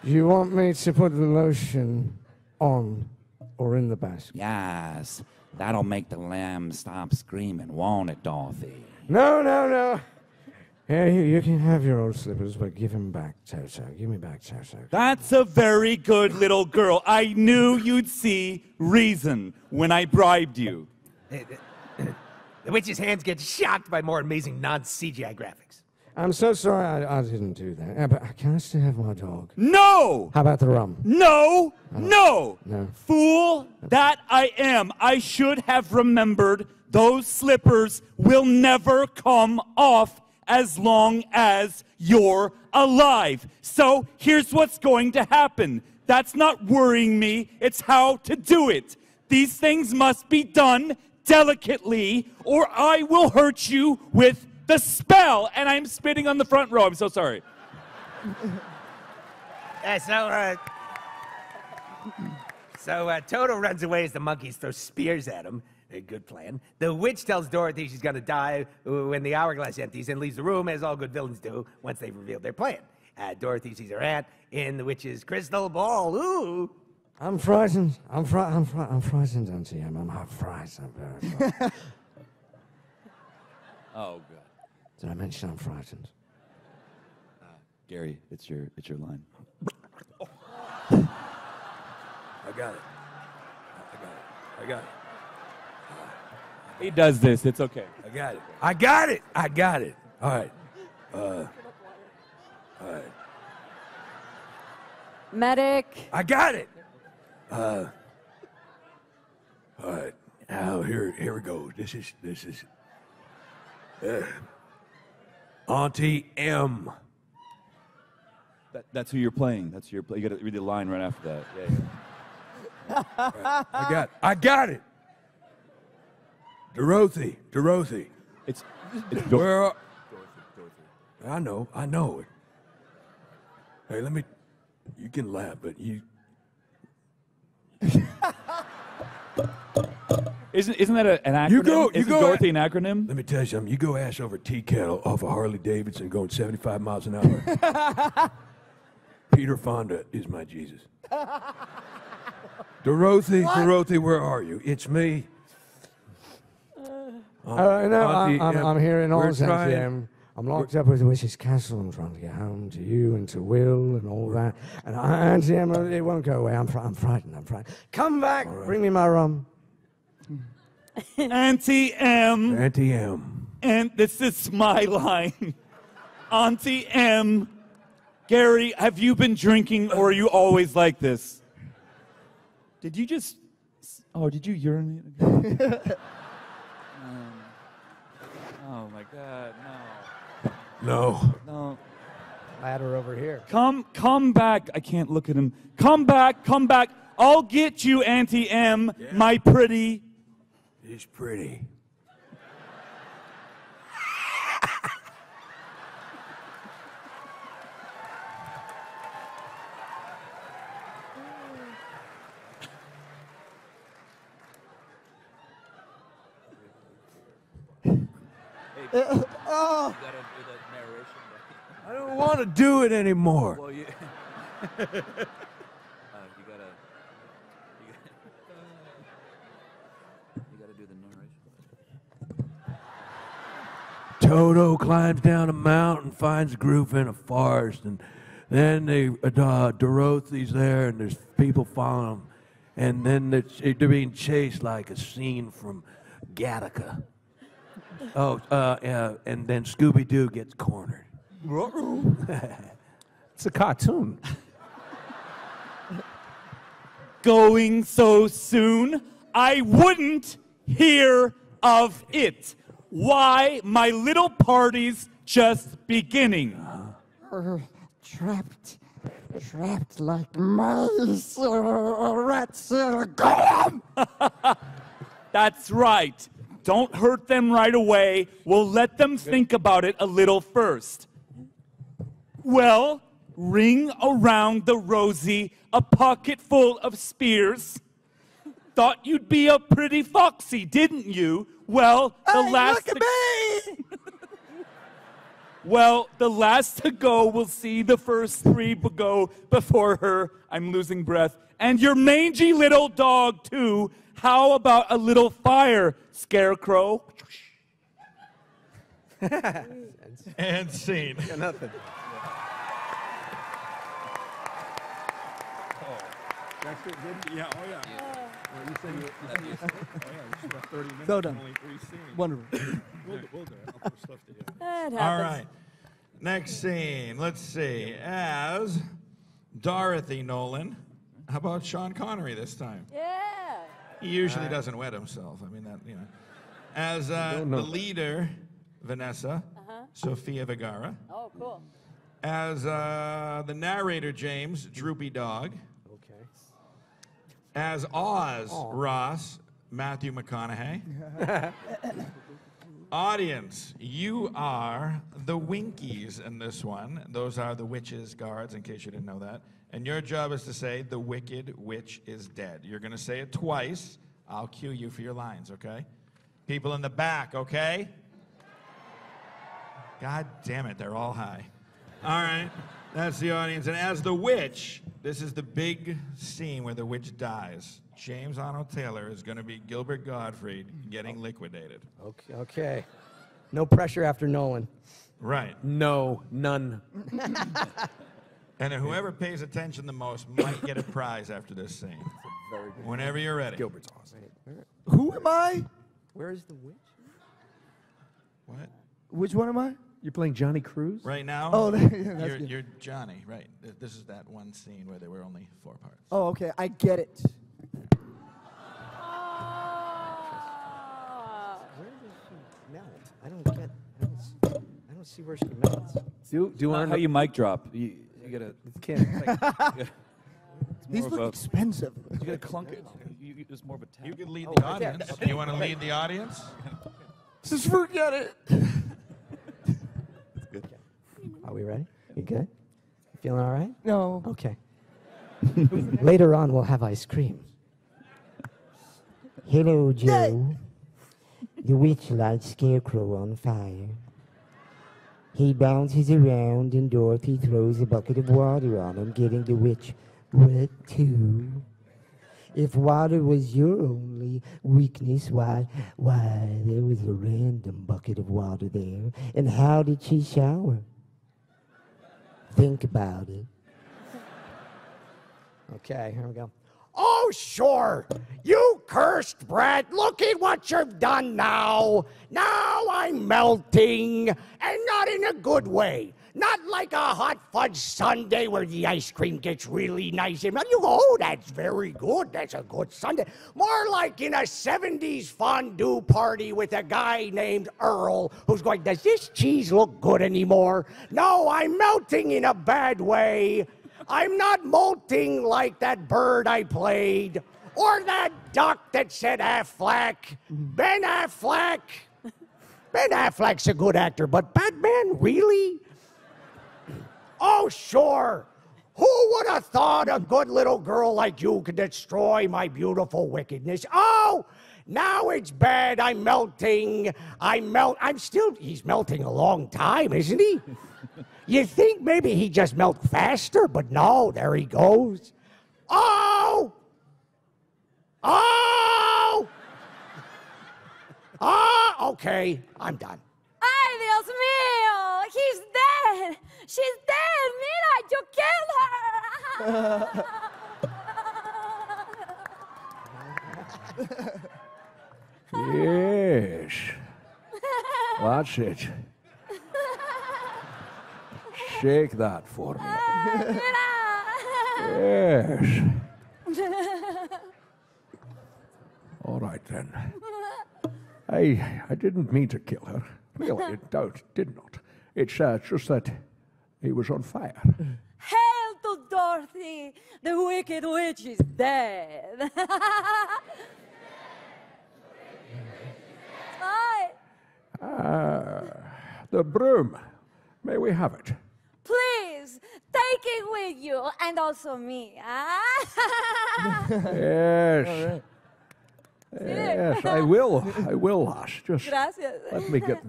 S2: You want me to put the lotion on or in the basket?
S10: Yes, that'll make the lamb stop screaming, won't it, Dorothy?
S2: No, no, no. Yeah, you can have your old slippers, but give him back, Toto. Give me back, Toto.
S1: That's a very good little girl. I knew you'd see reason when I bribed you.
S14: The witch's hands get shocked by more amazing non-CGI graphics.
S2: I'm so sorry I didn't do that. Yeah, but can I still have my dog?
S1: No!
S2: How about the rum?
S1: No! No!
S2: No.
S1: Fool that I am. I should have remembered those slippers will never come off as long as you're alive. So here's what's going to happen. That's not worrying me, it's how to do it. These things must be done delicately, or I will hurt you with the spell. And I'm spitting on the front row, I'm so sorry.
S14: So Toto runs away as the monkeys throw spears at him. A good plan. The witch tells Dorothy she's gonna die when the hourglass empties and leaves the room, as all good villains do once they've revealed their plan. Dorothy sees her aunt in the witch's crystal ball. Ooh!
S2: I'm frightened. I'm frightened, Auntie Em. I'm frightened. I'm very frightened.
S1: Oh, God.
S2: Did I mention I'm frightened?
S1: Gary, it's your line.
S17: I got it. I got it.
S1: He does this, it's okay.
S17: I got it. I got it. I got it. All right. All right.
S13: Medic.
S17: I got it. All right. Now here we go. This is Auntie M.
S1: That's who you're playing. That's who you're playing. You got to read the line right after that. Yeah.
S17: Right. I got it. Dorothy.
S1: It's
S17: where are... I know it. Hey, you can laugh, but you...
S1: Isn't that an acronym? Isn't Dorothy an acronym?
S17: Let me tell you something. You go ass over tea kettle off a Harley Davidson going 75 miles an hour. Peter Fonda is my Jesus. Dorothy, where are you? It's me.
S2: I'm here in Auntie Em. I'm locked up with the witch's castle. I'm trying to get home to you and to Will and all that. And Auntie Em, it won't go away. I'm frightened. Come back. Right. Bring me my rum.
S1: Auntie M.
S17: Auntie M.
S1: And this is my line. Auntie M. Gary, have you been drinking or are you always like this? Did you just... Oh, did you urinate again? Oh my God, no. No.
S2: Ladder over here.
S1: Come back. I can't look at him. Come back. I'll get you, Auntie M, my pretty.
S14: He's pretty.
S21: Oh.
S14: I don't want to do it anymore.
S1: Well, you gotta do the narration.
S14: Toto climbs down a mountain, finds a group in a forest, and then Dorothy's there, and there's people following them, and then they're being chased like a scene from Gattaca. And then Scooby-Doo gets cornered. It's a cartoon.
S1: Going so soon, I wouldn't hear of it. Why, my little party's just beginning.
S7: Trapped like mice or rats in a golem.
S1: That's right. Don't hurt them right away. We'll let them think about it a little first. Well, ring around the rosy, a pocket full of spears. Thought you'd be a pretty foxy, didn't you? Well, the last
S21: look at me!
S1: Well, the last to go will see the first three go before her. I'm losing breath. And your mangy little dog, too. How about a little fire, Scarecrow?
S19: And scene.
S20: Yeah, nothing.
S19: That's it, good? Yeah, oh yeah. Well, you said you said just about 30 minutes.
S21: So done.
S19: Only 3 scenes.
S21: Wonderful.
S19: We'll do it. I'll put stuff together.
S13: That happens.
S19: All right. Next scene. Let's see. As Dorothy Nolan. How about Sean Connery this time?
S13: Yeah.
S19: He usually doesn't wet himself. I mean, that, you know. As the leader, Vanessa, Sofia Vergara.
S13: Oh, cool.
S19: As the narrator, James, Droopy Dog.
S2: Okay.
S19: As Oz, Ross, Matthew McConaughey. Audience, you are the Winkies in this one. Those are the witches' guards, in case you didn't know that. And your job is to say, the wicked witch is dead. You're going to say it twice. I'll cue you for your lines, okay? People in the back, okay? God damn it, they're all high. All right, that's the audience. And as the witch, this is the big scene where the witch dies. James Arnold Taylor is going to be Gilbert Gottfried getting liquidated.
S2: Okay. No pressure after Nolan.
S19: Right.
S20: No, none.
S19: And whoever pays attention the most might get a prize after this scene. Whenever you're ready.
S20: Gilbert's awesome.
S21: Who am I?
S2: Where is the witch?
S19: What?
S21: Which one am I?
S20: You're playing Johnny Cruz?
S19: Right now,
S21: Oh, yeah, that's good.
S19: you're Johnny, right. This is that one scene where there were only 4 parts.
S21: Oh, okay. I get it.
S2: Where does she melt? I don't see where she melts.
S20: Do you want
S1: how you mic drop. You gotta.
S21: These look expensive.
S1: You gotta clunk it. There's more of a tap.
S19: You could lead the audience. You want to lead the audience?
S21: Just forget it.
S2: Are we ready? You good? You feeling all right?
S21: No.
S2: Okay. Later on, we'll have ice cream.
S7: Hello, Joe. The witch lights Scarecrow on fire. He bounces around and Dorothy throws a bucket of water on him, getting the witch wet too. If water was your only weakness, why, there was a random bucket of water there. And how did she shower? Think about it.
S2: Okay, here we go. Oh, sure. You cursed brat. Look at what you've done now. Now I'm melting, and not in a good way.
S12: Not like a hot fudge sundae where the ice cream gets really nice. And you go, oh, that's very good. That's a good sundae. More like in a 70s fondue party with a guy named Earl who's going, does this cheese look good anymore? No, I'm melting in a bad way. I'm not molting like that bird I played or that duck that said Affleck. Ben Affleck. Ben Affleck's a good actor, but Batman, really? Oh, sure. Who would have thought a good little girl like you could destroy my beautiful wickedness? Oh, now it's bad. I'm melting. He's melting a long time, isn't he? You think maybe he just melt faster, but no, there he goes. Oh! Oh! Oh, okay, I'm done.
S9: Ay, Dios mío! He's dead! She's dead! Mira, you killed her!
S2: Yes. That's it. Shake that for me. Yes. All right, then. I didn't mean to kill her. Really, did not. It's just that he was on fire.
S9: Hail to Dorothy! The wicked witch is dead! Hi!
S2: The broom. May we have it?
S9: Please, take it with you, and also me.
S2: Yes. Yes, I will, lass. Just
S9: Gracias.
S2: let me get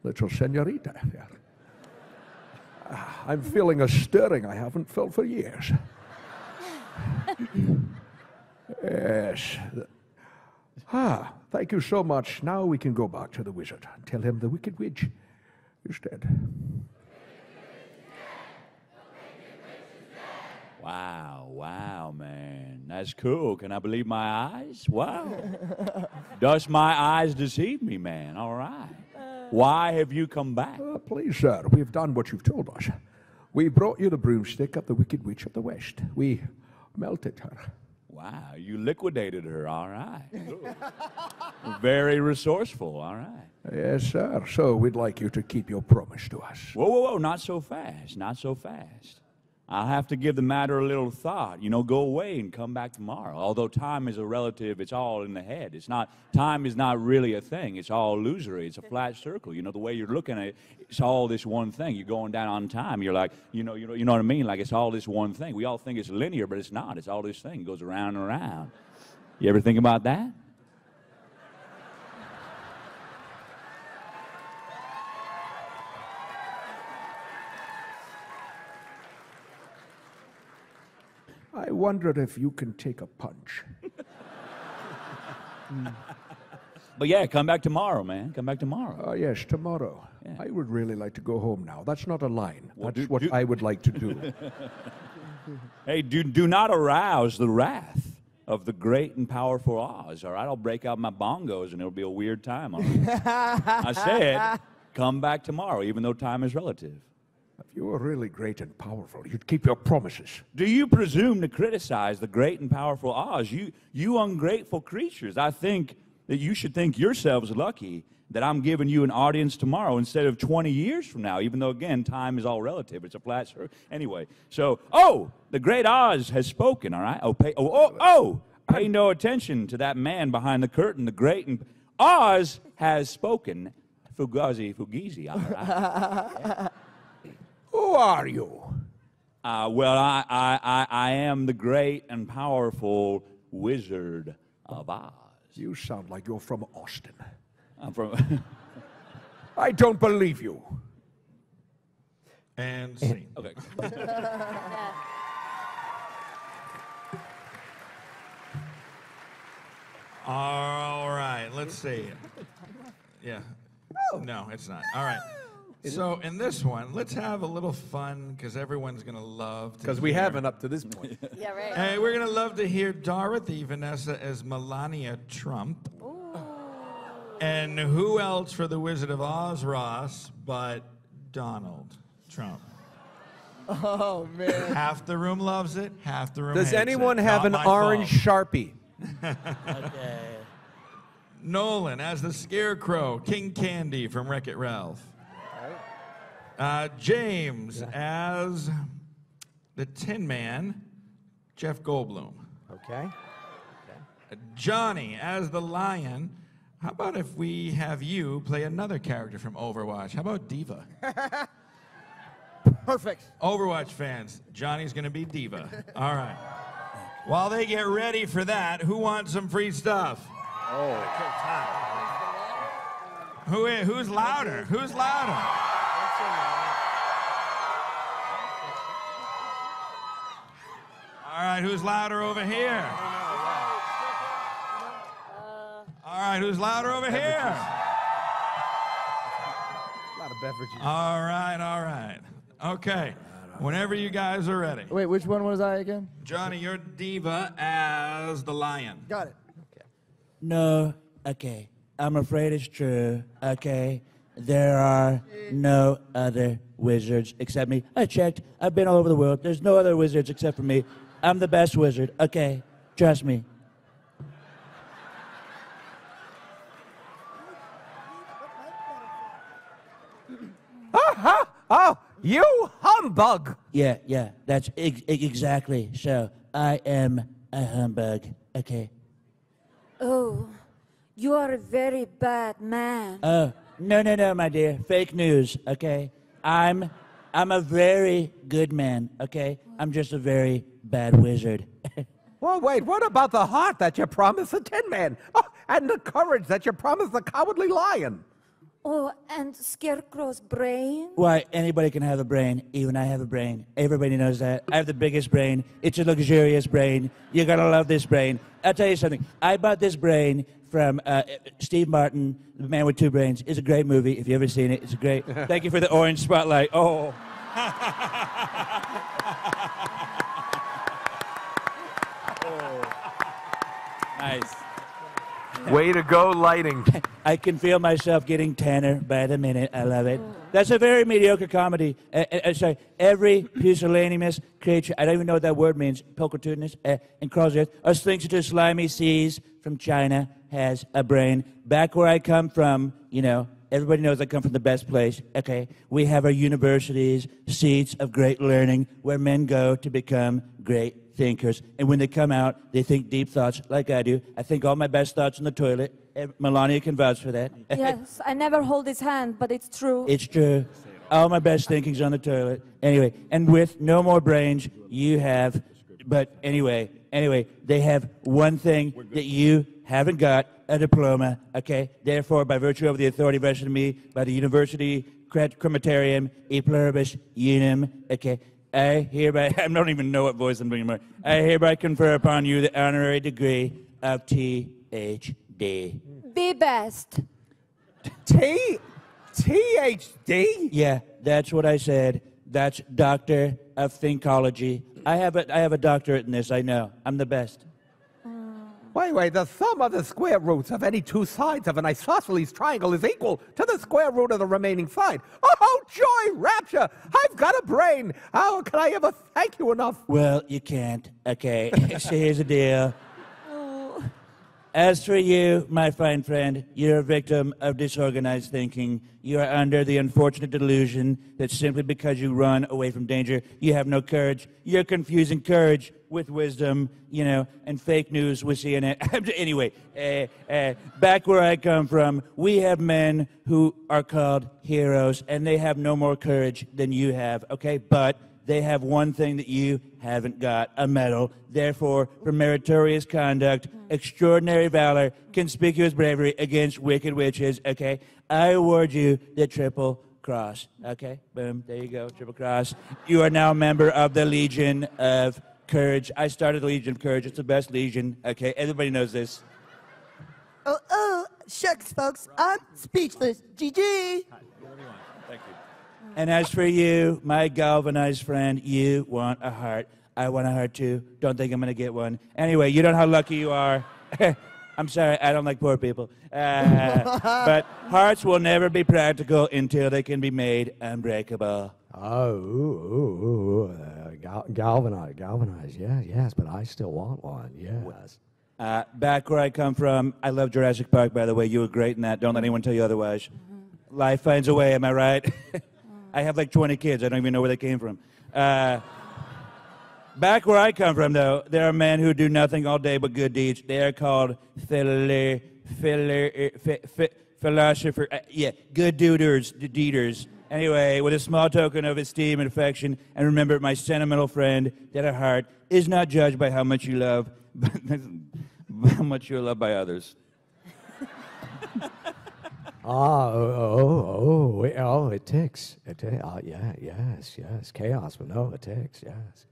S2: little senorita here. I'm feeling a stirring I haven't felt for years. Yes. Thank you so much. Now we can go back to the wizard and tell him the wicked witch is dead.
S10: Wow, man. That's cool. Can I believe my eyes? Wow. Does my eyes deceive me, man? All right. Why have you come back?
S2: Please, sir, we've done what you've told us. We brought you the broomstick of the Wicked Witch of the West. We melted her.
S10: Wow, you liquidated her. All right. Very resourceful. All right.
S2: Yes, sir. So we'd like you to keep your promise to us.
S10: Whoa. Not so fast. Not so fast. I'll have to give the matter a little thought. You know, go away and come back tomorrow. Although time is a relative, it's all in the head. Time is not really a thing. It's all illusory. It's a flat circle. You know, the way you're looking at it, it's all this one thing. You're going down on time. You're like, you know what I mean? Like it's all this one thing. We all think it's linear, but it's not. It's all this thing. It goes around and around. You ever think about that?
S2: I wondered if you can take a punch.
S10: But yeah, come back tomorrow, man. Come back tomorrow.
S2: Yes, tomorrow. Yeah. I would really like to go home now. That's not a line.
S10: Well,
S2: That's what I would like to do.
S10: Hey, do not arouse the wrath of the great and powerful Oz, all right? I'll break out my bongos and it'll be a weird time, all right? I said, come back tomorrow, even though time is relative.
S2: If you were really great and powerful, you'd keep your promises.
S10: Do you presume to criticize the great and powerful Oz? You ungrateful creatures. I think that you should think yourselves lucky that I'm giving you an audience tomorrow instead of 20 years from now, even though, again, time is all relative. It's a flat circle. Anyway, so, the great Oz has spoken, all right? Pay no attention to that man behind the curtain. The great and Oz has spoken. Fugazi, all right?
S2: Who are you?
S10: Well, I am the great and powerful Wizard of Oz.
S2: You sound like you're from Austin.
S10: I'm from...
S2: I don't believe you.
S19: And scene.
S10: Okay.
S19: All right, let's see. Yeah. No, it's not. All right. So in this one, let's have a little fun because everyone's going to love to
S20: Because we
S19: hear.
S20: haven't up to this point.
S9: Yeah, right.
S19: Hey, we're going to love to hear Dorothy Vanessa as Melania Trump. And who else for the Wizard of Oz, Ross, but Donald Trump.
S21: Oh, man.
S19: Half the room loves it, half the room
S20: Does
S19: hates
S20: anyone
S19: it.
S20: have
S19: Not
S20: an
S19: my
S20: orange
S19: fault.
S20: Sharpie?
S10: Okay.
S19: Nolan as the Scarecrow, King Candy from Wreck-It Ralph. James as the Tin Man, Jeff Goldblum.
S12: Okay.
S19: Johnny as the Lion. How about if we have you play another character from Overwatch? How about Diva?
S21: Perfect.
S19: Overwatch fans, Johnny's gonna be Diva. All right. While they get ready for that, who wants some free stuff? Who's louder? Who's louder? All right, who's louder over here? All right, who's louder over here?
S20: A lot of beverages.
S19: All right. Okay, whenever you guys are ready.
S21: Wait, which one was I again?
S19: Johnny, you're Diva as the Lion.
S21: Got it.
S10: No, okay. I'm afraid it's true, okay? There are no other wizards except me. I checked. I've been all over the world. There's no other wizards except for me. I'm the best wizard, okay? Trust me.
S20: Oh, you humbug!
S10: Yeah, that's exactly so. I am a humbug, okay?
S9: Oh, you are a very bad man.
S10: Oh, no, my dear. Fake news, okay? I'm a very good man, okay? I'm just a very bad wizard.
S20: Well, wait, what about the heart that you promised the Tin Man? Oh, and the courage that you promised the Cowardly Lion?
S9: Oh, and Scarecrow's brain?
S10: Why, anybody can have a brain. Even I have a brain. Everybody knows that. I have the biggest brain. It's a luxurious brain. You're going to love this brain. I'll tell you something. I bought this brain from Steve Martin, The Man with Two Brains. It's a great movie. If you've ever seen it, it's great. Thank you for the orange spotlight. Oh. Nice.
S20: Way to go, lighting.
S10: I can feel myself getting tanner by the minute. I love it. That's a very mediocre comedy. Sorry, every pusillanimous creature, I don't even know what that word means, pulchritudinous, and crawls earth, or slinks into slimy seas from China, has a brain. Back where I come from, you know, everybody knows I come from the best place, okay? We have our universities, seats of great learning, where men go to become great thinkers. And when they come out, they think deep thoughts like I do. I think all my best thoughts in the toilet. Melania can vouch for that.
S9: Yes, I never hold his hand, but it's true.
S10: It's true. All my best thinking's on the toilet. Anyway, and with no more brains, you have, but anyway, they have one thing that you haven't got, a diploma, okay? Therefore, by virtue of the authority vested in me by the University Crematorium e Pluribus Unum, okay? I don't even know what voice I'm doing anymore. I hereby confer upon you the honorary degree of THD.
S9: Be best.
S20: THD?
S10: Yeah, that's what I said. That's Doctor of Thinkology. I have a doctorate in this, I know. I'm the best.
S20: Wait, the sum of the square roots of any two sides of an isosceles triangle is equal to the square root of the remaining side. Oh, joy, rapture! I've got a brain! How can I ever thank you enough?
S10: Well, you can't. Okay, so here's the deal. As for you, my fine friend, you're a victim of disorganized thinking. You are under the unfortunate delusion that simply because you run away from danger, you have no courage. You're confusing courage with wisdom, you know, and fake news with CNN. Anyway, back where I come from, we have men who are called heroes, and they have no more courage than you have, okay? But they have one thing that you haven't got, a medal. Therefore, for meritorious conduct, extraordinary valor, conspicuous bravery against wicked witches, okay? I award you the Triple Cross, okay? Boom, there you go, Triple Cross. You are now a member of the Legion of Courage. I started the Legion of Courage. It's the best Legion, okay? Everybody knows this.
S21: Oh, shucks, folks. I'm speechless. GG.
S19: Thank you.
S10: And as for you, my galvanized friend, you want a heart. I want a heart too. Don't think I'm going to get one. Anyway, you don't know how lucky you are.
S1: I'm sorry, I don't like poor people. But hearts will never be practical until they can be made unbreakable.
S2: Galvanize, yes, but I still want one, yes.
S1: Back where I come from, I love Jurassic Park, by the way. You were great in that. Don't let anyone tell you otherwise. Life finds a way, am I right? I have like 20 kids. I don't even know where they came from. Back where I come from, though, there are men who do nothing all day but good deeds. They are called philosophers. Good deeders. Anyway, with a small token of esteem and affection, and remember, my sentimental friend, that a heart is not judged by how much you love, but how much you are loved by others.
S2: It ticks. Yes. Chaos, but no, it ticks, yes.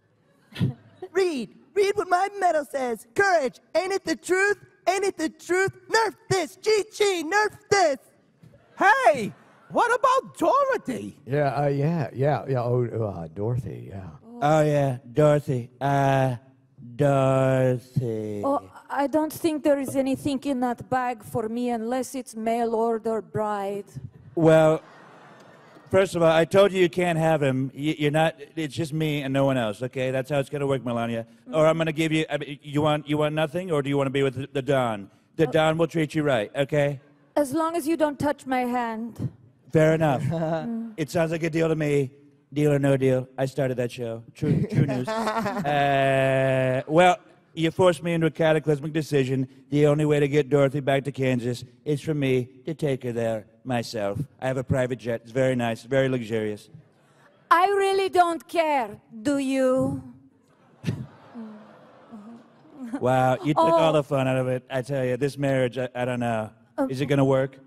S21: Read what my medal says. Courage, ain't it the truth? Ain't it the truth? Nerf this, Chi, nerf this.
S20: Hey, what about Dorothy?
S2: Dorothy, yeah.
S1: Oh, yeah, Dorothy. Dorothy.
S9: Oh, I don't think there is anything in that bag for me unless it's mail order bride.
S1: Well, first of all, I told you can't have him. You're not. It's just me and no one else. Okay, that's how it's gonna work, Melania. Or I'm gonna give you. You want nothing, or do you want to be with the Don? The Don will treat you right. Okay.
S9: As long as you don't touch my hand.
S1: Fair enough. It sounds like a deal to me. Deal or no deal. I started that show. True news. Well, you forced me into a cataclysmic decision. The only way to get Dorothy back to Kansas is for me to take her there myself. I have a private jet. It's very nice, very luxurious.
S9: I really don't care, do you?
S1: Wow, you took all the fun out of it. I tell you, this marriage, I don't know. Is it going to work?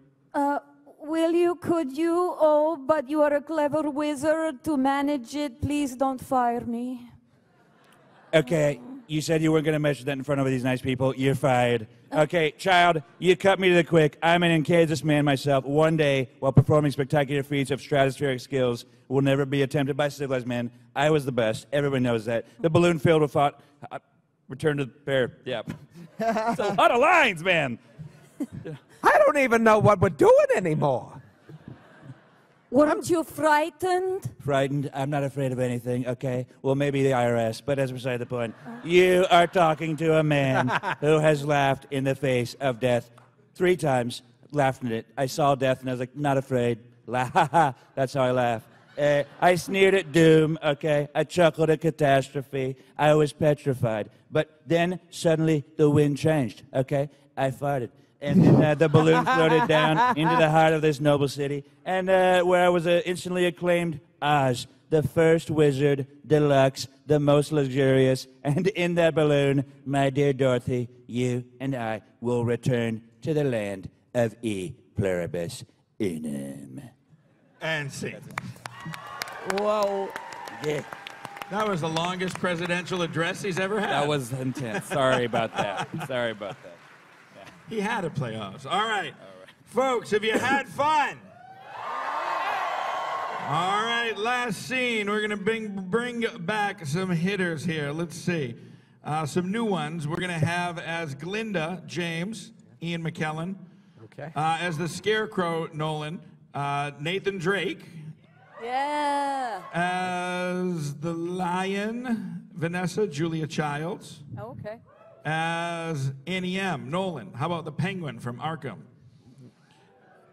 S9: Will you, could you? Oh, but you are a clever wizard to manage it. Please don't fire me.
S1: Okay, you said you weren't going to mention that in front of these nice people. You're fired. Okay, child, you cut me to the quick. I'm an Kansas man myself. One day, while performing spectacular feats of stratospheric skills, will never be attempted by civilized men. I was the best. Everybody knows that. The balloon field will fought. Return to the pair. Yeah. It's a lot of lines, man.
S20: I don't even know what we're doing anymore.
S9: Weren't you frightened?
S1: Frightened? I'm not afraid of anything, okay? Well, maybe the IRS, but that's beside the point. You are talking to a man who has laughed in the face of death 3 times, laughed at it. I saw death and I was like, not afraid. That's how I laugh. I sneered at doom, okay? I chuckled at catastrophe. I was petrified. But then suddenly the wind changed, okay? I farted. And then the balloon floated down into the heart of this noble city, and where I was instantly acclaimed Oz, the first wizard, deluxe, the most luxurious. And in that balloon, my dear Dorothy, you and I will return to the land of E pluribus unum.
S19: And scene.
S1: Whoa. Yeah.
S19: That was the longest presidential address he's ever had.
S1: That was intense. Sorry about that. Sorry about that.
S19: He had to play Oz. All right. Folks, have you had fun? All right, last scene. We're going to bring back some hitters here. Let's see. Some new ones. We're going to have as Glinda, James, Ian McKellen.
S20: Okay.
S19: As the Scarecrow, Nolan, Nathan Drake.
S9: Yeah.
S19: As the Lion, Vanessa, Julia Childs.
S9: Oh, okay.
S19: As Annie M. Nolan. How about the Penguin from Arkham?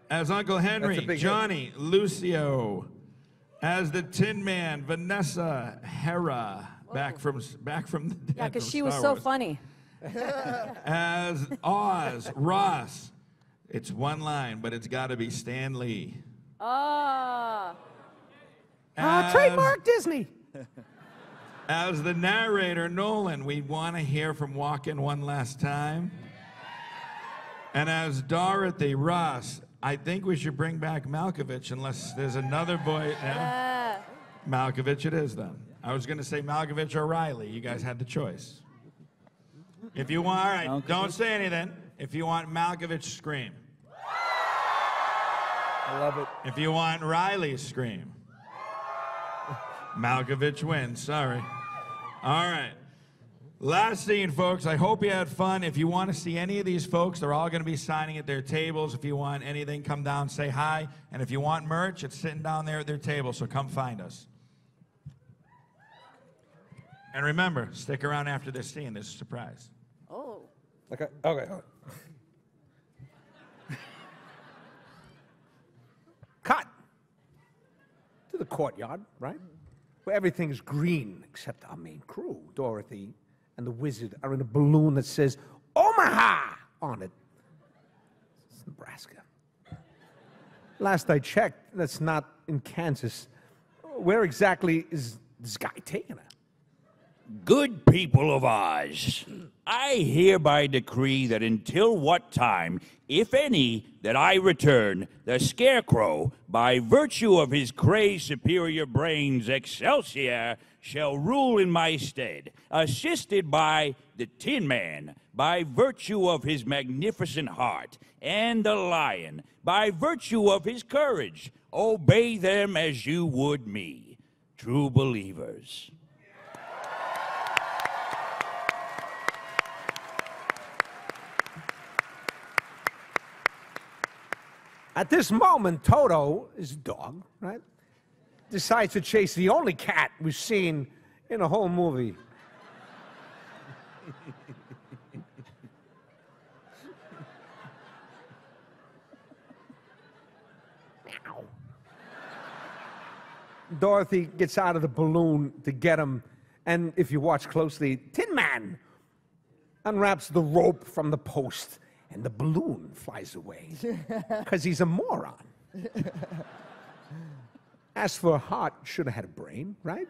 S19: As Uncle Henry, Johnny, Lucio. As the Tin Man, Vanessa Hera. Back from the dead.
S13: Yeah, because
S19: from
S13: she was
S19: Star
S13: so
S19: Wars.
S13: funny.
S19: As Oz, Ross. It's one line, but it's got to be Stan Lee.
S11: Trademark Disney.
S19: As the narrator, Nolan, we want to hear from Walken one last time. And as Dorothy, Ross, I think we should bring back Malkovich unless there's another boy. Yeah. Malkovich it is then. I was going to say Malkovich or Riley. You guys had the choice. If you want, all right, Malkovich. Don't say anything. If you want Malkovich, scream.
S2: I love it.
S19: If you want Riley, scream. Malkovich wins, sorry. All right. Last scene, folks. I hope you had fun. If you want to see any of these folks, they're all going to be signing at their tables. If you want anything, come down, say hi. And if you want merch, it's sitting down there at their table, so come find us. And remember, stick around after this scene. There's a surprise.
S13: Oh.
S20: Okay. Cut to the courtyard, right? Where everything's green except our main crew. Dorothy and the wizard are in a balloon that says Omaha on it. It's Nebraska. Last I checked, that's not in Kansas. Where exactly is this guy taking her?
S10: Good people of Oz, I hereby decree that until what time, if any, that I return, the Scarecrow, by virtue of his crazed superior brains, Excelsior, shall rule in my stead, assisted by the Tin Man, by virtue of his magnificent heart, and the Lion, by virtue of his courage. Obey them as you would me. True believers.
S20: At this moment, Toto, his dog, right, decides to chase the only cat we've seen in the whole movie. Meow. Dorothy gets out of the balloon to get him, and if you watch closely, Tin Man unwraps the rope from the post, and the balloon flies away because he's a moron. As for heart, should have had a brain, right?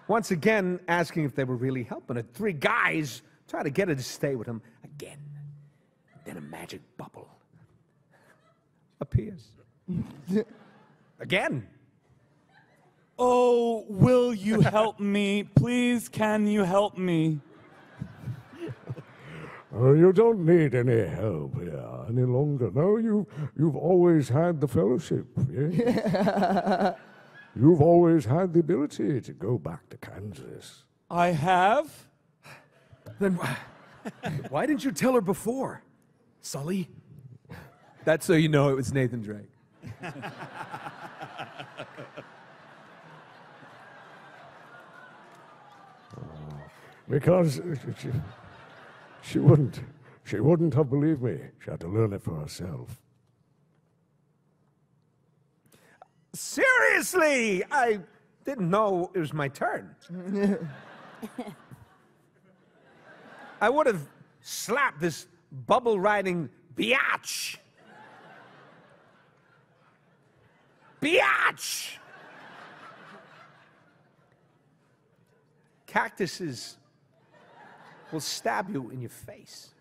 S20: Once again, asking if they were really helping her. 3 guys try to get her to stay with him again. Then a magic bubble appears. Again.
S1: Oh, will you help me? Please, can you help me?
S2: You don't need any help here any longer. No, you've always had the fellowship. Yes? You've always had the ability to go back to Kansas.
S1: I have?
S5: Then why didn't you tell her before, Sully? That's so you know it was Nathan Drake.
S2: Because she wouldn't have believed me. She had to learn it for herself.
S20: Seriously, I didn't know it was my turn. I would have slapped this bubble-riding biatch. Biatch! Cactuses will stab you in your face.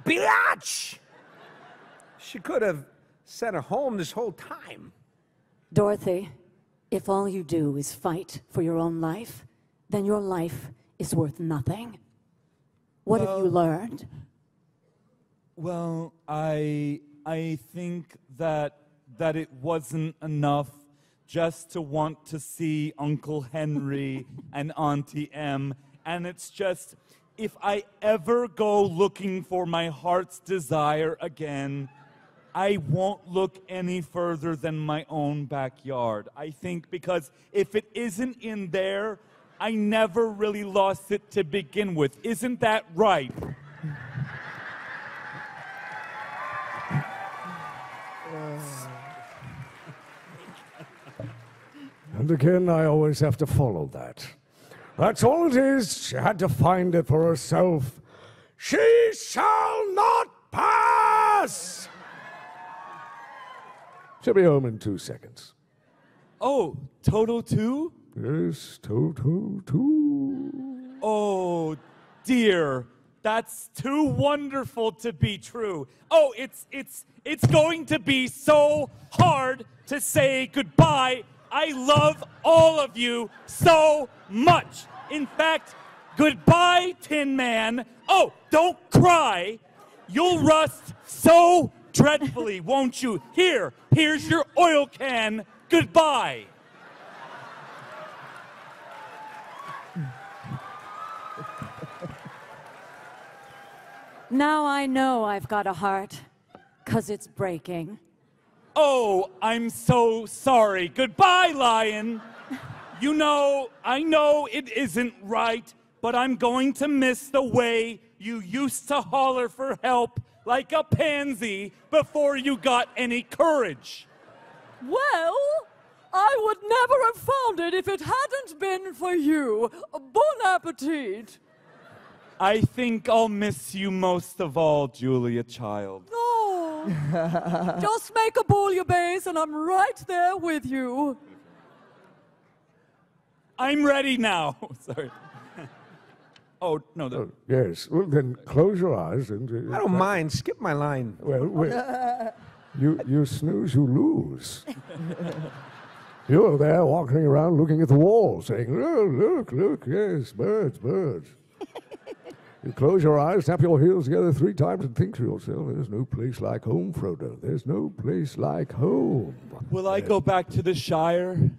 S20: Biatch! She could have sent her home this whole time.
S13: Dorothy, if all you do is fight for your own life, then your life is worth nothing. What have you learned?
S1: Well, I think that it wasn't enough just to want to see Uncle Henry and Auntie Em. And it's just, if I ever go looking for my heart's desire again, I won't look any further than my own backyard. I think because if it isn't in there, I never really lost it to begin with. Isn't that right?
S2: And again, I always have to follow that. That's all it is. She had to find it for herself. She shall not pass! She'll be home in 2 seconds.
S1: Oh, Toto too?
S2: Yes, Toto too.
S1: Oh, dear. That's too wonderful to be true. Oh, it's going to be so hard to say goodbye. I love all of you so much. In fact, goodbye, Tin Man. Oh, don't cry. You'll rust so dreadfully, won't you? Here's your oil can. Goodbye.
S13: Now I know I've got a heart, 'cause it's breaking.
S1: Oh, I'm so sorry. Goodbye, lion. You know, I know it isn't right, but I'm going to miss the way you used to holler for help like a pansy before you got any courage.
S4: Well, I would never have found it if it hadn't been for you. Bon appetit.
S1: I think I'll miss you most of all, Julia child.
S4: Oh, just make a bouillabaisse and I'm right there with you.
S1: I'm ready now. Sorry. Oh, no.
S2: Yes, well, then close your eyes and...
S20: I don't mind. Skip my line.
S2: Well, wait. You snooze, you lose. You're there walking around looking at the wall, saying, oh, look, yes, birds, birds. You close your eyes, tap your heels together 3 times and think to yourself, there's no place like home, Frodo. There's no place like home.
S1: Will I go back to the Shire?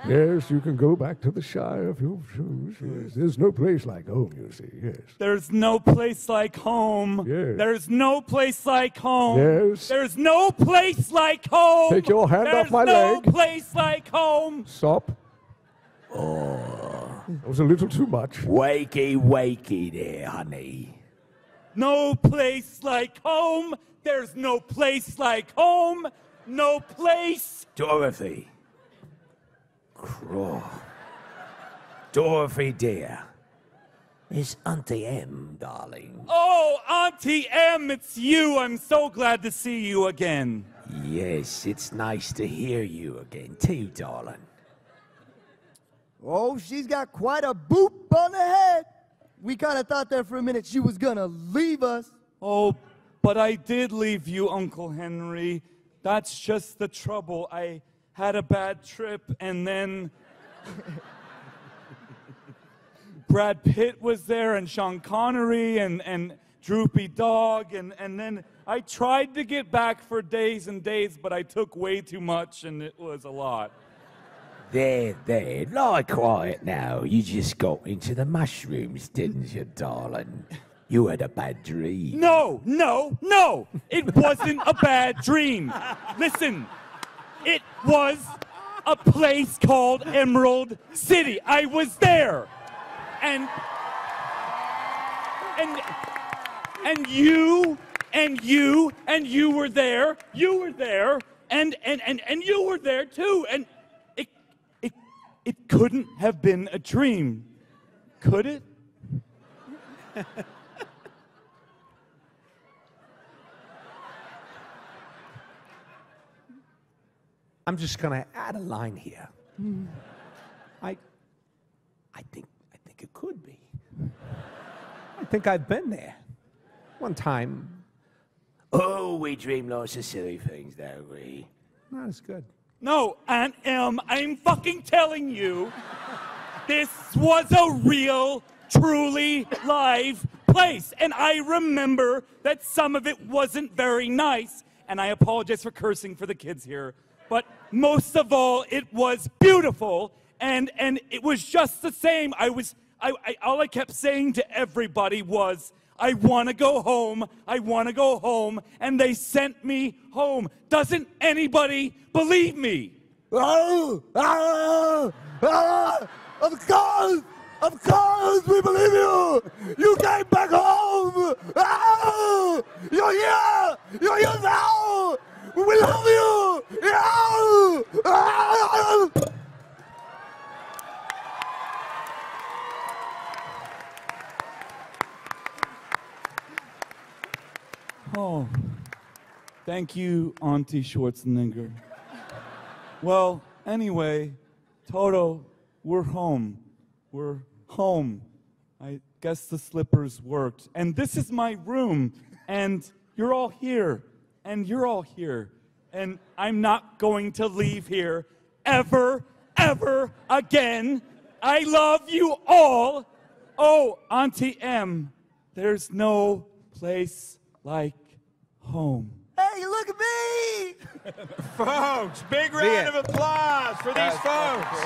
S2: Yes, you can go back to the Shire if you choose. Yes. There's no place like home, you see, yes.
S1: There's no place like home.
S2: Yes.
S1: There's no place like home.
S2: Yes.
S1: There's no place like home.
S2: Take your hand off my
S1: There's
S2: leg.
S1: no place like home.
S2: Stop. Oh, that was a little too much.
S3: Wakey, wakey there, honey.
S1: No place like home. There's no place like home. No place.
S3: Dorothy. Craw. Dorothy, dear. It's Auntie M, darling.
S1: Oh, Auntie M, it's you. I'm so glad to see you again.
S3: Yes, it's nice to hear you again, too, darling.
S21: Oh, she's got quite a boop on the head. We kind of thought there for a minute she was gonna leave us.
S1: Oh, but I did leave you, Uncle Henry. That's just the trouble. I had a bad trip, and then Brad Pitt was there, and Sean Connery, and Droopy Dog, and then I tried to get back for days and days, but I took way too much, and it was a lot.
S3: There, lie quiet now. You just got into the mushrooms, didn't you, darling? You had a bad dream.
S1: No! It wasn't a bad dream. Listen, it was a place called Emerald City. I was there. And you were there. You were there. And you were there too. And it couldn't have been a dream. Could it?
S20: I'm just gonna add a line here. I think it could be. I think I've been there. One time.
S3: Oh, we dream lots of silly things, don't we?
S20: Not as good.
S1: No, Aunt M, I'm fucking telling you, this was a real, truly live place. And I remember that some of it wasn't very nice. And I apologize for cursing for the kids here. But most of all, it was beautiful. And it was just the same. All I kept saying to everybody was, I want to go home. I want to go home. And they sent me home. Doesn't anybody believe me?
S21: Of course, we believe you. You came back home. You're here. You're here now. We love you.
S1: Oh, thank you, Auntie Schwarzenegger. Well, anyway, Toto, we're home. We're home. I guess the slippers worked. And this is my room. And you're all here. And you're all here. And I'm not going to leave here ever again. I love you all. Oh, Auntie M, there's no place like home.
S21: Hey, look at me!
S19: Folks, big round of applause for these folks.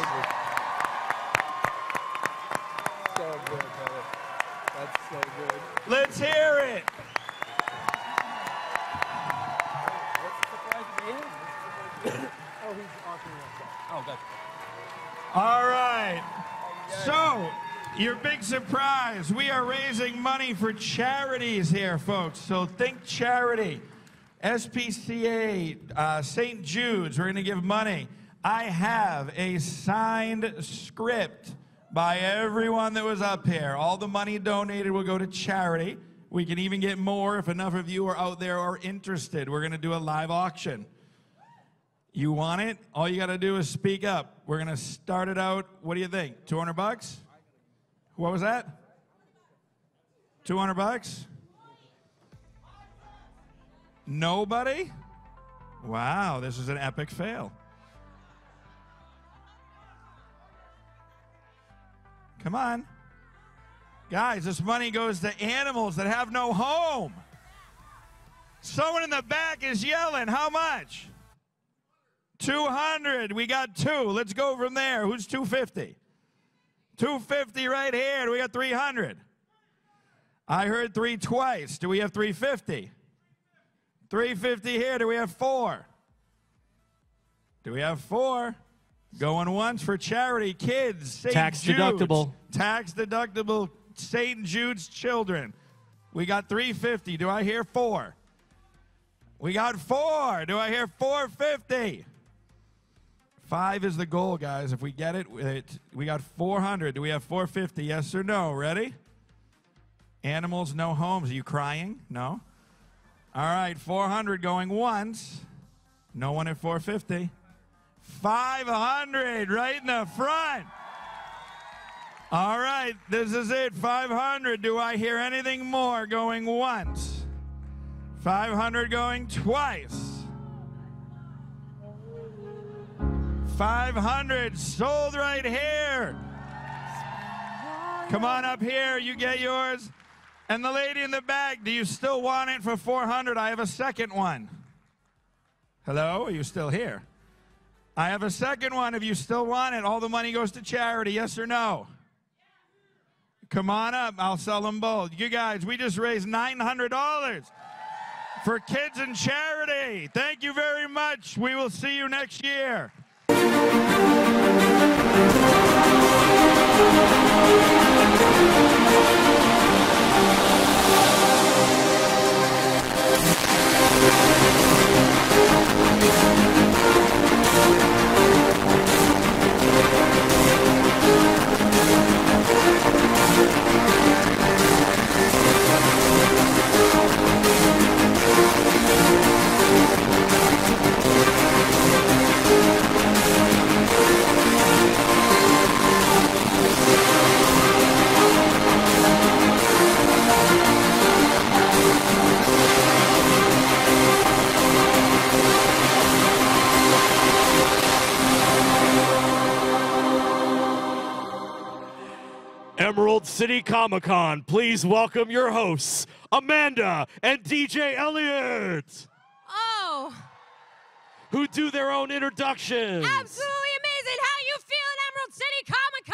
S5: That's so good.
S19: Let's hear it.
S5: Oh, he's offering us. Oh, good.
S19: All right. So, your big surprise. We are raising money for charities here, folks. So think charity. SPCA, St. Jude's, we're going to give money. I have a signed script by everyone that was up here. All the money donated will go to charity. We can even get more if enough of you are out there are interested. We're going to do a live auction. You want it? All you got to do is speak up. We're going to start it out. What do you think? 200 bucks? What was that? 200 bucks? Nobody? Wow, this is an epic fail. Come on. Guys, this money goes to animals that have no home. Someone in the back is yelling. How much? 200. We got 2. Let's go from there. Who's 250? 250 right here. Do we got 300? I heard 3 twice. Do we have 350? 350 here. Do we have 4? Do we have 4? Going once for charity. Kids. St.
S8: Tax
S19: Jude's.
S8: deductible.
S19: Tax deductible. St. Jude's children. We got 350. Do I hear 4? We got 4. Do I hear 450? 5 is the goal, guys. If we get it, we got 400. Do we have 450? Yes or no? Ready? Animals, no homes. Are you crying? No? All right, 400 going once. No one at 450. 500 right in the front. All right, this is it. 500. Do I hear anything more going once? 500 going twice. 500 sold right here. Come on up here. You get yours. And the lady in the back, do you still want it for 400? I have a second one. Hello? Are you still here? I have a second one if you still want it. All the money goes to charity, yes or no? Come on up. I'll sell them both. You guys, we just raised $900 for kids and charity. Thank you very much. We will see you next year.
S8: Emerald City Comicon, please welcome your hosts, Amanda and DJ Elliott.
S18: Oh.
S8: Who do their own introductions.
S18: Absolutely amazing. How you feeling, Emerald City Comicon?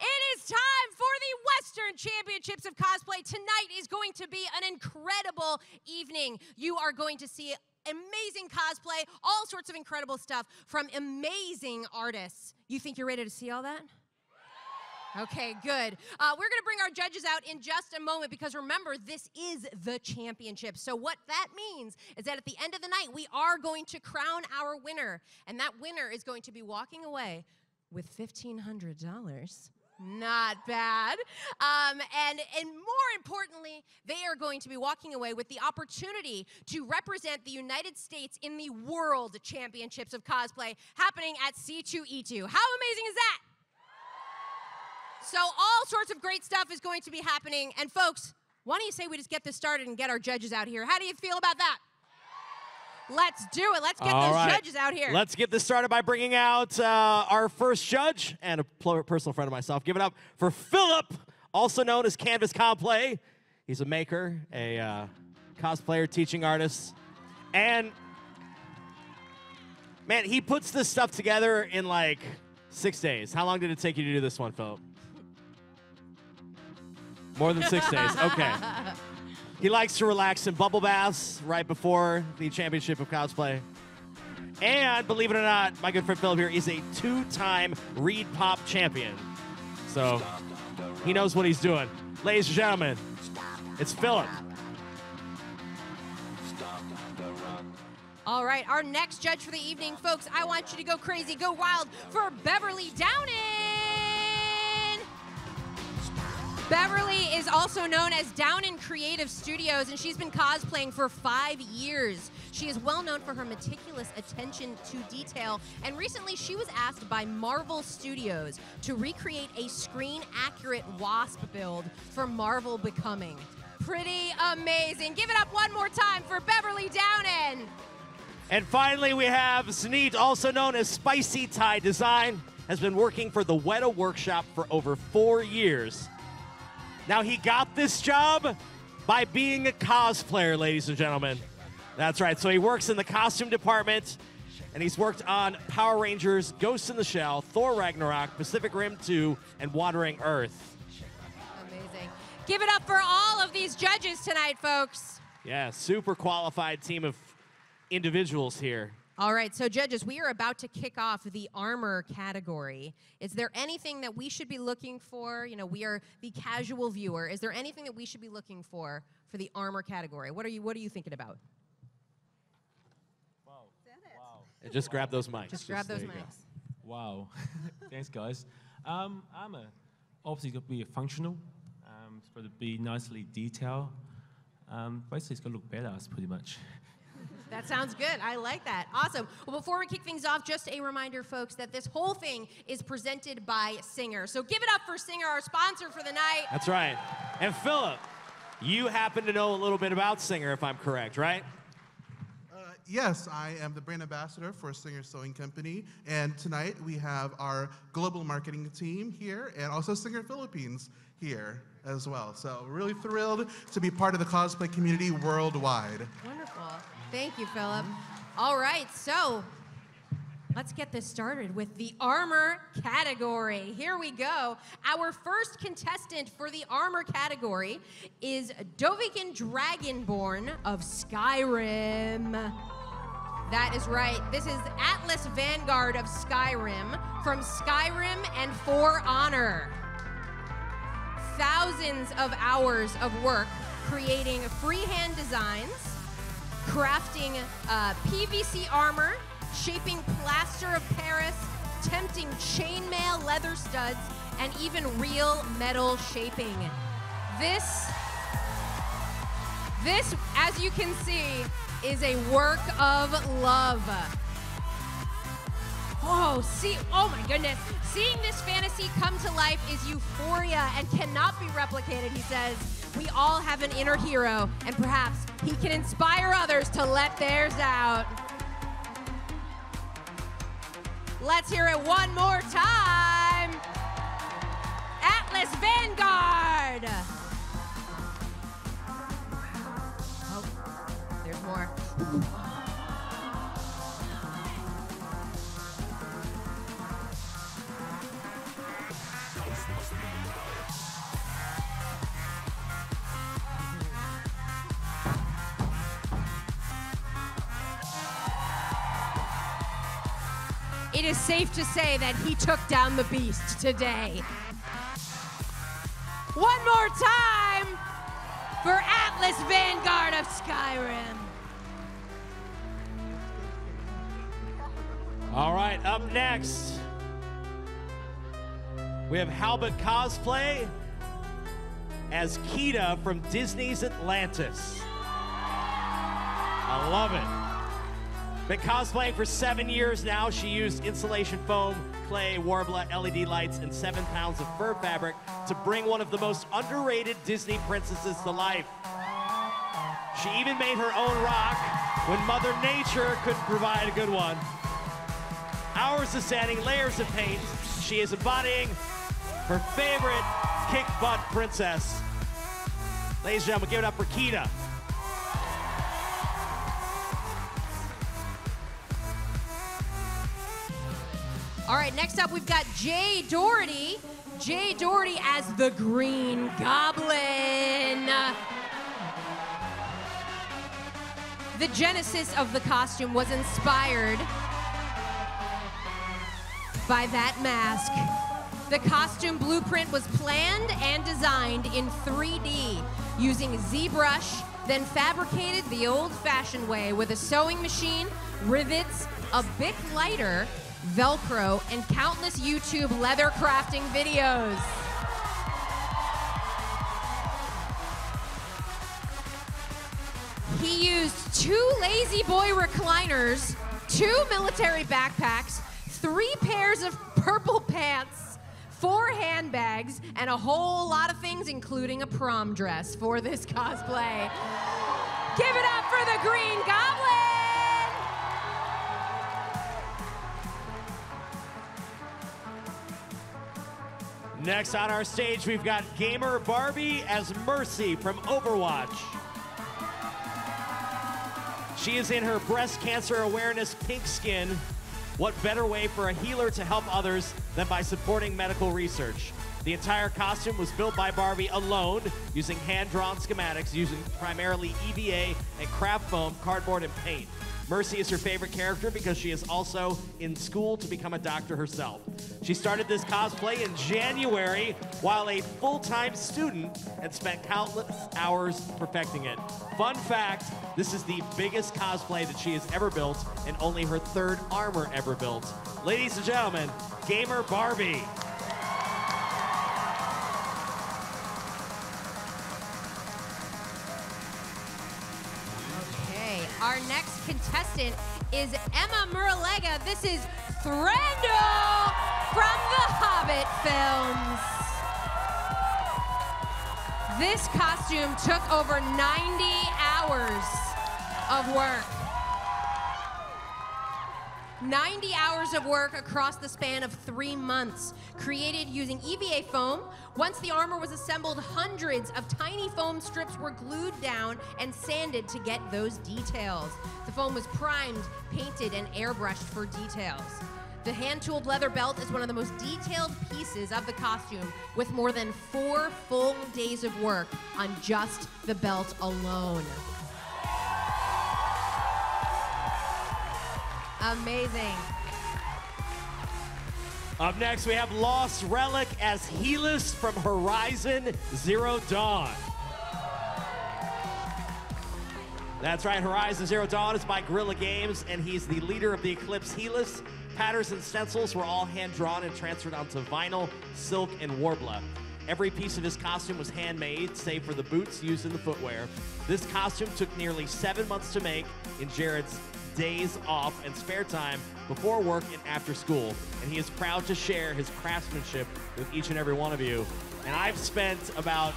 S18: It is time for the Western Championships of Cosplay. Tonight is going to be an incredible evening. You are going to see amazing cosplay, all sorts of incredible stuff from amazing artists. You think you're ready to see all that? Okay, good. We're going to bring our judges out in just a moment because remember, this is the championship. So what that means is that at the end of the night, we are going to crown our winner. And that winner is going to be walking away with $1,500. Not bad. And more importantly, they are going to be walking away with the opportunity to represent the United States in the World Championships of Cosplay happening at C2E2. How amazing is that? So all sorts of great stuff is going to be happening. And folks, why don't you say we just get this started and get our judges out here? How do you feel about that? Let's do it. Let's get those judges out here.
S8: Let's get this started by bringing out our first judge and a personal friend of myself. Give it up for Philip, also known as Canvas Cosplay. He's a maker, a cosplayer, teaching artist, and man, he puts this stuff together in like 6 days. How long did it take you to do this one, Philip? More than 6 days. Okay. He likes to relax in bubble baths right before the championship of cosplay. And believe it or not, my good friend Philip here is a 2-time Reed Pop champion. So he knows what he's doing. Ladies and gentlemen, it's Philip.
S18: All right, our next judge for the evening, folks, I want you to go crazy, go wild for Beverly Downen. Beverly is also known as Downen Creative Studios, and she's been cosplaying for 5 years. She is well known for her meticulous attention to detail, and recently she was asked by Marvel Studios to recreate a screen-accurate Wasp build for Marvel Becoming. Pretty amazing. Give it up one more time for Beverly Downen.
S8: And finally, we have Sneed, also known as Spicy Tie Design, has been working for the Weta Workshop for over 4 years. Now, he got this job by being a cosplayer, ladies and gentlemen. That's right. So he works in the costume department, and he's worked on Power Rangers, Ghost in the Shell, Thor Ragnarok, Pacific Rim 2, and Wandering Earth.
S18: Amazing. Give it up for all of these judges tonight, folks.
S8: Yeah, super qualified team of individuals here.
S18: All right, so judges, we are about to kick off the armor category. Is there anything that we should be looking for? You know, we are the casual viewer. Is there anything that we should be looking for the armor category? What are you thinking about?
S8: And just grab those mics.
S18: Just grab those mics.
S6: Wow. Thanks, guys. Armor obviously got to be functional. It's got to be nicely detailed. Basically, it's got to look badass, pretty much.
S18: That sounds good. I like that. Awesome. Well, before we kick things off, just a reminder, folks, that this whole thing is presented by Singer. So give it up for Singer, our sponsor for the night.
S8: That's right. And Philip, you happen to know a little bit about Singer, if I'm correct, right?
S15: Yes, I am the brand ambassador for Singer Sewing Company, and tonight we have our global marketing team here, and also Singer Philippines here as well. So we're really thrilled to be part of the cosplay community worldwide.
S18: Wonderful. Thank you, Philip. All right, so let's get this started with the armor category. Here we go. Our first contestant for the armor category is Dovahkiin Dragonborn of Skyrim. That is right. This is Atlas Vanguard of Skyrim from Skyrim and For Honor. Thousands of hours of work creating freehand designs, crafting PVC armor, shaping plaster of Paris, tempting chainmail leather studs, and even real metal shaping. This, as you can see, is a work of love. Oh my goodness. Seeing this fantasy come to life is euphoria and cannot be replicated, he says. We all have an inner hero, and perhaps he can inspire others to let theirs out. Let's hear it one more time. Atlas Vanguard. Oh, there's more. It is safe to say that he took down the beast today. One more time for Atlas Vanguard of Skyrim.
S8: All right, up next, we have Halbert Cosplay as Kita from Disney's Atlantis. I love it. Been cosplaying for 7 years now. She used insulation foam, clay, warbler, LED lights, and 7 pounds of fur fabric to bring one of the most underrated Disney princesses to life. She even made her own rock when Mother Nature couldn't provide a good one. Hours of sanding, layers of paint. She is embodying her favorite kick-butt princess. Ladies and gentlemen, give it up for Kita.
S18: All right, next up we've got Jay Doherty. Jay Doherty as the Green Goblin. The genesis of the costume was inspired by that mask. The costume blueprint was planned and designed in 3D using ZBrush, then fabricated the old-fashioned way with a sewing machine, rivets, a Bic lighter, Velcro, and countless YouTube leather crafting videos. He used 2 Lazy Boy recliners, 2 military backpacks, 3 pairs of purple pants, 4 handbags, and a whole lot of things, including a prom dress for this cosplay. Give it up for the Green Goblin!
S8: Next on our stage, we've got Gamer Barbie as Mercy from Overwatch. She is in her breast cancer awareness pink skin. What better way for a healer to help others than by supporting medical research? The entire costume was built by Barbie alone, using hand-drawn schematics, using primarily EVA and craft foam, cardboard, and paint. Mercy is her favorite character because she is also in school to become a doctor herself. She started this cosplay in January while a full-time student and spent countless hours perfecting it. Fun fact, this is the biggest cosplay that she has ever built and only her 3rd armor ever built. Ladies and gentlemen, Gamer Barbie.
S18: Our next contestant is Emma Muralega. This is Thranduil from the Hobbit films. This costume took over 90 hours of work. 90 hours of work across the span of 3 months, created using EVA foam. Once the armor was assembled, hundreds of tiny foam strips were glued down and sanded to get those details. The foam was primed, painted, and airbrushed for details. The hand-tooled leather belt is one of the most detailed pieces of the costume, with more than 4 full days of work on just the belt alone. Amazing.
S8: Up next, we have Lost Relic as Helis from Horizon Zero Dawn. That's right, Horizon Zero Dawn is by Guerrilla Games, and he's the leader of the Eclipse Helis. Patterns and stencils were all hand-drawn and transferred onto vinyl, silk, and warbler. Every piece of his costume was handmade, save for the boots used in the footwear. This costume took nearly 7 months to make in Jared's days off and spare time before work and after school, and he is proud to share his craftsmanship with each and every one of you. And I've spent about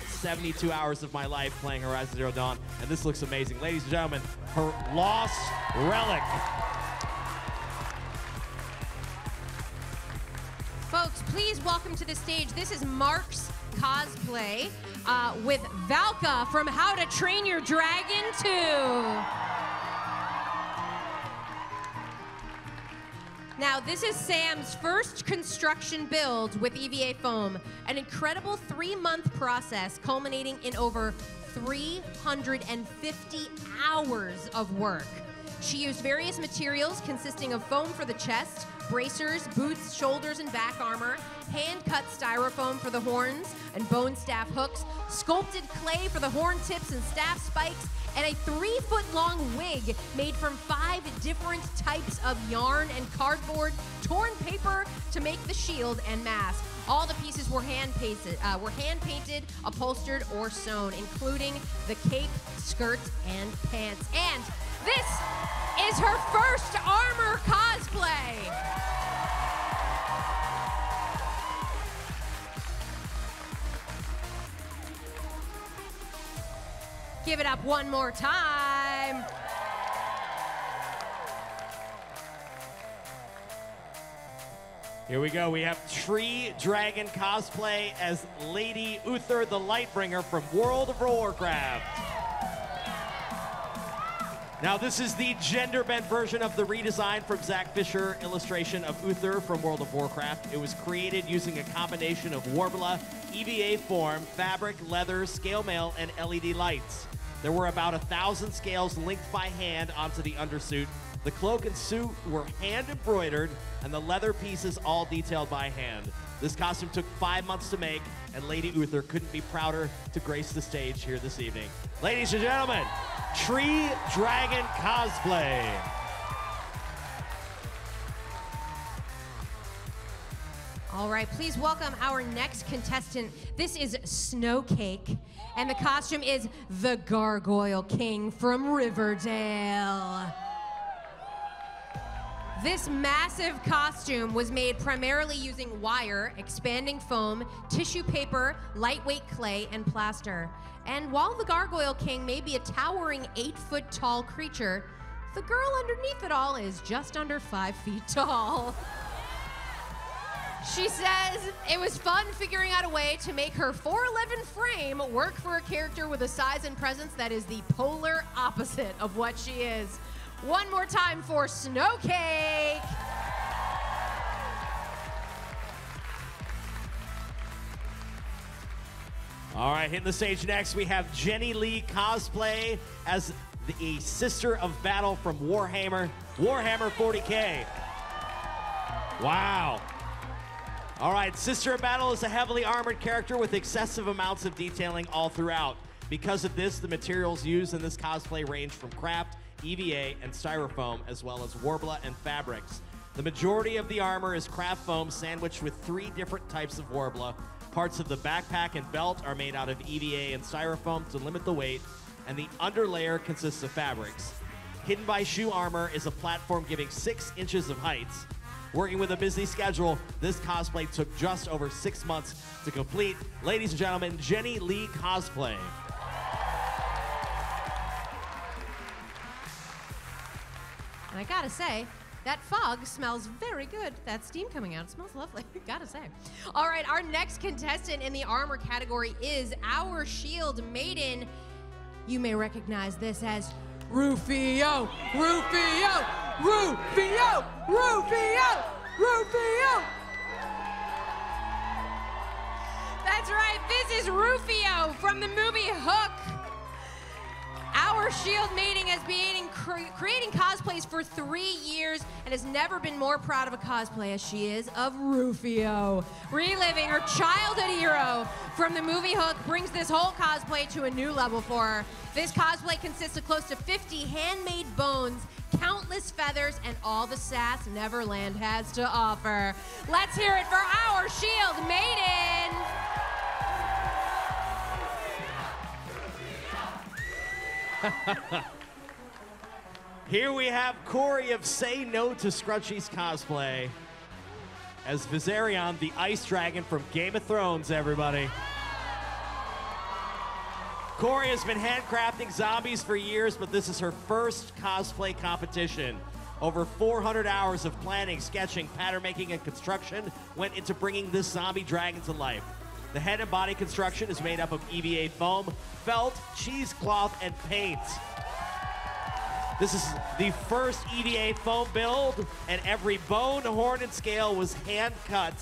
S8: 72 hours of my life playing Horizon Zero Dawn, and this looks amazing. Ladies and gentlemen, her Lost Relic.
S18: Folks, please welcome to the stage. This is Mark's cosplay with Valka from How to Train Your Dragon 2. Now, this is Sam's first construction build with EVA foam, an incredible 3-month process culminating in over 350 hours of work. She used various materials consisting of foam for the chest, bracers, boots, shoulders, and back armor, hand-cut styrofoam for the horns and bone staff hooks, sculpted clay for the horn tips and staff spikes, and a 3-foot-long wig made from 5 different types of yarn and cardboard, torn paper to make the shield and mask. All the pieces were hand-painted, upholstered, or sewn, including the cape, skirt, and pants. And this is her first armor cosplay. Give it up one more time.
S8: Here we go. We have Tree Dragon cosplay as Lady Uther the Lightbringer from World of Warcraft. Now, this is the gender-bent version of the redesign from Zach Fisher illustration of Uther from World of Warcraft. It was created using a combination of Warbler, EVA form, fabric, leather, scale mail, and LED lights. There were about 1,000 scales linked by hand onto the undersuit. The cloak and suit were hand-embroidered, and the leather pieces all detailed by hand. This costume took 5 months to make, and Lady Uther couldn't be prouder to grace the stage here this evening. Ladies and gentlemen, Tree Dragon Cosplay.
S18: All right, please welcome our next contestant. This is Snowcake, and the costume is the Gargoyle King from Riverdale. This massive costume was made primarily using wire, expanding foam, tissue paper, lightweight clay, and plaster. And while the Gargoyle King may be a towering 8-foot-tall creature, the girl underneath it all is just under 5 feet tall. She says it was fun figuring out a way to make her 4'11" frame work for a character with a size and presence that is the polar opposite of what she is. One more time for Snowcake.
S8: All right, hitting the stage next, we have Jenny Lee Cosplay as the Sister of Battle from Warhammer 40K. Wow. All right, Sister of Battle is a heavily armored character with excessive amounts of detailing all throughout. Because of this, the materials used in this cosplay range from craft, EVA, and styrofoam, as well as Warbler and fabrics. The majority of the armor is craft foam sandwiched with 3 different types of Warbler. Parts of the backpack and belt are made out of EVA and styrofoam to limit the weight, and the underlayer consists of fabrics. Hidden by shoe armor is a platform giving 6 inches of height. Working with a busy schedule, this cosplay took just over 6 months to complete. Ladies and gentlemen, Jenny Lee Cosplay.
S18: And I gotta say, that fog smells very good. That steam coming out, it smells lovely, gotta say. All right, our next contestant in the armor category is our Shield Maiden. You may recognize this as Rufio, Rufio, Rufio, Rufio, Rufio. That's right, this is Rufio from the movie Hook. Our Shield Maiden has been creating cosplays for 3 years and has never been more proud of a cosplay as she is of Rufio. Reliving her childhood hero from the movie Hook brings this whole cosplay to a new level for her. This cosplay consists of close to 50 handmade bones, countless feathers, and all the sass Neverland has to offer. Let's hear it for our Shield Maiden.
S8: Here we have Corey of Say No to Scrunchie's cosplay as Viserion, the ice dragon from Game of Thrones, everybody. Corey has been handcrafting zombies for years, but this is her first cosplay competition. Over 400 hours of planning, sketching, pattern making, and construction went into bringing this zombie dragon to life. The head and body construction is made up of EVA foam, felt, cheesecloth, and paint. This is the first EVA foam build, and every bone, horn, and scale was hand cut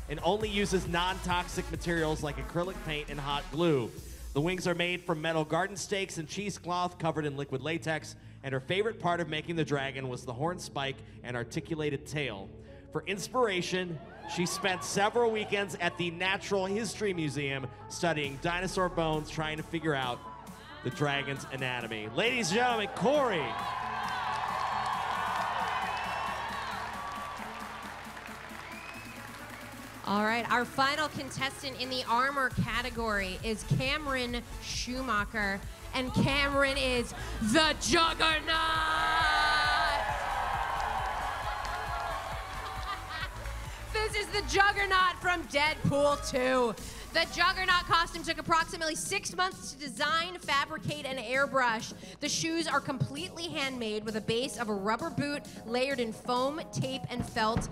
S8: and only uses non-toxic materials like acrylic paint and hot glue. The wings are made from metal garden stakes and cheesecloth covered in liquid latex, and her favorite part of making the dragon was the horn spike and articulated tail. For inspiration, she spent several weekends at the Natural History Museum studying dinosaur bones, trying to figure out the dragon's anatomy. Ladies and gentlemen, Corey.
S18: All right, our final contestant in the armor category is Cameron Schumacher, and Cameron is the Juggernaut! This is the Juggernaut from Deadpool 2. The Juggernaut costume took approximately 6 months to design, fabricate, and airbrush. The shoes are completely handmade with a base of a rubber boot layered in foam, tape, and felt.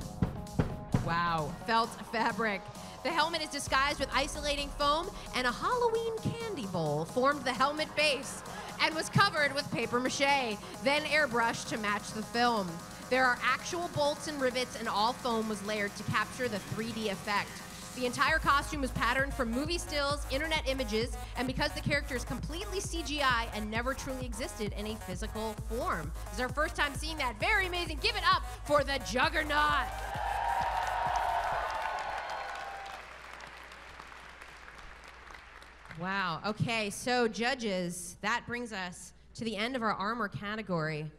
S18: Wow, felt fabric. The helmet is disguised with isolating foam, and a Halloween candy bowl formed the helmet base. and was covered with paper mache, then airbrushed to match the film. There are actual bolts and rivets, and all foam was layered to capture the 3D effect. The entire costume was patterned from movie stills, internet images, and because the character is completely CGI and never truly existed in a physical form. This is our first time seeing that. Very amazing. Give it up for the Juggernaut. Wow. Okay, so judges, that brings us to the end of our armor category.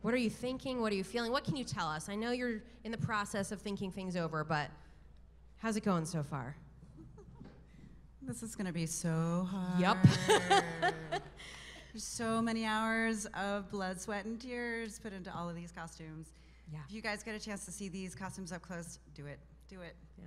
S18: What are you thinking? What are you feeling? What can you tell us? I know you're in the process of thinking things over, but how's it going so far?
S16: This is going to be so hard.
S18: Yup.
S16: There's so many hours of blood, sweat, and tears put into all of these costumes.
S18: Yeah.
S16: If you guys get a chance to see these costumes up close, do it. Do it.
S18: Yeah.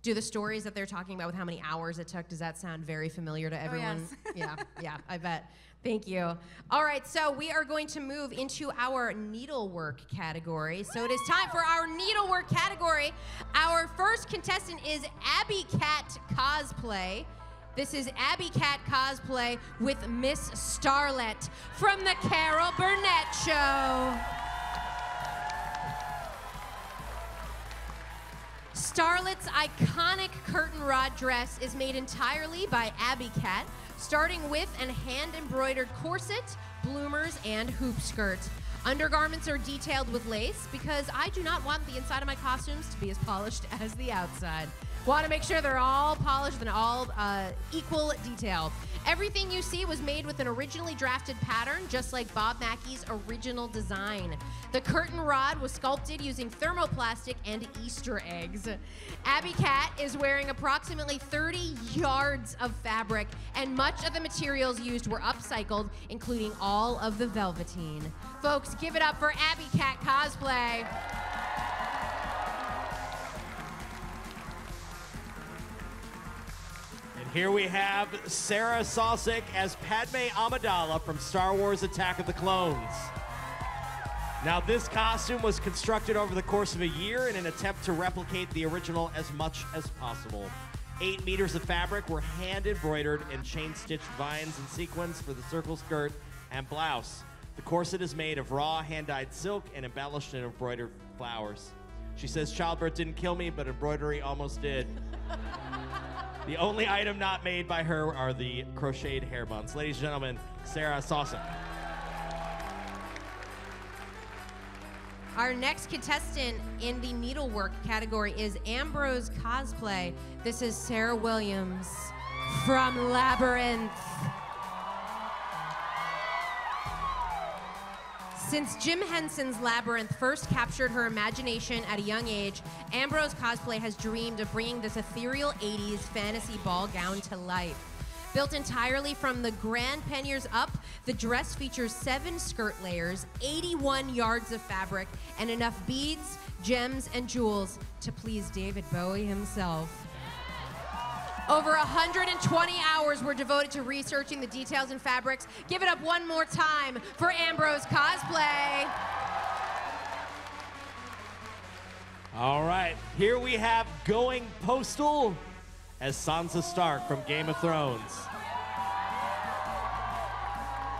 S18: Do the stories that they're talking about with how many hours it took, does that sound very familiar to everyone?
S16: yes.
S18: Yeah, I bet. Thank you. All right, so we are going to move into our needlework category. So it is time for our needlework category. Our first contestant is Abby Cat Cosplay. This is Abby Cat Cosplay with Miss Starlet from the Carol Burnett Show. Starlet's iconic curtain rod dress is made entirely by Abby Cat, starting with an hand-embroidered corset, bloomers, and hoop skirt. Undergarments are detailed with lace because I do not want the inside of my costumes to be as polished as the outside. Want to make sure they're all polished and all equal detail. Everything you see was made with an originally drafted pattern, just like Bob Mackey's original design. The curtain rod was sculpted using thermoplastic and Easter eggs. Abby Cat is wearing approximately 30 yards of fabric, and much of the materials used were upcycled, including all of the velveteen. Folks, give it up for Abby Cat Cosplay.
S8: Here we have Sarah Sosik as Padme Amidala from Star Wars Attack of the Clones. Now, this costume was constructed over the course of a year in an attempt to replicate the original as much as possible. 8 meters of fabric were hand-embroidered and chain-stitched vines and sequins for the circle skirt and blouse. The corset is made of raw hand-dyed silk and embellished in embroidered flowers. She says, "Childbirth didn't kill me, but embroidery almost did." The only item not made by her are the crocheted hair buns. Ladies and gentlemen, Sarah Sosik.
S18: Our next contestant in the needlework category is Ambrose Cosplay. This is Sarah Williams from Labyrinth. Since Jim Henson's Labyrinth first captured her imagination at a young age, Ambrose Cosplay has dreamed of bringing this ethereal 80s fantasy ball gown to life. Built entirely from the grand panniers up, the dress features 7 skirt layers, 81 yards of fabric, and enough beads, gems, and jewels to please David Bowie himself. Over 120 hours were devoted to researching the details and fabrics. Give it up one more time for Ambrose Cosplay.
S8: All right, here we have Going Postal as Sansa Stark from Game of Thrones.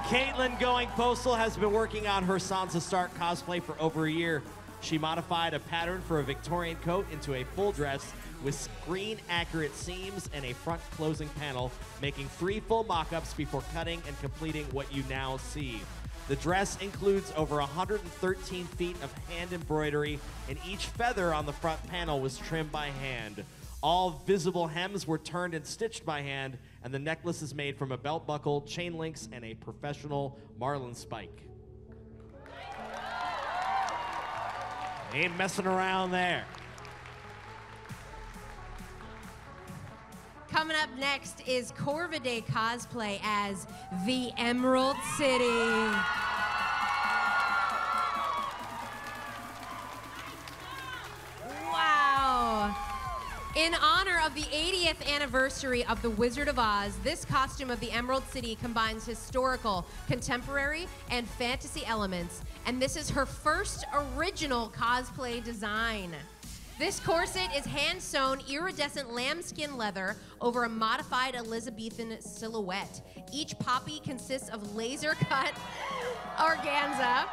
S8: Caitlin Going Postal has been working on her Sansa Stark cosplay for over a year. She modified a pattern for a Victorian coat into a full dress with screen-accurate seams and a front closing panel, making 3 full mock-ups before cutting and completing what you now see. The dress includes over 113 feet of hand embroidery, and each feather on the front panel was trimmed by hand. All visible hems were turned and stitched by hand, and the necklace is made from a belt buckle, chain links, and a professional marlin spike. Ain't messing around there.
S18: Coming up next is Corvidae Cosplay as the Emerald City. Wow. In honor of the 80th anniversary of The Wizard of Oz, this costume of the Emerald City combines historical, contemporary, and fantasy elements, and this is her first original cosplay design. This corset is hand-sewn iridescent lambskin leather over a modified Elizabethan silhouette. Each poppy consists of laser-cut organza.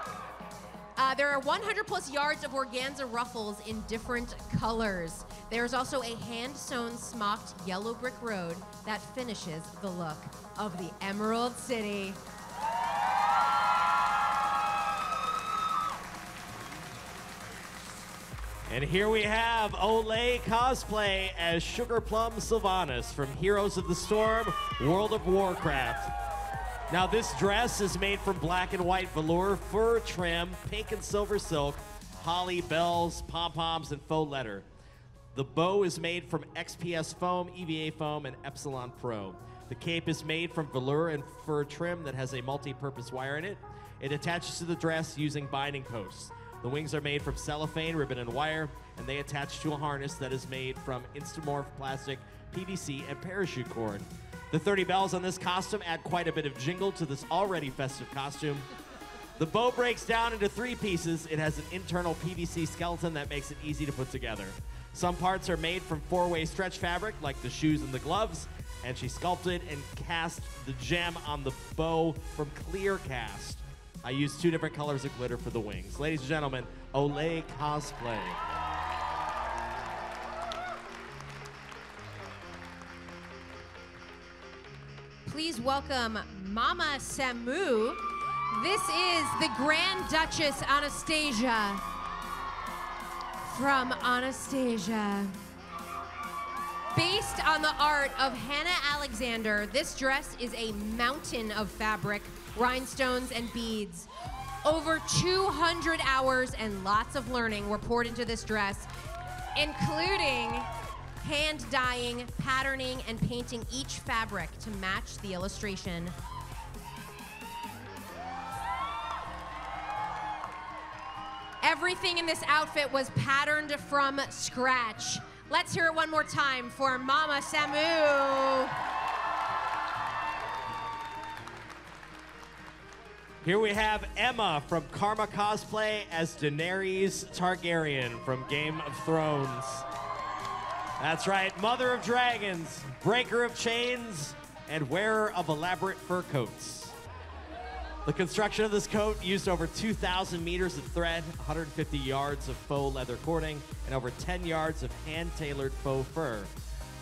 S18: There are 100 plus yards of organza ruffles in different colors. There's also a hand-sewn smocked yellow brick road that finishes the look of the Emerald City.
S8: And here we have Olay Cosplay as Sugar Plum Sylvanas from Heroes of the Storm, World of Warcraft. Now this dress is made from black and white velour, fur trim, pink and silver silk, holly, bells, pom-poms, and faux leather. The bow is made from XPS foam, EVA foam, and Epsilon Pro. The cape is made from velour and fur trim that has a multi-purpose wire in it. It attaches to the dress using binding posts. The wings are made from cellophane, ribbon, and wire, and they attach to a harness that is made from Instamorph plastic, PVC, and parachute cord. The 30 bells on this costume add quite a bit of jingle to this already festive costume. The bow breaks down into 3 pieces. It has an internal PVC skeleton that makes it easy to put together. Some parts are made from 4-way stretch fabric, like the shoes and the gloves, and she sculpted and cast the gem on the bow from clear cast. I used 2 different colors of glitter for the wings. Ladies and gentlemen, Olay Cosplay.
S18: Please welcome Mama Samu. This is the Grand Duchess Anastasia from Anastasia. Based on the art of Hannah Alexander, this dress is a mountain of fabric, rhinestones, and beads. Over 200 hours and lots of learning were poured into this dress, including hand dyeing, patterning, and painting each fabric to match the illustration. Everything in this outfit was patterned from scratch. Let's hear it one more time for Mama Samu.
S8: Here we have Emma from Karma Cosplay as Daenerys Targaryen from Game of Thrones. That's right, Mother of Dragons, Breaker of Chains, and wearer of elaborate fur coats. The construction of this coat used over 2,000 meters of thread, 150 yards of faux leather cording, and over 10 yards of hand-tailored faux fur.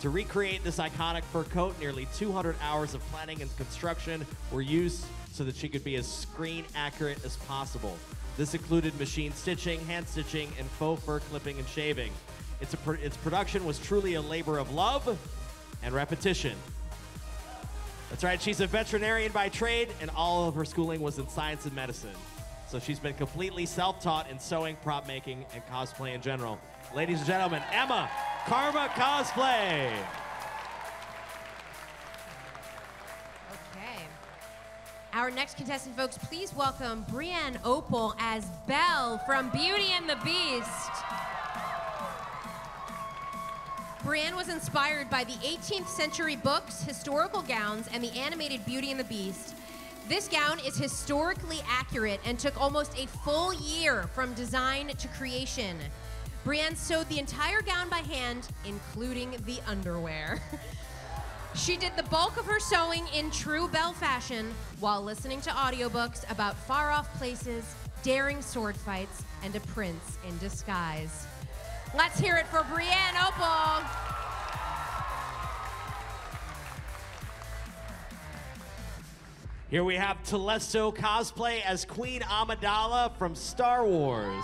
S8: To recreate this iconic fur coat, nearly 200 hours of planning and construction were used so that she could be as screen accurate as possible. This included machine stitching, hand stitching, and faux fur clipping and shaving. Its production was truly a labor of love and repetition. That's right, she's a veterinarian by trade, and all of her schooling was in science and medicine. So she's been completely self-taught in sewing, prop making, and cosplay in general. Ladies and gentlemen, Emma, Karma Cosplay.
S18: Okay. Our next contestant, folks, please welcome Brienne Opal as Belle from Beauty and the Beast. Brienne was inspired by the 18th century books, historical gowns, and the animated Beauty and the Beast. This gown is historically accurate and took almost a full year from design to creation. Brienne sewed the entire gown by hand, including the underwear. She did the bulk of her sewing in true Belle fashion while listening to audiobooks about far-off places, daring sword fights, and a prince in disguise. Let's hear it for Brienne Opal.
S8: Here we have Telesto Cosplay as Queen Amidala from Star Wars.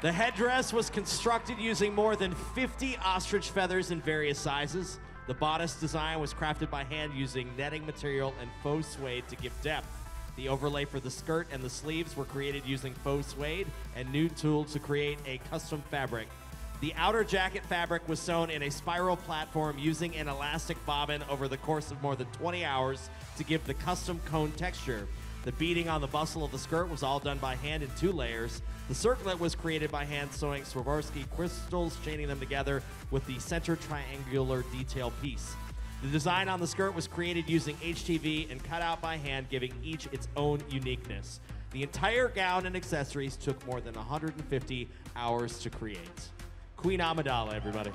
S8: The headdress was constructed using more than 50 ostrich feathers in various sizes. The bodice design was crafted by hand using netting material and faux suede to give depth. The overlay for the skirt and the sleeves were created using faux suede and nude tulle to create a custom fabric. The outer jacket fabric was sewn in a spiral platform using an elastic bobbin over the course of more than 20 hours to give the custom cone texture. The beading on the bustle of the skirt was all done by hand in 2 layers. The circlet was created by hand sewing Swarovski crystals, chaining them together with the center triangular detail piece. The design on the skirt was created using HTV and cut out by hand, giving each its own uniqueness. The entire gown and accessories took more than 150 hours to create. Queen Amidala, everybody.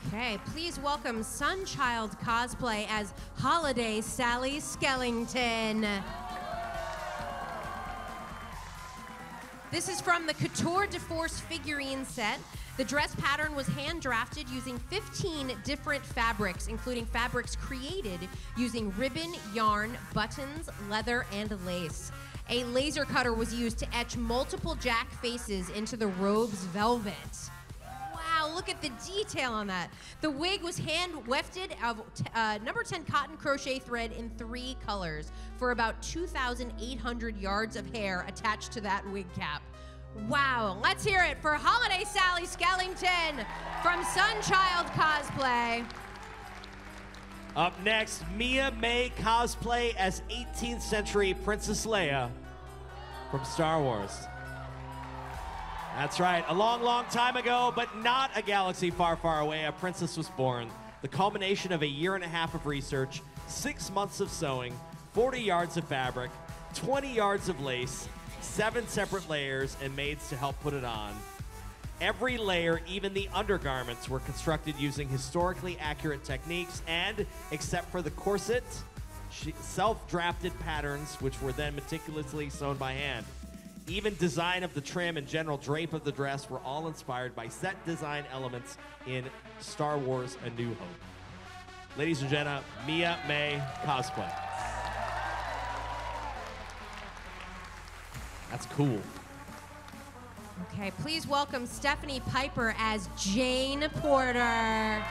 S18: Okay, please welcome Sunchild Cosplay as Holiday Sally Skellington. This is from the Couture de Force figurine set. The dress pattern was hand-drafted using 15 different fabrics, including fabrics created using ribbon, yarn, buttons, leather, and lace. A laser cutter was used to etch multiple Jack faces into the robe's velvet. Wow, look at the detail on that. The wig was hand-wefted of number 10 cotton crochet thread in 3 colors for about 2,800 yards of hair attached to that wig cap. Wow, let's hear it for Holiday Sally Skellington from Sunchild Cosplay.
S8: Up next, Mia May cosplay as 18th century Princess Leia from Star Wars. That's right, a long, long time ago, but not a galaxy far, far away, a princess was born. The culmination of a 1.5 years of research, 6 months of sewing, 40 yards of fabric, 20 yards of lace, 7 separate layers, and maids to help put it on. Every layer, even the undergarments, were constructed using historically accurate techniques and, except for the corset, self-drafted patterns, which were then meticulously sewn by hand. Even design of the trim and general drape of the dress were all inspired by set design elements in Star Wars A New Hope. Ladies and gentlemen, Mia May cosplay. That's cool.
S18: Okay, please welcome Stephanie Piper as Jane Porter.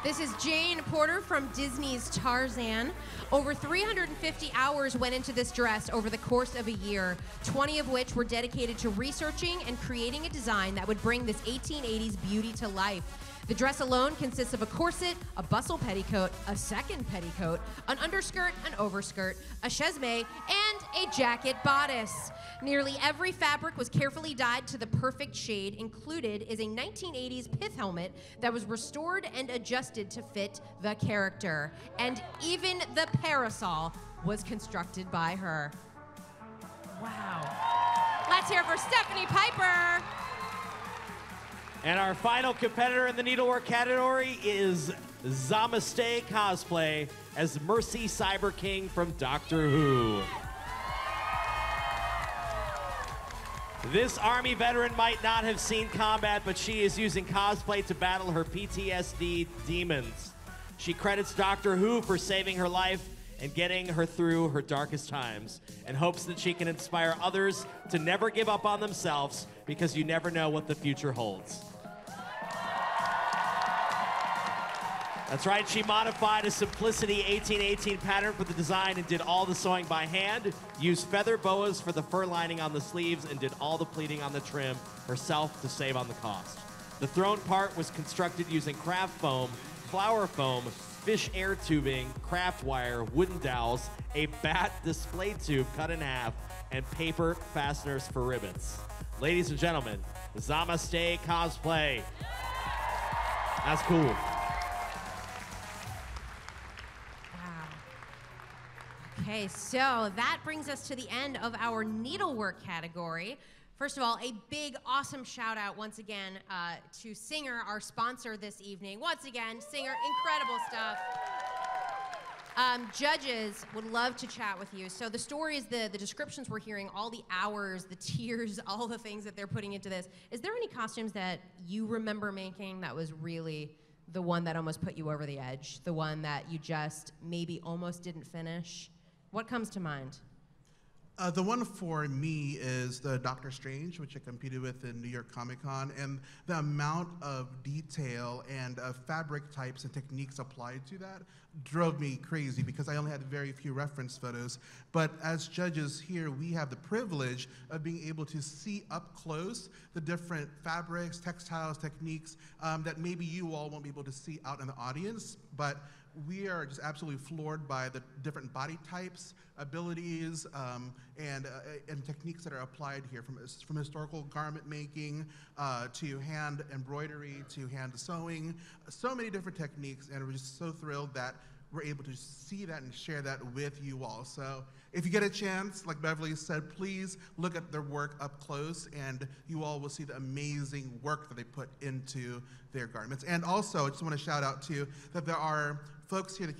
S18: This is Jane Porter from Disney's Tarzan. Over 350 hours went into this dress over the course of a year, 20 of which were dedicated to researching and creating a design that would bring this 1880s beauty to life. The dress alone consists of a corset, a bustle petticoat, a second petticoat, an underskirt, an overskirt, a chesme, and a jacket bodice. Nearly every fabric was carefully dyed to the perfect shade. Included is a 1980s pith helmet that was restored and adjusted to fit the character. And even the parasol was constructed by her. Wow. Let's hear it for Stephanie Piper.
S8: And our final competitor in the needlework category is Zamastay cosplay as Mercy Cyber King from Doctor Who. This Army veteran might not have seen combat, but she is using cosplay to battle her PTSD demons. She credits Doctor Who for saving her life and getting her through her darkest times, and hopes that she can inspire others to never give up on themselves, because you never know what the future holds. That's right, she modified a Simplicity 1818 pattern for the design and did all the sewing by hand, used feather boas for the fur lining on the sleeves, and did all the pleating on the trim herself to save on the cost. The throne part was constructed using craft foam, flower foam, fish air tubing, craft wire, wooden dowels, a bat display tube cut in half, and paper fasteners for ribbons. Ladies and gentlemen, Zamastay cosplay. That's cool.
S18: Okay, so that brings us to the end of our needlework category. First of all, a big, awesome shout out once again to Singer, our sponsor this evening. Once again, Singer, incredible stuff. Judges would love to chat with you. So the stories, the descriptions we're hearing, all the hours, the tears, all the things that they're putting into this. Is there any costumes that you remember making that was really the one that almost put you over the edge? The one that you just maybe almost didn't finish? What comes to mind?
S15: The one for me is the Doctor Strange, which I competed with in New York Comic Con, and the amount of detail and fabric types and techniques applied to that drove me crazy because I only had very few reference photos. But as judges here, we have the privilege of being able to see up close the different fabrics, textiles, techniques that maybe you all won't be able to see out in the audience. But we are just absolutely floored by the different body types, abilities, and techniques that are applied here, from historical garment making to hand embroidery to hand sewing. So many different techniques, and we're just so thrilled that we're able to see that and share that with you all. So if you get a chance, like Beverly said, please look at their work up close, and you all will see the amazing work that they put into their garments. And also, I just want to shout out too that there are folks here that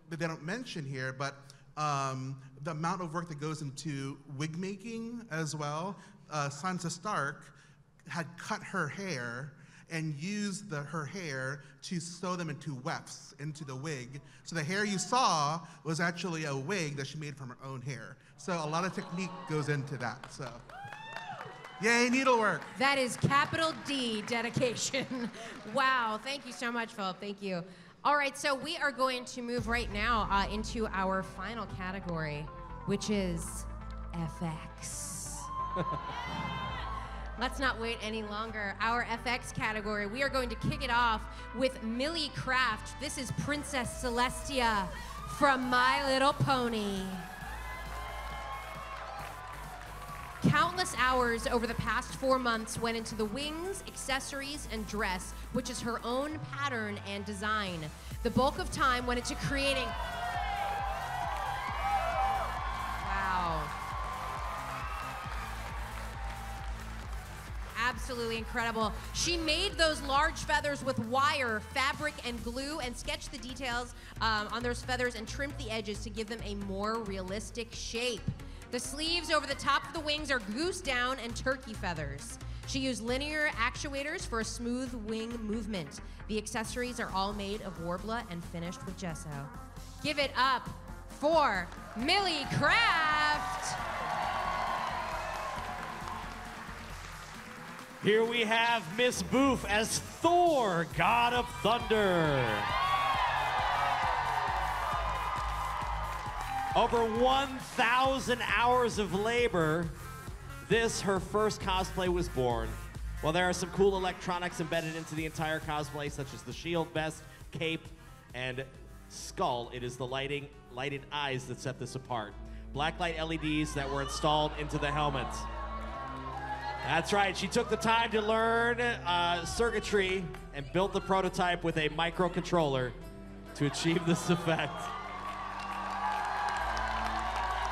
S15: they don't mention here, but the amount of work that goes into wig making as well. Sansa Stark had cut her hair and used her hair to sew them into wefts, into the wig. So the hair you saw was actually a wig that she made from her own hair. So a lot of technique goes into that, so. Yay, needlework.
S18: That is capital D dedication. Wow, thank you so much, Philip, thank you. All right, so we are going to move right now into our final category, which is FX. Let's not wait any longer. Our FX category, we are going to kick it off with Millie Craft. This is Princess Celestia from My Little Pony. Countless hours over the past 4 months went into the wings, accessories, and dress, which is her own pattern and design. The bulk of time went into creating... Wow. Absolutely incredible. She made those large feathers with wire, fabric, and glue, and sketched the details on those feathers and trimmed the edges to give them a more realistic shape. The sleeves over the top of the wings are goose down and turkey feathers. She used linear actuators for a smooth wing movement. The accessories are all made of warbler and finished with gesso. Give it up for Millie Craft.
S8: Here we have Miss Boof as Thor, God of Thunder. Over 1,000 hours of labor, her first cosplay was born. While there are some cool electronics embedded into the entire cosplay, such as the shield, vest, cape, and skull, it is the lighted eyes that set this apart. Blacklight LEDs that were installed into the helmets. That's right, she took the time to learn circuitry and built the prototype with a microcontroller to achieve this effect.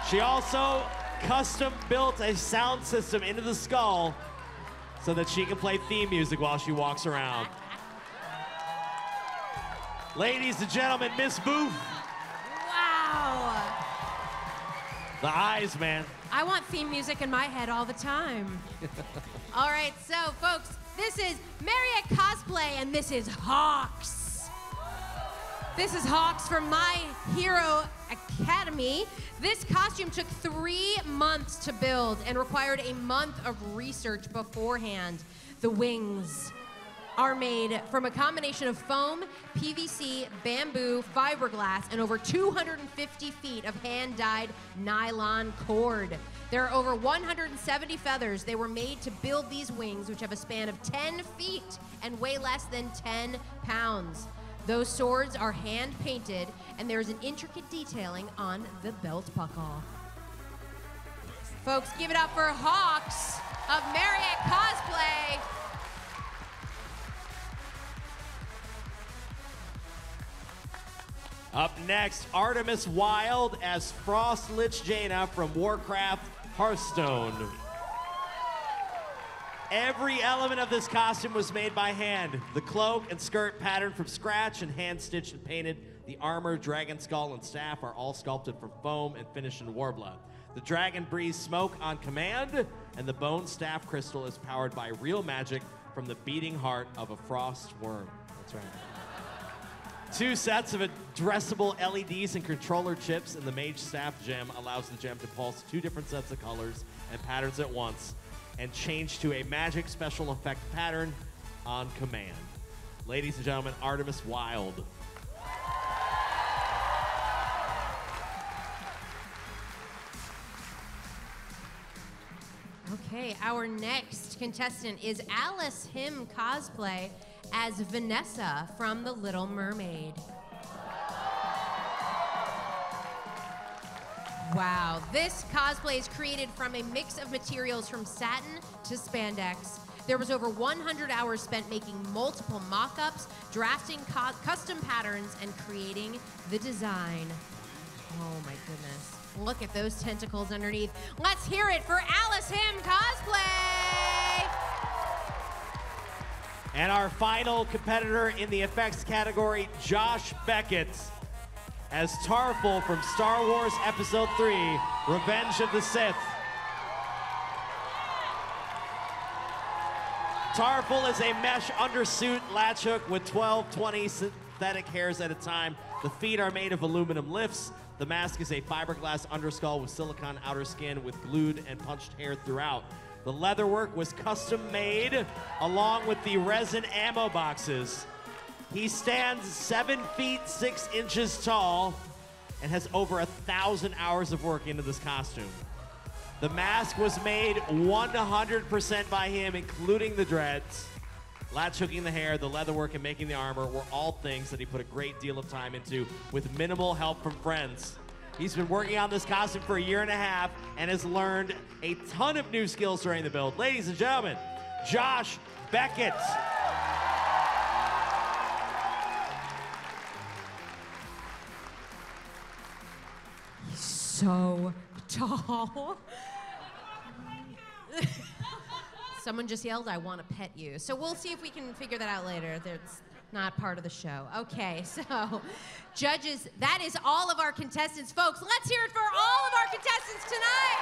S8: She also custom built a sound system into the skull so that she can play theme music while she walks around. Ladies and gentlemen, Miss Boof.
S18: Wow.
S8: The eyes, man.
S18: I want theme music in my head all the time. All right, so folks, this is Marriott Cosplay, and this is Hawks. This is Hawks from My Hero Academy. This costume took 3 months to build and required a month of research beforehand. The wings are made from a combination of foam, PVC, bamboo, fiberglass, and over 250 feet of hand-dyed nylon cord. There are over 170 feathers. They were made to build these wings, which have a span of 10 feet and weigh less than 10 pounds. Those swords are hand-painted, and there's an intricate detailing on the belt buckle. Folks, give it up for Hawks of Marriott Cosplay.
S8: Up next, Artemis Wild as Frost Lich Jaina from Warcraft Hearthstone. Every element of this costume was made by hand. The cloak and skirt patterned from scratch and hand-stitched and painted. The armor, dragon skull, and staff are all sculpted from foam and finished in warbler. The dragon breathes smoke on command, and the bone staff crystal is powered by real magic from the beating heart of a frost worm. That's right. 2 sets of addressable LEDs and controller chips in the Mage Staff gem allows the gem to pulse 2 different sets of colors and patterns at once and change to a magic special effect pattern on command. Ladies and gentlemen, Artemis Wild.
S18: Okay, our next contestant is Alice Him Cosplay as Vanessa from The Little Mermaid. Wow, this cosplay is created from a mix of materials from satin to spandex. There was over 100 hours spent making multiple mock-ups, drafting custom patterns, and creating the design. Oh my goodness. Look at those tentacles underneath. Let's hear it for Alice Him Cosplay!
S8: And our final competitor in the effects category, Josh Beckett, as Tarful from Star Wars Episode 3, Revenge of the Sith. Tarful is a mesh undersuit latch hook with 12-20 synthetic hairs at a time. The feet are made of aluminum lifts. The mask is a fiberglass underskull with silicone outer skin with glued and punched hair throughout. The leatherwork was custom made along with the resin ammo boxes. He stands 7 feet 6 inches tall and has over 1,000 hours of work into this costume. The mask was made 100% by him, including the dreads. Latch hooking the hair, the leatherwork, and making the armor were all things that he put a great deal of time into with minimal help from friends. He's been working on this costume for 1.5 years and has learned a ton of new skills during the build. Ladies and gentlemen, Josh Beckett.
S18: He's so tall. Someone just yelled, "I want to pet you." So we'll see if we can figure that out later. That's not part of the show. Okay, so judges, that is all of our contestants. Folks, let's hear it for all of our contestants tonight.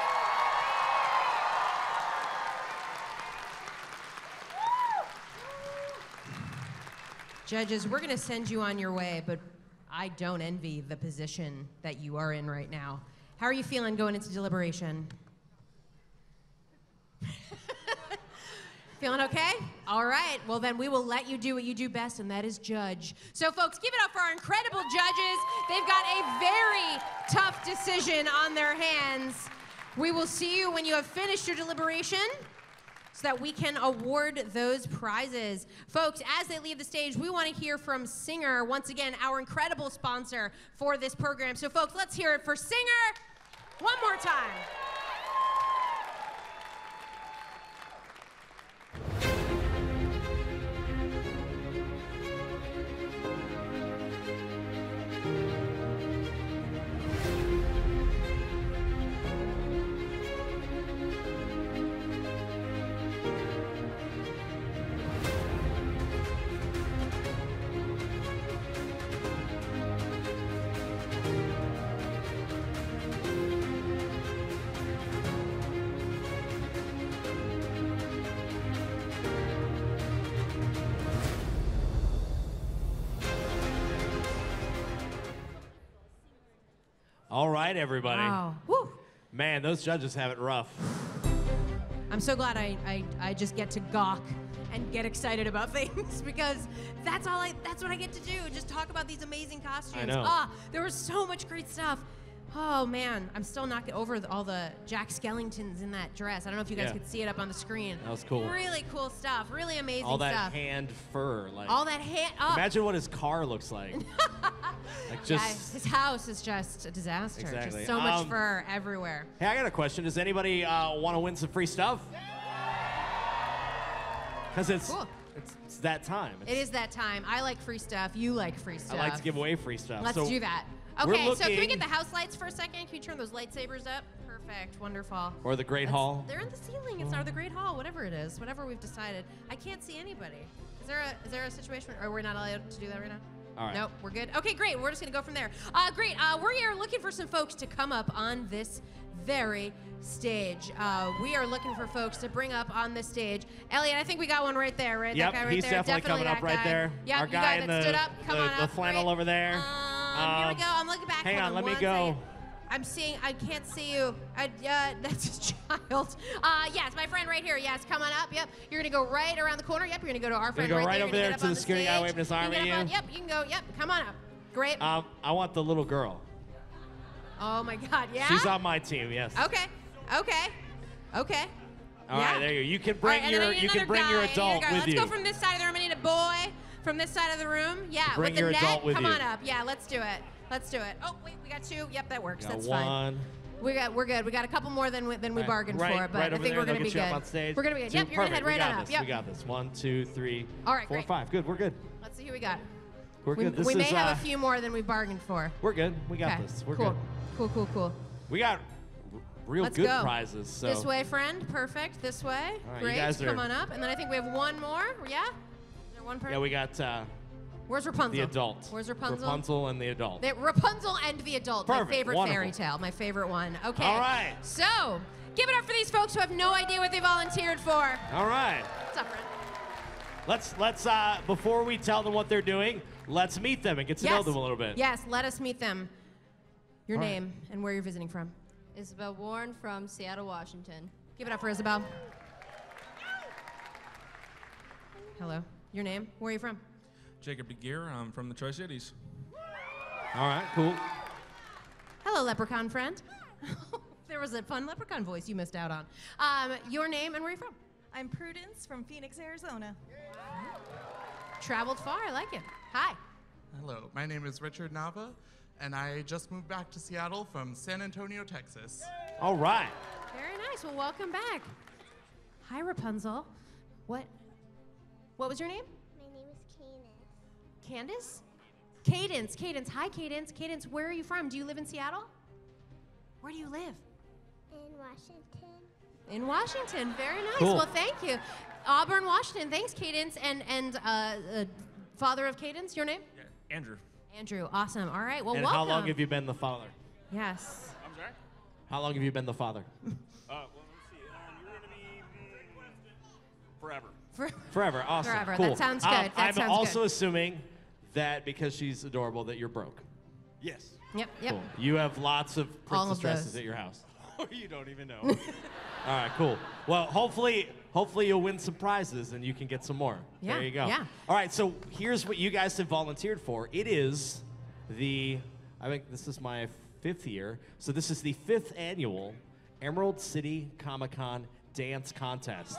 S18: Judges, we're going to send you on your way, but I don't envy the position that you are in right now. How are you feeling going into deliberation? Feeling okay? All right, well then we will let you do what you do best, and that is judge. So folks, give it up for our incredible judges. They've got a very tough decision on their hands. We will see you when you have finished your deliberation so that we can award those prizes. Folks, as they leave the stage, we want to hear from Singer, once again, our incredible sponsor for this program. So folks, let's hear it for Singer one more time.
S8: All right, everybody.
S18: Wow. Woo.
S8: Man, those judges have it rough.
S18: I'm so glad I just get to gawk and get excited about things because that's what I get to do, just talk about these amazing costumes.
S8: I know.
S18: There was so much great stuff. Oh man, I'm still not over all the Jack Skellingtons in that dress. I don't know if you guys could see it up on the screen.
S8: That was cool.
S18: Really cool stuff, really amazing
S8: All that
S18: stuff.
S8: hand fur. Like,
S18: All that hand,
S8: imagine what his car looks like. Like just.
S18: Yeah, his house is just a disaster.
S8: Exactly.
S18: Just so much fur everywhere.
S8: Hey, I got a question. Does anybody want to win some free stuff? Because it's that time.
S18: It is that time. I like free stuff. You like free stuff.
S8: I like to give away free stuff.
S18: Let's
S8: so
S18: do that.
S8: we're
S18: Okay, so can we
S8: looking-
S18: get the house lights for a second? Can we turn those lightsabers up? Perfect, wonderful.
S8: Or the Great Hall.
S18: They're in the ceiling. It's or the Great Hall, whatever it is, whatever we've decided. I can't see anybody. Is there a situation where we're not allowed to do that right now?
S8: All right.
S18: Nope, we're good. Okay, great. We're just gonna go from there. Great. We're here looking for some folks to come up on this very stage. We are looking for folks to bring up on this stage. Elliot, I think we got one right there, right?
S8: Yep,
S18: that guy right
S8: he's
S18: there.
S8: definitely coming
S18: that
S8: up right
S18: guy.
S8: there.
S18: Yep,
S8: Our
S18: you
S8: guy
S18: guy
S8: in
S18: that stood up, come on
S8: the
S18: up.
S8: flannel over there.
S18: Here we go. I'm looking back.
S8: Hang
S18: Hold
S8: on, let me
S18: one
S8: go.
S18: second. I'm seeing. I can't see you. That's his child. Yes, my friend right here. Yes, come on up. Yep. You're gonna go right around the corner. Yep. You're gonna go to our friend
S8: You're
S18: right
S8: gonna go right
S18: there.
S8: over
S18: You're
S8: there
S18: gonna get
S8: to
S18: up
S8: the
S18: on
S8: security guy
S18: stage.
S8: waving his arm
S18: You can
S8: at
S18: get up
S8: you.
S18: on- Yep. You can go. Yep. Come on up. Great.
S8: I want the little girl.
S18: Oh my God. Yeah.
S8: She's on my team. Yes.
S18: Okay. Okay. Okay.
S8: All right, there you go. You can
S18: All
S8: bring
S18: right, and then I
S8: your
S18: need
S8: you can
S18: another
S8: bring your
S18: guy, I need
S8: adult
S18: another guy.
S8: with
S18: Let's
S8: you.
S18: go from this side of the room. I need a boy from this side of the room. Yeah,
S8: Bring
S18: with the
S8: your
S18: net.
S8: adult with
S18: Come
S8: you.
S18: on up. Yeah, let's do it. Let's do it. Oh, wait, we got two. Yep, that works.
S8: Got
S18: That's
S8: one.
S18: fine. We're good. We got a couple more than we bargained for, but
S8: right
S18: I
S8: over
S18: think
S8: there,
S18: we're going to
S8: they'll
S18: be
S8: get you up
S18: good.
S8: on stage.
S18: We're going to be good. Yep, you're going to head
S8: Perfect.
S18: right on up. Yep.
S8: We got this. 1, 2, 3,
S18: All right,
S8: 4,
S18: great.
S8: 5. Good. We're good.
S18: Let's see who we got.
S8: We're good. This
S18: We may
S8: is,
S18: have a few more than we bargained for.
S8: We're good. We got
S18: Okay,
S8: this. We're
S18: cool.
S8: good.
S18: Cool.
S8: We got real
S18: Let's
S8: good
S18: go.
S8: prizes. So.
S18: This way, friend. Perfect. This way.
S8: All right, you
S18: Great.
S8: guys are-
S18: Come on up. And then I think we have one more. Yeah? Is there one person?
S8: Yeah, we got
S18: Where's Rapunzel?
S8: the adult.
S18: Where's Rapunzel?
S8: Rapunzel and the adult.
S18: Rapunzel and the adult.
S8: Perfect.
S18: My favorite
S8: Wonderful.
S18: fairy tale. My favorite one. Okay.
S8: All right.
S18: So, give it up for these folks who have no idea what they volunteered for.
S8: All right.
S18: What's up, friend?
S8: Let's before we tell them what they're doing, let's meet them and get to know them a little bit.
S18: Yes, let us meet them. Your
S8: All right.
S18: name and where you're visiting from.
S17: Isabel Warren from Seattle, Washington.
S18: Give it up for Isabel. Hello. Your name? Where are you from?
S22: Jacob DeGear. I'm from the Tri-Cities.
S8: All right, cool.
S18: Hello, leprechaun friend. There was a fun leprechaun voice you missed out on. Your name and where are you from?
S23: I'm Prudence from Phoenix, Arizona.
S18: Traveled far. I like it. Hi.
S15: Hello, my name is Richard Nava, and I just moved back to Seattle from San Antonio, Texas.
S8: All right.
S18: Very nice. Well, welcome back. Hi, Rapunzel. What was your name?
S24: My name is
S18: Candace? Cadence. Cadence. Hi, Cadence. Cadence, where are you from? Do you live in Seattle? Where do you live?
S24: In Washington.
S18: In Washington. Very nice.
S8: Cool.
S18: Well, thank you. Auburn, Washington. Thanks, Cadence. And father of Cadence, your name?
S22: Andrew.
S18: Andrew. Awesome. All right. Well,
S8: And
S18: welcome.
S8: how long have you been the father?
S18: Yes.
S22: I'm sorry?
S8: How long have you been the father?
S22: Well, let's see. You're going to be forever.
S8: Forever. Awesome.
S18: Forever.
S8: Cool.
S18: That sounds good. That
S8: I'm
S18: sounds
S8: also
S18: good.
S8: assuming that because she's adorable that you're broke.
S22: Yes.
S18: Yep.
S8: Cool. You have lots of
S18: All
S8: princess
S18: of
S8: dresses
S18: those.
S8: at your house.
S22: You don't even know.
S8: All right, cool. Well, hopefully you'll win some prizes and you can get some more.
S18: Yeah,
S8: There you go.
S18: yeah.
S8: All right, so here's what you guys have volunteered for. It is I think this is my 5th year. So this is the 5th annual Emerald City Comicon Dance Contest.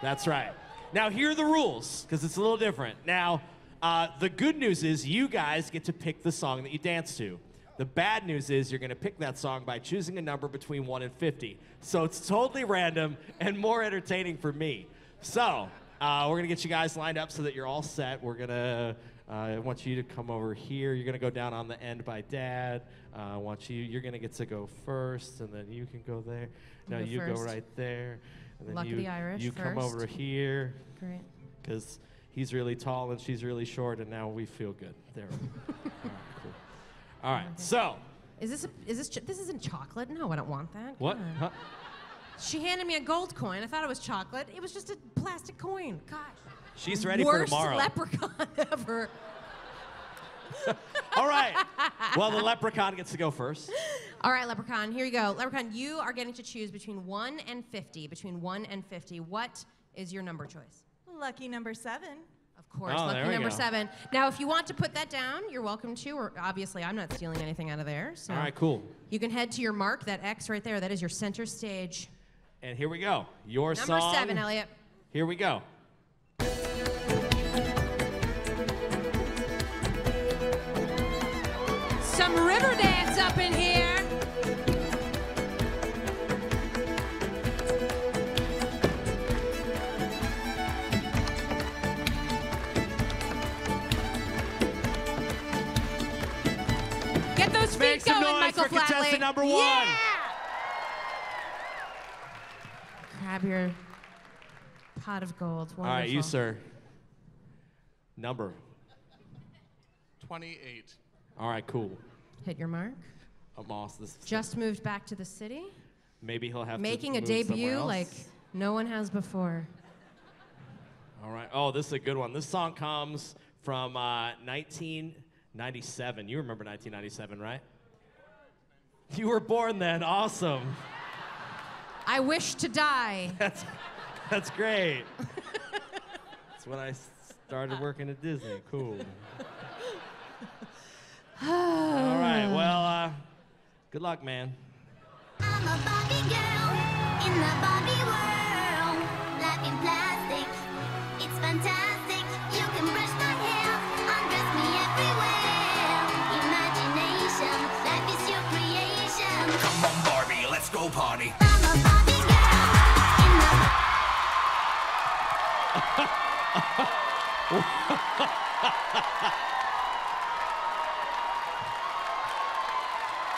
S8: That's right. Now, here are the rules, because it's a little different. Now, the good news is you guys get to pick the song that you dance to. The bad news is you're going to pick that song by choosing a number between 1 and 50. So it's totally random and more entertaining for me. So we're going to get you guys lined up so that you're all set. We're going to I want you to come over here. You're going to go down on the end by Dad. You're going to get to go first, and then you can go there. No,
S18: go
S8: you go
S18: first.
S8: right there. And then
S18: Luck of the Irish
S8: you come
S18: first.
S8: over here.
S18: Great.
S8: Because he's really tall and she's really short, and now we feel good. There. All right, cool. All right, so.
S18: This isn't chocolate? No, I don't want that.
S8: What?
S18: Come on.
S8: Huh?
S18: She handed me a gold coin. I thought it was chocolate. It was just a plastic coin. Gosh.
S8: She's ready
S18: Worst
S8: for tomorrow.
S18: leprechaun ever.
S8: All right. Well, the leprechaun gets to go first.
S18: All right, Leprechaun, here you go. Leprechaun, you are getting to choose between 1 and 50. Between 1 and 50. What is your number choice?
S23: Lucky number 7.
S18: Of course,
S8: Oh, there
S18: lucky
S8: we
S18: number
S8: go.
S18: 7. Now, if you want to put that down, you're welcome to. Or obviously, I'm not stealing anything out of there. So
S8: All right, cool.
S18: you can head to your mark, that X right there. That is your center stage.
S8: And here we go. Your
S18: Number
S8: song.
S18: 7, Elliot.
S8: Here we go.
S18: Some river dance up in here. Get those feet
S8: Make some
S18: going,
S8: noise
S18: Michael
S8: for contestant
S18: Flatley.
S8: number 1.
S18: Yeah! Grab your pot of gold. Wonderful.
S8: All right, you, sir. Number.
S15: 28.
S8: All right, cool.
S18: Hit your mark.
S8: Amos, this
S18: Just moved back to the city.
S8: maybe he'll have
S18: Making
S8: to
S18: a
S8: move somewhere
S18: debut
S8: else.
S18: like no one has before.
S8: All right. Oh, this is a good one. This song comes from 1997. You remember 1997, right? You were born then. Awesome.
S18: I wish to die.
S8: That's great. That's when I started working at Disney. Cool. All right. Well, good luck, man.
S24: I'm a Barbie girl in the Barbie world. Life in plastic, it's fantastic. You can brush my hair, undress me everywhere. Imagination, life is your creation.
S3: Come on, Barbie,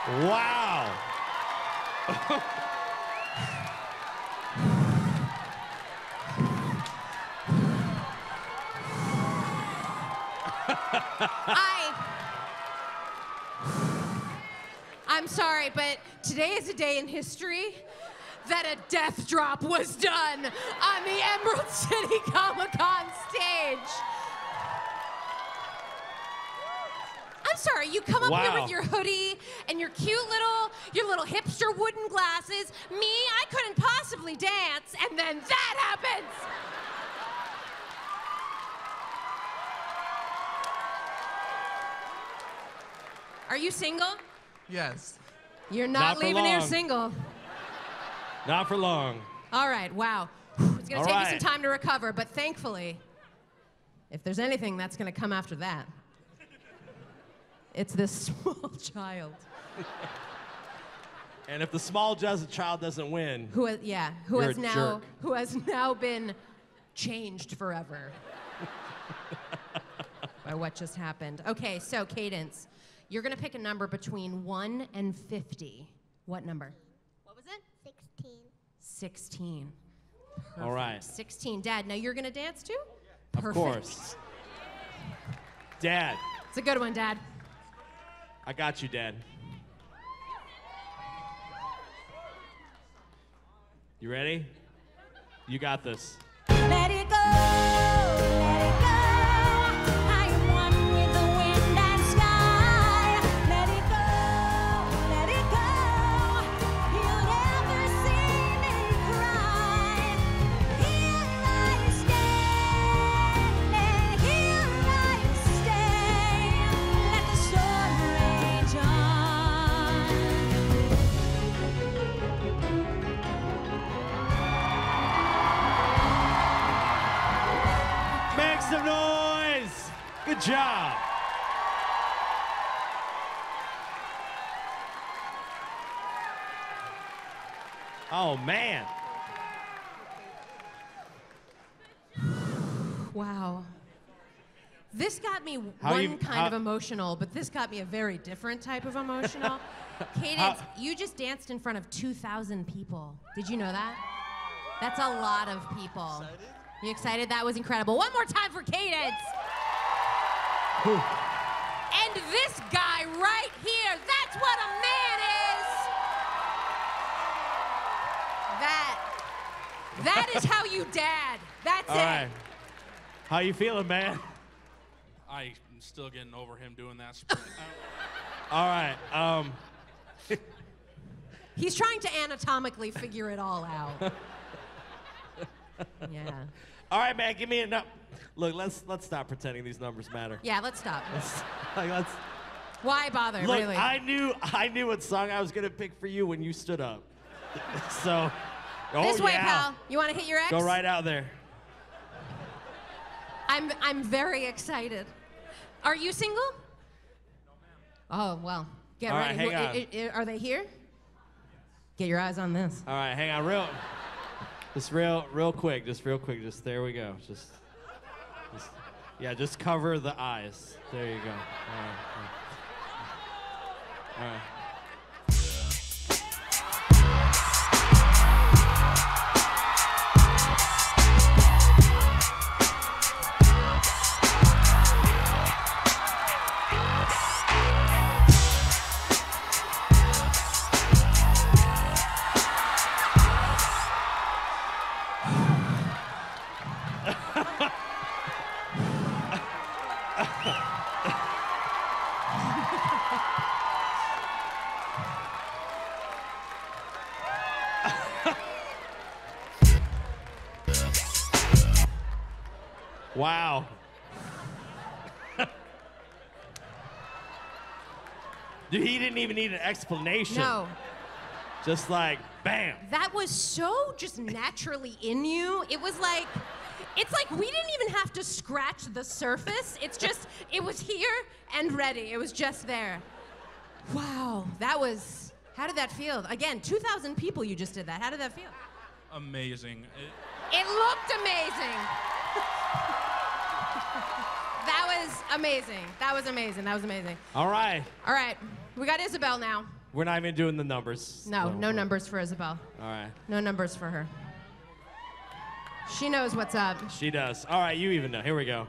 S8: Wow.
S18: I'm sorry, but today is a day in history that a death drop was done on the Emerald City Comicon stage. I'm sorry, you come up here with your hoodie and your your little hipster wooden glasses. Me, I couldn't possibly dance, and then that happens. Are you single?
S15: Yes.
S18: You're not
S8: for
S18: leaving here
S8: long.
S18: single.
S8: Not for long.
S18: All right, wow. It's gonna
S8: All
S18: take you
S8: right.
S18: some time to recover, but thankfully, if there's anything that's gonna come after that, it's this small child.
S8: And if the small child doesn't win,
S18: Who has
S8: You're a jerk.
S18: who has now been changed forever by what just happened. Okay, so Cadence, you're gonna pick a number between 1 and 50. What number? What was it?
S24: 16.
S18: 16.
S8: All right.
S18: 16. Dad, now you're gonna dance too?
S8: Of
S18: Perfect.
S8: course. Dad,
S18: It's a good one, Dad.
S8: I got you, Dad. You ready? You got this.
S24: Let it go, let it go. I am one with the wind and sky. Let it go, you'll never see me cry. Here I stand, here I stay. Let the storm rage on.
S8: Make some noise! Good job. Oh, man.
S18: Wow. This got me
S8: How
S18: one
S8: you-
S18: kind
S8: how-
S18: of emotional, but this got me a very different type of emotional. Cadence, you just danced in front of 2,000 people. Did you know that? That's a lot of people. You excited? That was incredible. One more time for Cadence. And this guy right here, that's what a man is. That is how you dad. That's
S8: All
S18: it.
S8: right. How you feeling, man?
S7: I'm still getting over him doing that sprint.
S8: All right.
S18: He's trying to anatomically figure it all out. Yeah.
S8: All right, man. Give me a number. Look, let's stop pretending these numbers matter.
S18: Yeah, let's stop.
S8: Let's.
S18: Why bother,
S8: Look,
S18: really?
S8: I knew what song I was gonna pick for you when you stood up. So.
S18: This way,
S8: yeah.
S18: pal. You want to hit your ex?
S8: Go right out there.
S18: I'm very excited. Are you single? Oh, well, get
S8: All
S18: ready.
S8: right, hang
S18: Are they here? Get your eyes on this.
S8: All right, hang on, real quick, just there we go. Just cover the eyes. There you go. All right. Wow. Dude, he didn't even need an explanation.
S18: No.
S8: Just like, bam.
S18: That was so just naturally in you. It's like we didn't even have to scratch the surface. It's just, it was here and ready. It was just there. Wow, how did that feel? Again, 2,000 people you just did that. How did that feel?
S7: Amazing.
S18: It looked amazing. Amazing. That was amazing. That was amazing.
S8: All right.
S18: All right. We got Isabel now.
S8: We're not even doing the numbers.
S18: No, no numbers for Isabel.
S8: All right.
S18: No numbers for her. She knows what's up.
S8: She does. All right, you even know. Here we go.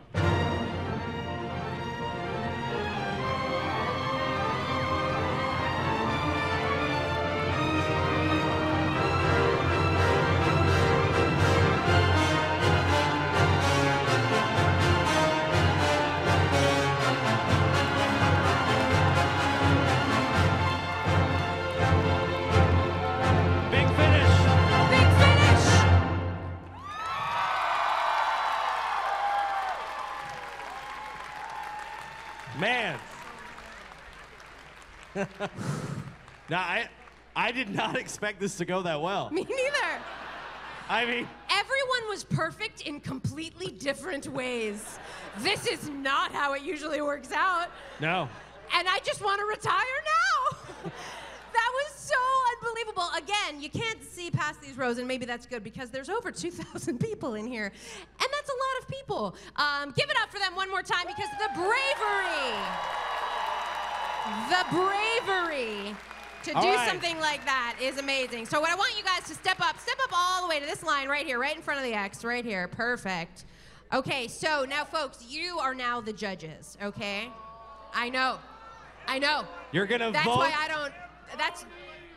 S8: Man. Now, I did not expect this to go that well.
S18: Me neither.
S8: I mean,
S18: Everyone was perfect in completely different ways. This is not how it usually works out.
S8: no.
S18: And I just want to retire now. That was so unbelievable. Again, you can't see past these rows, and maybe that's good because there's over 2,000 people in here. And that's a lot of people. Give it up for them one more time because the bravery to do something like that is amazing. So what I want you guys to step up all the way to this line right here, right in front of the X, right here. Perfect. Okay, so now, folks, you are now the judges, okay? I know.
S8: You're gonna
S18: That's
S8: vote?
S18: why I don't.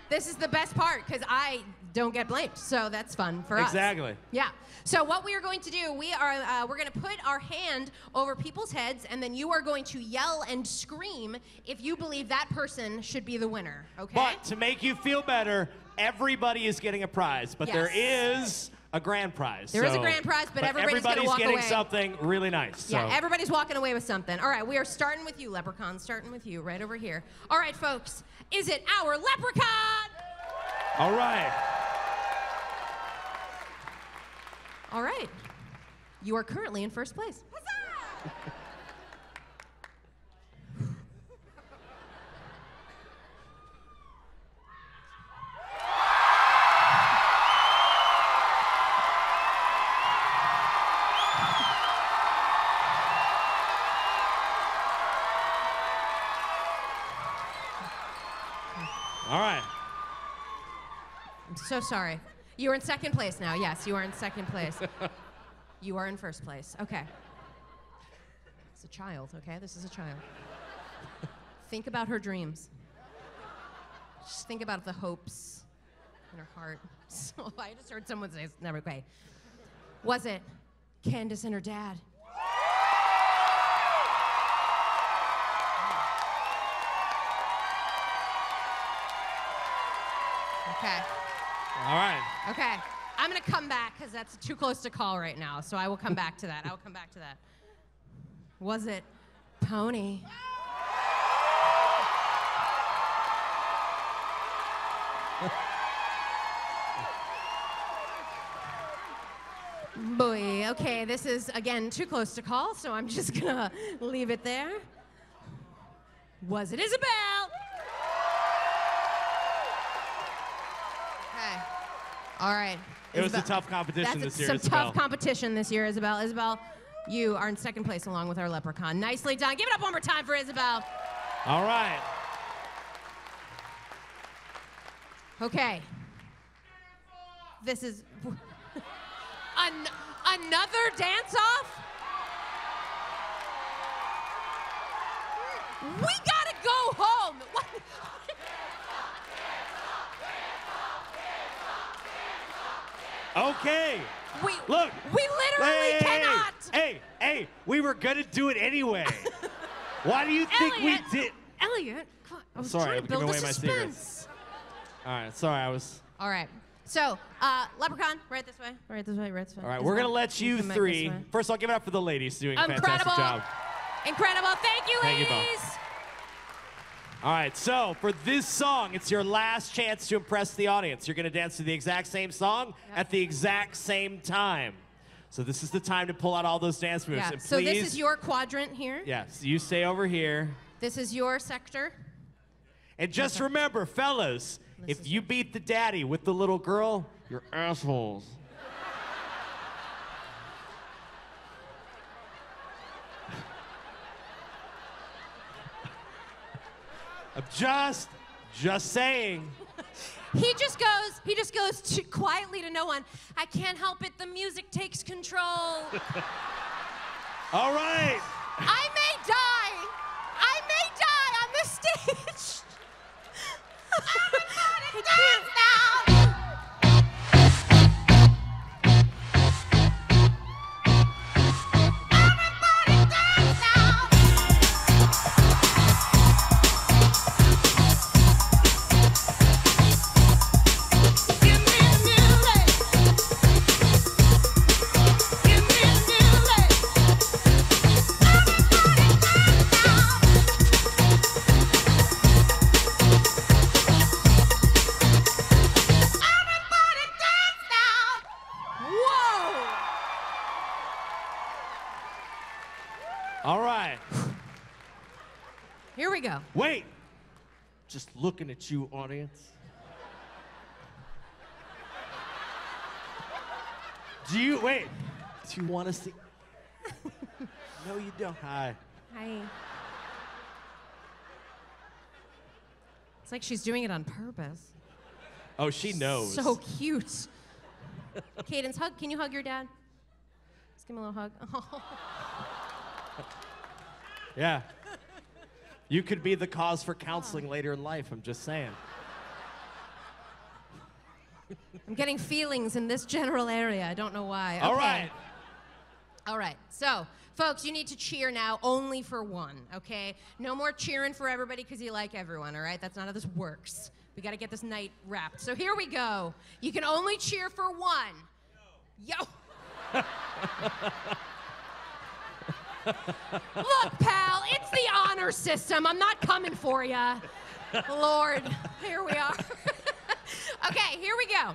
S18: This is the best part because I don't get blamed, so that's fun for us.
S8: Exactly.
S18: Yeah. So what we are going to do, we're going to put our hand over people's heads, and then you are going to yell and scream if you believe that person should be the winner. Okay.
S8: But to make you feel better, everybody is getting a prize, but there is a grand prize.
S18: There is a grand prize, but everybody's gonna walk
S8: getting
S18: away.
S8: something really nice.
S18: Yeah,
S8: so.
S18: everybody's walking away with something. All right, we are starting with you, Leprechaun. Starting with you, right over here. All right, folks, is it our Leprechaun?
S8: All right.
S18: All right. You are currently in first place.
S8: All right.
S18: I'm so sorry. You are in second place now. Yes, you are in second place. You are in first place. Okay. It's a child, okay? This is a child. Think about her dreams. Just think about the hopes in her heart. So I just heard someone say, never okay. Was it Candace and her dad? Okay.
S8: All right.
S18: Okay. I'm going to come back because that's too close to call right now. So I will come back to that. I will come back to that. Was it Pony? Boy, okay, this is, again, too close to call, so I'm just going to leave it there. Was it Isabel? Okay. All right.
S8: It was a tough competition this year,
S18: Some
S8: Isabel.
S18: tough competition this year, Isabel. Isabel, you are in second place along with our Leprechaun. Nicely done. Give it up one more time for Isabel.
S8: All right.
S18: Okay. This is another dance-off? We gotta go home. What?
S8: Okay.
S18: Look. We literally cannot.
S8: Hey, we were gonna do it anyway. Why do you think we did?
S18: Elliot, come on. I was
S8: Sorry,
S18: trying
S8: I'm
S18: to build
S8: giving
S18: the
S8: away my
S18: suspense.
S8: secrets. All right, sorry, I was.
S18: All right. So, Leprechaun, right this way. Right this way. Right this way.
S8: All right, we're gonna let you
S18: come back
S8: three.
S18: this way.
S8: First, I'll give it up for the ladies doing a
S18: Incredible.
S8: fantastic job.
S18: Incredible. Thank you,
S8: Thank you
S18: ladies.
S8: both. All right, so for this song, it's your last chance to impress the audience. You're gonna dance to the exact same song at the exact same time. So this is the time to pull out all those dance moves.
S18: Yeah.
S8: And
S18: So this
S8: please-
S18: is your quadrant here.
S8: Yes, you stay over here.
S18: This is your sector.
S8: And just remember, fellas, if you beat the daddy with the little girl, you're assholes. I'm just saying.
S18: He just goes quietly to no one. I can't help it. The music takes control.
S8: All right.
S18: I may die. I may die on this stage. Everybody dance now.
S8: All right.
S18: Here we go.
S8: Wait. Just looking at you, audience. Do you want to see? No, you don't. Hi.
S18: Hi. It's like she's doing it on purpose.
S8: Oh, she knows.
S18: So cute. Cadence, hug. Can you hug your dad? Just give him a little hug. Oh.
S8: Yeah. You could be the cause for counseling later in life, I'm just saying.
S18: I'm getting feelings in this general area. I don't know why.
S8: All
S18: Okay.
S8: right.
S18: All right. So, folks, you need to cheer now only for one, okay? No more cheering for everybody because you like everyone, all right? That's not how this works. We got to get this night wrapped. So here we go. You can only cheer for one. Yo. Look, pal, it's the honor system. I'm not coming for ya. Lord, here we are. Okay, here we go.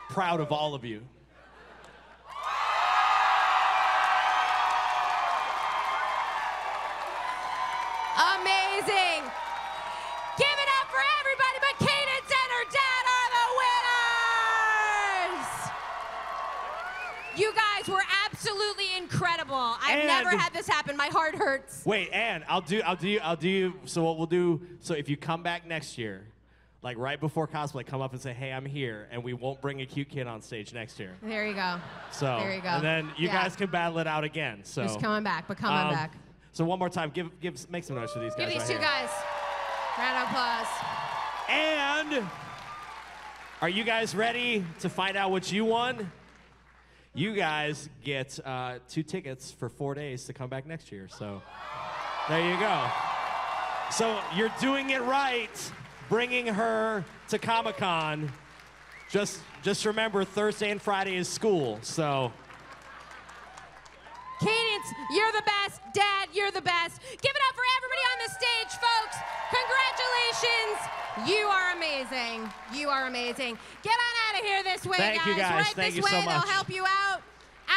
S8: Proud of all of you.
S18: Amazing. Give it up for everybody but Cadence and her dad are the winners. You guys were absolutely incredible. I've never had this happen. My heart hurts.
S8: Wait, Ann, I'll do you. So what we'll do, so if you come back next year, like right before cosplay, come up and say, hey, I'm here, and we won't bring a cute kid on stage next year.
S18: There you go.
S8: So,
S18: there you go.
S8: And then you guys can battle it out again. So
S18: Who's coming back, but coming back.
S8: So one more time, make some noise for these guys.
S18: Give these
S8: right
S18: two
S8: here.
S18: guys round of applause.
S8: And are you guys ready to find out what you won? You guys get 2 tickets for 4 days to come back next year. So there you go. So you're doing it right, bringing her to Comic-Con. Just remember, Thursday and Friday is school. So.
S18: Cadence, you're the best. Dad, you're the best. Give it up for everybody on the stage, folks. Congratulations. You are amazing. You are amazing. Get on out of here this way,
S8: Thank you, guys.
S18: Right
S8: Thank
S18: this
S8: you so
S18: way.
S8: much.
S18: They'll help you out.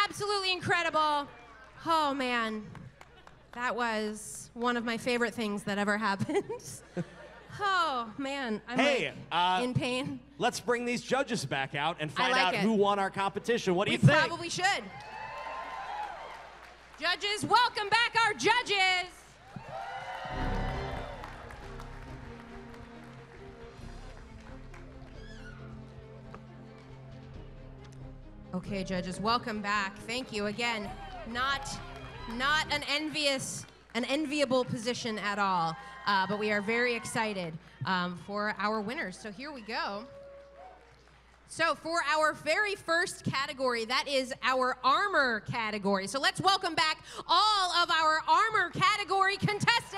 S18: Absolutely incredible. Oh, man. That was one of my favorite things that ever happened. Oh, man. I'm like, in pain.
S8: Let's bring these judges back out and find
S18: like
S8: out
S18: it.
S8: who won our competition. What do you
S18: We
S8: think?
S18: probably should. Judges, welcome back our judges. Okay, judges, welcome back. Thank you again. Not an enviable position at all, but we are very excited for our winners. So here we go. So for our very first category, that is our armor category. So let's welcome back all of our armor category contestants.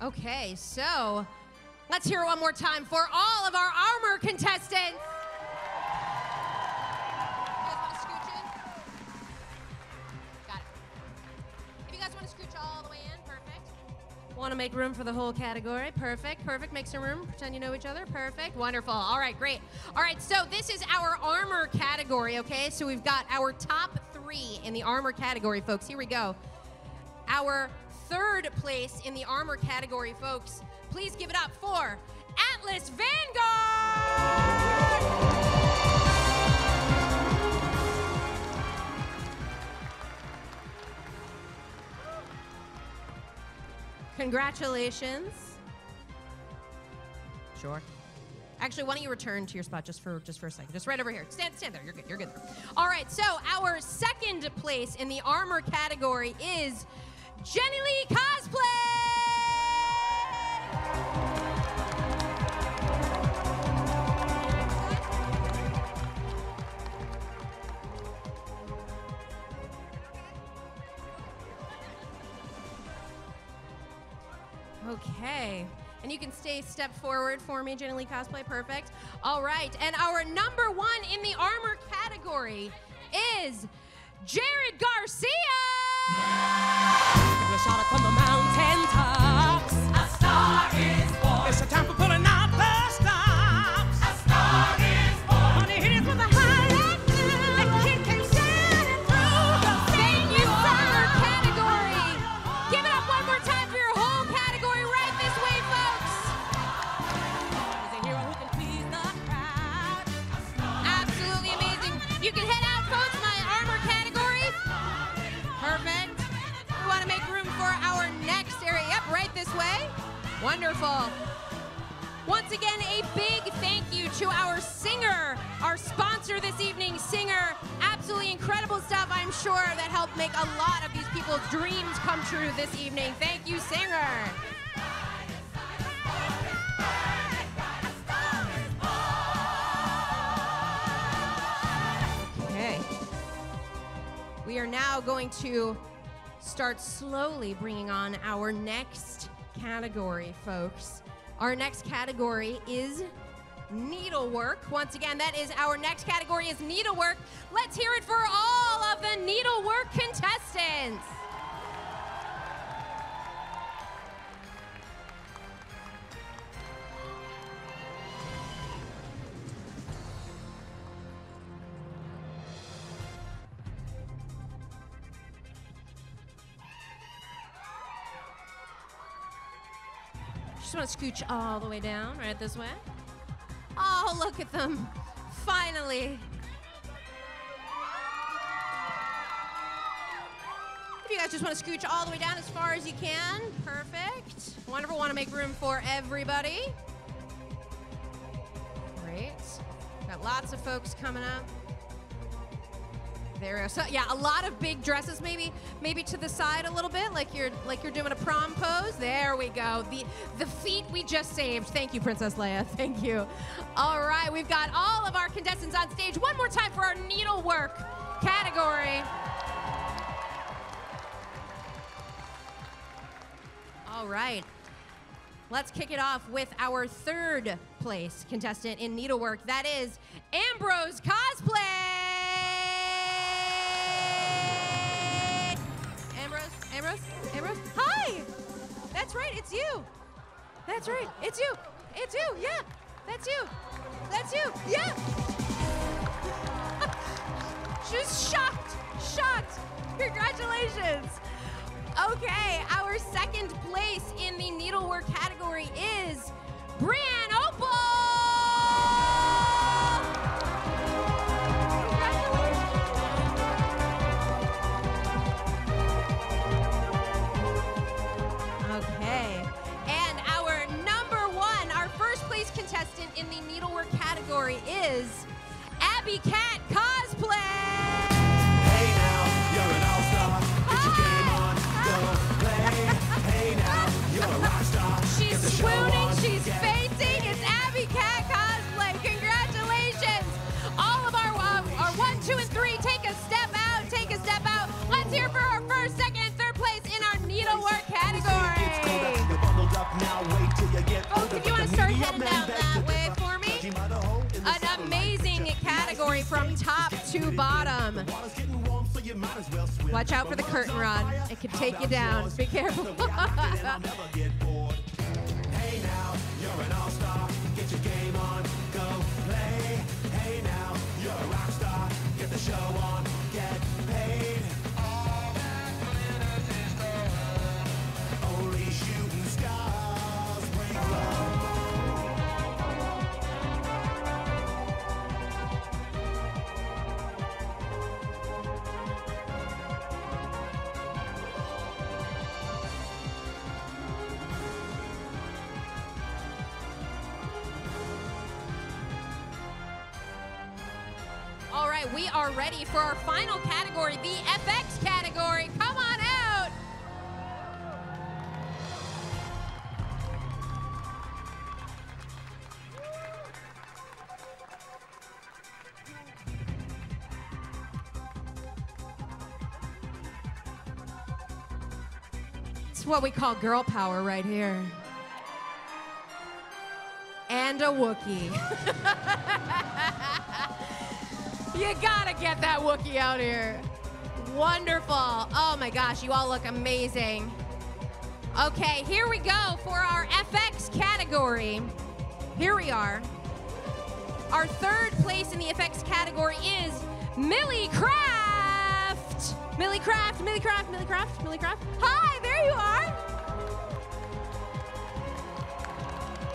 S18: Okay, so Let's hear it one more time for all of our armor contestants. You guys want to scooch in? Got it. If you guys want to scooch all the way in, perfect. Want to make room for the whole category? Perfect, perfect. Make some room. Pretend you know each other. Perfect. Wonderful. All right, great. All right, so this is our armor category, okay? So we've got our top 3 in the armor category, folks. Here we go. Our third place in the armor category, folks. Please give it up for Atlas Vanguard! Congratulations. Sure. Actually, why don't you return to your spot just for a second? Just right over here. Stand there. You're good. You're good. All right. So our second place in the armor category is Jenny Lee Cosplay. Okay. And you can step forward for me, Jenny Lee Cosplay. Perfect. All right. And our number 1 in the armor category is Jared Garcia.
S24: We shot it from the mountain tops. A star is born. It's a time for pulling out the stops. A star is born. When it hit it with a highlight, the kid came shining through.
S18: Thank you, summer category. Give it up one more time for your whole category right this way, folks.
S24: He's a hero who can please the crowd.
S18: Absolutely amazing. You can head out, folks. My armor category. Perfect. We want to make room for our next area. Yep, right this way. Wonderful. Once again, a big thank you to our singer, our sponsor this evening, Singer. Absolutely incredible stuff, I'm sure, that helped make a lot of these people's dreams come true this evening. Thank you, Singer. Okay. We are now going to start slowly bringing on our next category, folks. Our next category is needlework. Once again, that is our next category is needlework. Let's hear it for all of the needlework contestants. Just want to scooch all the way down, right this way. Oh, look at them. Finally. If you guys just want to scooch all the way down as far as you can. Perfect. Wonderful. Want to make room for everybody. Great. Got lots of folks coming up. There we go. So yeah, a lot of big dresses, maybe to the side a little bit, like you're doing a prom pose. There we go. The feet we just saved. Thank you, Princess Leia. Thank you. All right, we've got all of our contestants on stage. One more time for our needlework category. All right. Let's kick it off with our third place contestant in needlework. That is Ambrose Cosplay. Ambrose? Hi! That's right, it's you. That's right, it's you. It's you, yeah. That's you. That's you, yeah. She's shocked. Congratulations. Okay, our second place in the needlework category is Brian Opal. Okay, and our number 1, our first place contestant in the needlework category is Abby Cat Cosplay.
S24: Hey now, you're an all-star. Get your game on, go play. Hey now, you're a rock star.
S18: She's
S24: Get the show
S18: swooning,
S24: on,
S18: she's
S24: get
S18: fainting. It's Abby Cat Cosplay. Congratulations. All of our 1, 2, and 3, take a step out, take a step out. Let's hear for our first, second, and third place in our needlework category.
S24: You're bundled up now, wait till you get
S18: Folks, if you want to start bottom. Watch out for the curtain rod. It could take you down. Be careful.
S24: Hey now, you're an all-star. Get your game on, go play. Hey now, you're a rock star. Get the show on, get paid. All that glitters is gold. Only shooting stars break through.
S18: All right, we are ready for our final category, the FX category. Come on out. It's what we call girl power right here. And a Wookiee. You gotta get that Wookiee out here. Wonderful. Oh my gosh, you all look amazing. Okay, here we go for our FX category. Here we are. Our third place in the FX category is Millie Craft. Millie Craft, Millie Craft, Millie Craft, Millie Craft. Hi, there you are.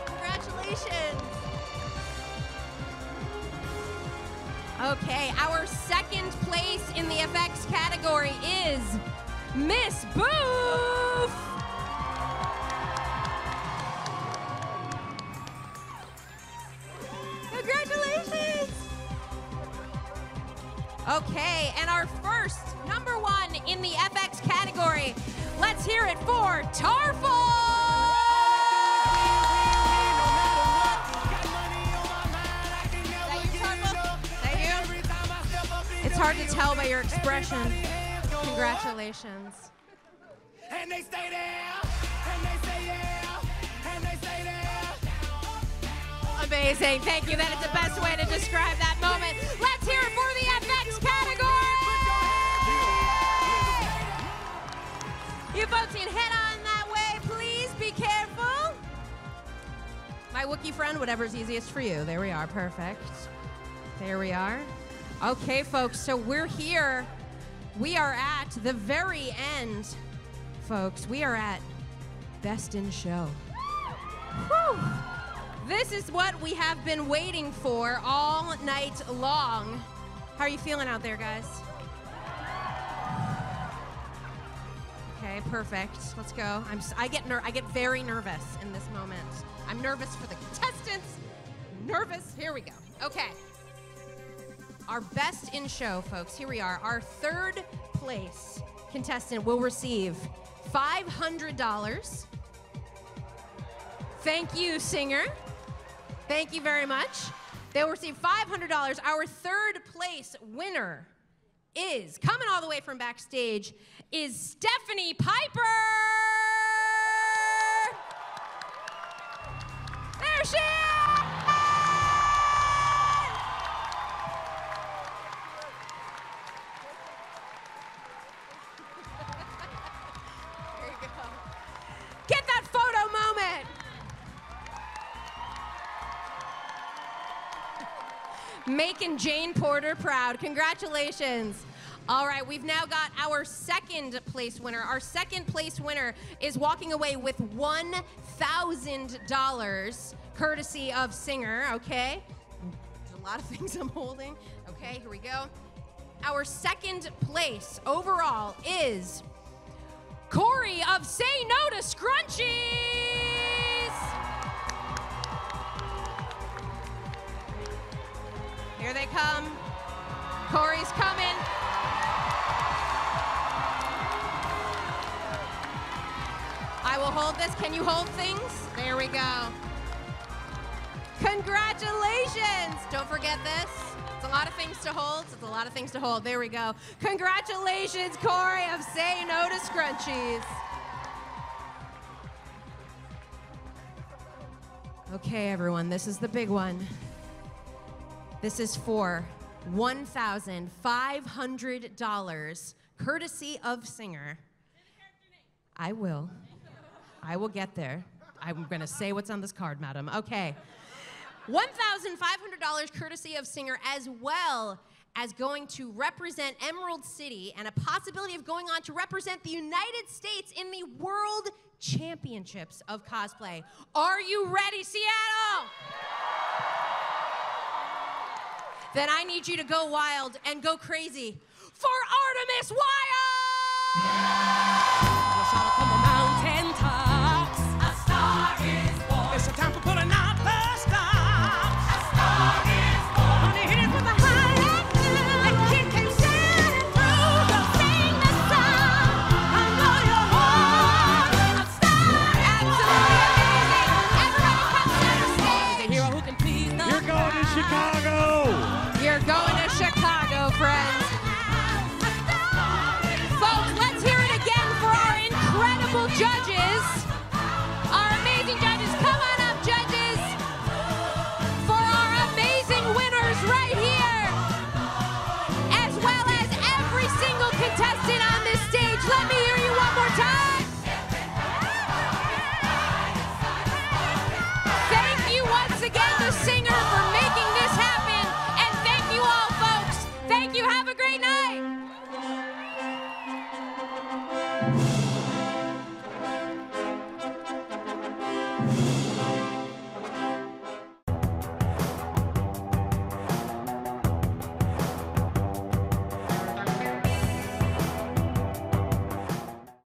S18: Congratulations. Okay, our second place in the FX category is Miss Boof. Congratulations. Okay, and our first number one in the FX category. Let's hear it for Tarful. It's hard to tell by your expression. Congratulations.
S24: And they stay there, and they say yeah, and they say there.
S18: Amazing. Thank you. That is the best way to describe that moment. Let's hear it for the FX category. You folks can head on that way, please. Be careful. My Wookiee friend, whatever's easiest for you. There we are. Perfect. There we are. Okay, folks, so we're here. We are at the very end, folks. We are at Best in Show. Whew. This is what we have been waiting for all night long. How are you feeling out there, guys? Okay, perfect. Let's go. I get very nervous in this moment. I'm nervous for the contestants. Nervous. Here we go. Okay. Our Best in Show, folks. Here we are. Our third place contestant will receive $500. Thank you, singer. Thank you very much. They'll receive $500. Our third place winner is, coming all the way from backstage, is Stephanie Piper. There she is. Get that photo moment. Making Jane Porter proud. Congratulations. All right, we've now got our second place winner. Our second place winner is walking away with $1,000, courtesy of Singer, okay? There's a lot of things I'm holding. Okay, here we go. Our second place overall is Corey of Say No to Scrunchies. Here they come. Corey's coming. I will hold this. Can you hold things? There we go. Congratulations. Don't forget this. It's a lot of things to hold. It's a lot of things to hold. There we go. Congratulations, Corey of Say No to Scrunchies. Okay, everyone, this is the big one. This is for $1,500, courtesy of Singer. I will get there. I'm going to say what's on this card, madam. Okay. $1,500 courtesy of Singer, as well as going to represent Emerald City and a possibility of going on to represent the United States in the World Championships of Cosplay. Are you ready, Seattle? Then I need you to go wild and go crazy for Artemis Wire! From the mountain tops, a star is born. It's a time for pulling out the stops. A star is born. Honey, hit it with a high and good. A kid came sailing through. Go sing the song. I know you're one. A star, absolutely amazing. Everybody come center stage. A hero who can please the
S1: You're going to Chicago.
S18: You're going to Chicago, friends. Folks, let's hear it again for our incredible judges.